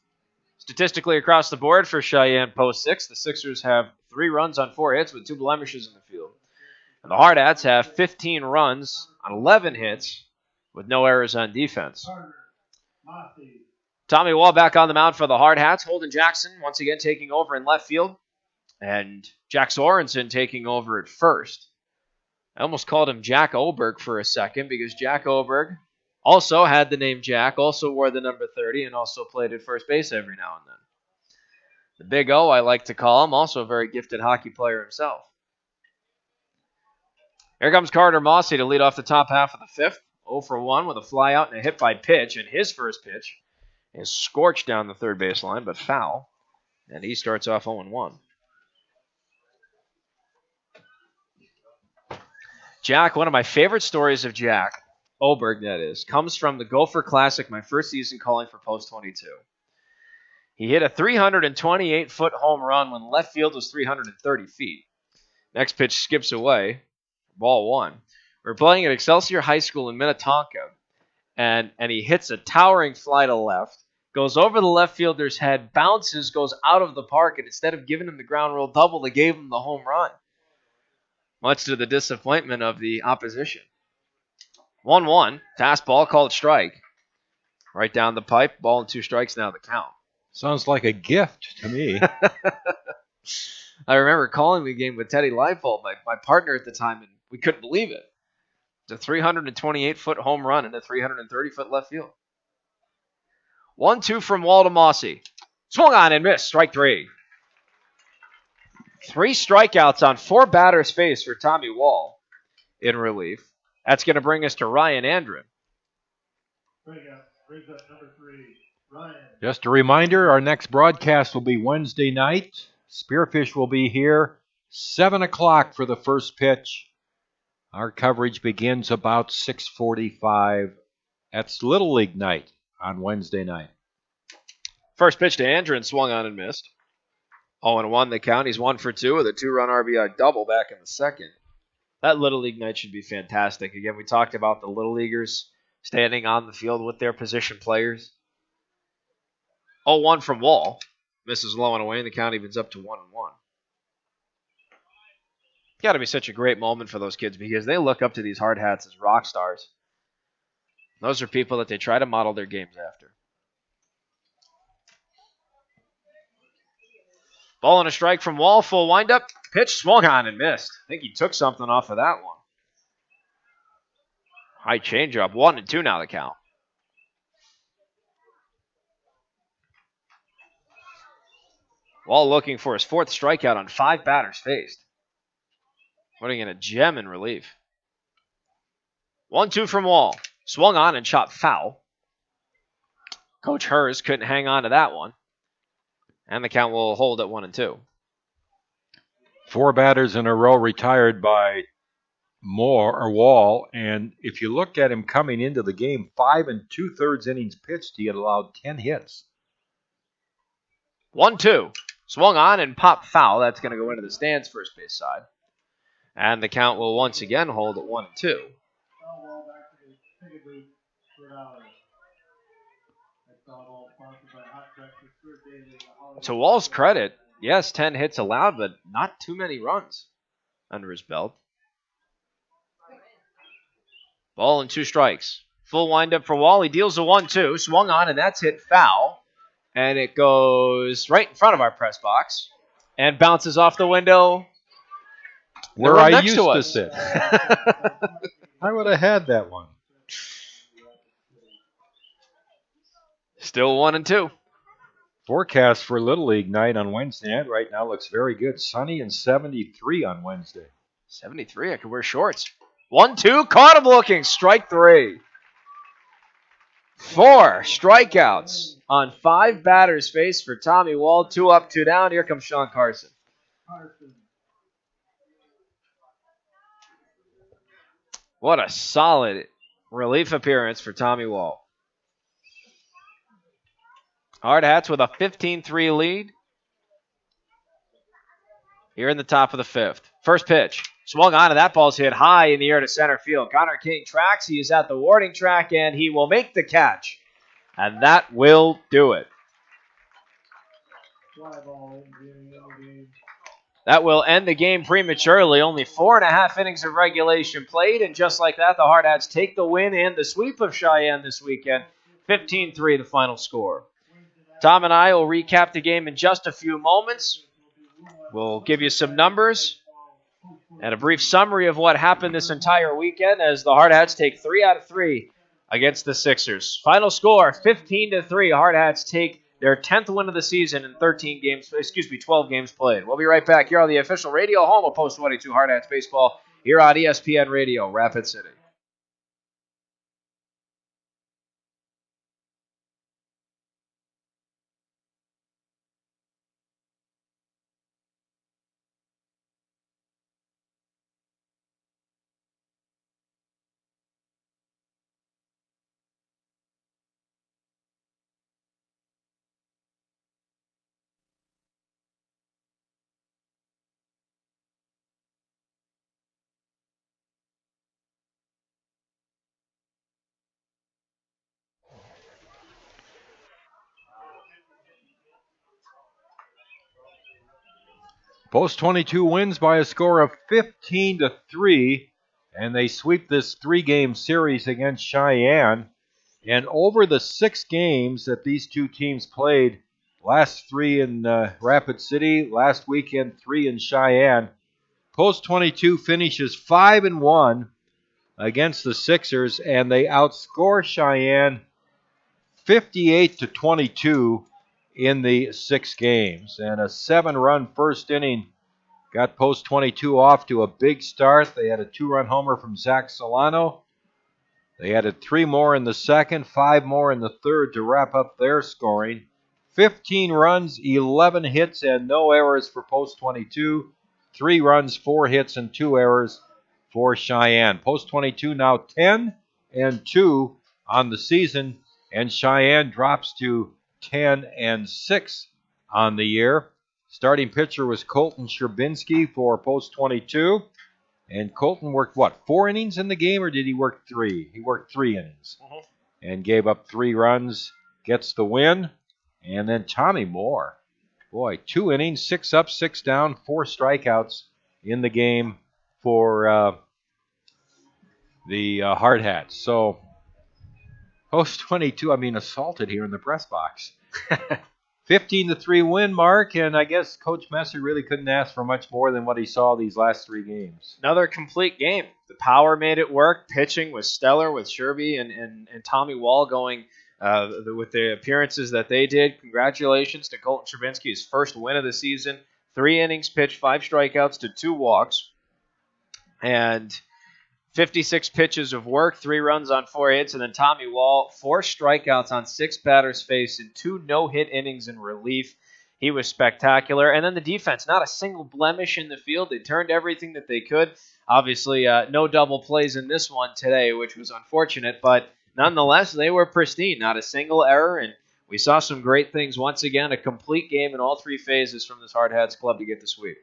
Statistically across the board for Cheyenne Post 6, the Sixers have 3 runs on 4 hits with 2 blemishes in the field. And the Hardhats have 15 runs on 11 hits with no errors on defense. Tommy Wall back on the mound for the Hardhats. Holden Jackson once again taking over in left field. And Jack Sorensen taking over at first. I almost called him Jack Oberg for a second because Jack Oberg also had the name Jack, also wore the number 30, and also played at first base every now and then. The Big O, I like to call him, also a very gifted hockey player himself. Here comes Carter Mossy to lead off the top half of the 5th. 0 for 1 with a flyout and a hit by pitch, and his first pitch is scorched down the third baseline, but foul, and he starts off 0-1. Jack, one of my favorite stories of Jack, Oberg that is, comes from the Gopher Classic, my first season calling for Post 22. He hit a 328-foot home run when left field was 330 feet. Next pitch skips away, ball 1. We're playing at Excelsior High School in Minnetonka, and he hits a towering fly to left, goes over the left fielder's head, bounces, goes out of the park, and instead of giving him the ground rule double, they gave him the home run, much to the disappointment of the opposition. 1-1, fastball, called strike. Right down the pipe, ball and 2 strikes now the count. Sounds like a gift to me. I remember calling the game with Teddy Leifold, my partner at the time, and we couldn't believe it. It's a 328-foot home run and a 330-foot left field. 1-2 from Wall to Mossy. Swung on and missed. Strike 3. 3 strikeouts on 4 batters faced for Tommy Wall in relief. That's going to bring us to Ryan Andren. Brings up number 3, Ryan. Just a reminder, our next broadcast will be Wednesday night. Spearfish will be here 7 o'clock for the first pitch. Our coverage begins about 6:45. That's Little League night on Wednesday night. First pitch to Andren, swung on and missed. 0-1 the count. He's 1 for 2 with a 2-run RBI double back in the second. That Little League night should be fantastic. Again, we talked about the Little Leaguers standing on the field with their position players. 0-1 from Wall. Misses low and away, and the count evens up to 1-1. Got to be such a great moment for those kids because they look up to these hard hats as rock stars. Those are people that they try to model their games after. Ball and a strike from Wall, full windup. Pitch swung on and missed. I think he took something off of that one. High changeup, 1-2 now the count. Wall looking for his 4th strikeout on 5 batters faced. Putting in a gem in relief. 1-2 from Wall. Swung on and chopped foul. Coach Hers couldn't hang on to that one. And the count will hold at 1-2. 4 batters in a row retired by Wall, and if you look at him coming into the game, 5 2/3 innings pitched, he had allowed 10 hits. 1-2. Swung on and popped foul. That's going to go into the stands first base side. And the count will once again hold at 1-2. To Wall's credit, yes, 10 hits allowed, but not too many runs under his belt. Ball and 2 strikes. Full windup for Wall. He deals a 1-2. Swung on, and that's hit foul. And it goes right in front of our press box and bounces off the window. Where I used to sit. I would have had that one. Still 1-2. Forecast for Little League night on Wednesday night right now looks very good. Sunny and 73 on Wednesday. 73, I could wear shorts. 1-2, caught him looking. Strike 3. 4 strikeouts on 5 batters faced for Tommy Wall. 2 up, 2 down. Here comes Sean Carson. What a solid relief appearance for Tommy Wall. Hard Hats with a 15-3 lead here in the top of the 5th. First pitch. Swung on, and that ball's hit high in the air to center field. Connor King tracks. He is at the warning track, and he will make the catch. And that will do it. That will end the game prematurely. Only 4.5 innings of regulation played, and just like that, the Hard Hats take the win and the sweep of Cheyenne this weekend. 15-3 the final score. Tom and I will recap the game in just a few moments. We'll give you some numbers and a brief summary of what happened this entire weekend as the Hard Hats take 3 out of 3 against the Sixers. Final score, 15-3. Hard Hats take their 10th win of the season in 12 games played. We'll be right back here on the official radio home of Post 22 Hard Hats Baseball here on ESPN Radio, Rapid City. Post 22 wins by a score of 15-3, and they sweep this 3-game series against Cheyenne. And over the 6 games that these two teams played, last 3 in Rapid City, last weekend 3 in Cheyenne, Post 22 finishes 5-1 against the Sixers, and they outscore Cheyenne 58-22 in the 6 games. And a 7-run first inning got Post 22 off to a big start. They had a 2-run homer from Zach Solano. They added 3 more in the second, 5 more in the third to wrap up their scoring. 15 runs, 11 hits, and no errors for Post 22. 3 runs, 4 hits, and 2 errors for Cheyenne. Post 22 now 10-2 on the season, and Cheyenne drops to 10-6 on the year. Starting pitcher was Colton Sherbinski for Post 22. And Colton worked, 4 innings in the game, or did he work 3? He worked 3 innings and gave up 3 runs, gets the win. And then Tommy Moore, 2 innings, 6 up, 6 down, 4 strikeouts in the game for the Hardhats. So Post 22, assaulted here in the press box. 15-3 win, Mark, and I guess Coach Messer really couldn't ask for much more than what he saw these last 3 games. Another complete game. The power made it work. Pitching was stellar with Sherby and Tommy Wall going with the appearances that they did. Congratulations to Colton Sherbinski, his first win of the season. 3 innings pitched, 5 strikeouts to 2 walks, and 56 pitches of work, 3 runs on 4 hits, and then Tommy Wall, 4 strikeouts on 6 batters faced in 2 no-hit innings in relief. He was spectacular. And then the defense, not a single blemish in the field. They turned everything that they could. Obviously, no double plays in this one today, which was unfortunate, but nonetheless, they were pristine. Not a single error, and we saw some great things once again. A complete game in all 3 phases from this Hardhats club to get the sweep.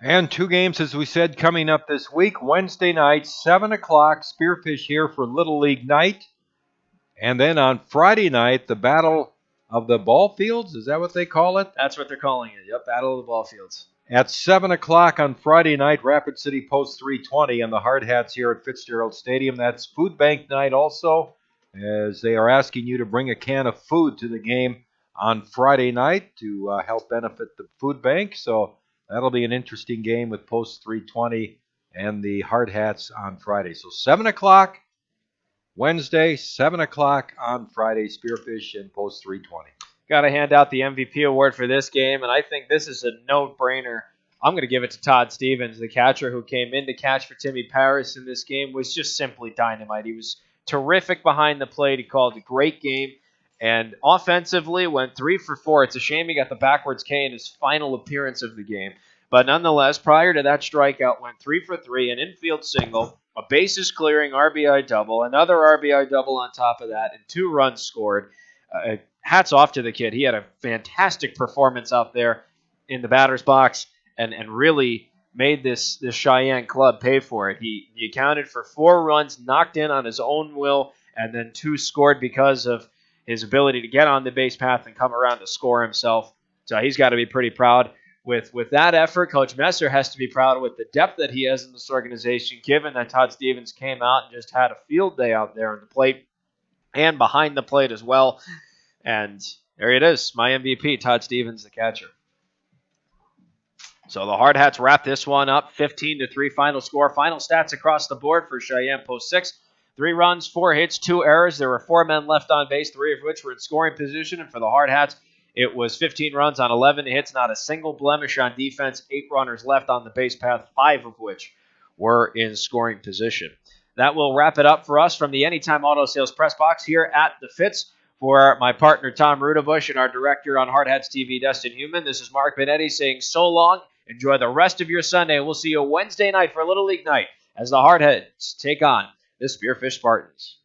And 2 games, as we said, coming up this week. Wednesday night, 7 o'clock, Spearfish here for Little League night. And then on Friday night, the Battle of the Ball Fields. Is that what they call it? That's what they're calling it. Yep, Battle of the Ball Fields. At 7 o'clock on Friday night, Rapid City Post 320 and the Hardhats here at Fitzgerald Stadium. That's food bank night also, as they are asking you to bring a can of food to the game on Friday night to help benefit the food bank. So that'll be an interesting game with Post 320 and the Hardhats on Friday. So 7 o'clock Wednesday, 7 o'clock on Friday, Spearfish and Post 320. Got to hand out the MVP award for this game, and I think this is a no-brainer. I'm going to give it to Todd Stevens, the catcher who came in to catch for Timmy Paris in this game, was just simply dynamite. He was terrific behind the plate. He called a great game, and offensively went 3 for 4. It's a shame he got the backwards K in his final appearance of the game. But nonetheless, prior to that strikeout, went 3 for 3, an infield single, a bases clearing RBI double, another RBI double on top of that, and 2 runs scored. Hats off to the kid. He had a fantastic performance out there in the batter's box and really made this Cheyenne club pay for it. He accounted for 4 runs knocked in on his own will, and then 2 scored because of his ability to get on the base path and come around to score himself. So he's got to be pretty proud. With that effort, Coach Messer has to be proud with the depth that he has in this organization, given that Todd Stevens came out and just had a field day out there on the plate and behind the plate as well. And there it is, my MVP, Todd Stevens, the catcher. So the Hardhats wrap this one up, 15-3 final score. Final stats across the board for Cheyenne Post 6. 3 runs, 4 hits, 2 errors. There were 4 men left on base, 3 of which were in scoring position. And for the Hardhats, it was 15 runs on 11 hits, not a single blemish on defense, 8 runners left on the base path, 5 of which were in scoring position. That will wrap it up for us from the Anytime Auto Sales Press Box here at the Fitz. For my partner, Tom Rudabush, and our director on Hardhats-TV, Dustin Human, this is Mark Benetti saying so long. Enjoy the rest of your Sunday. We'll see you Wednesday night for Little League night as the Hardhats take on the Spearfish Spartans.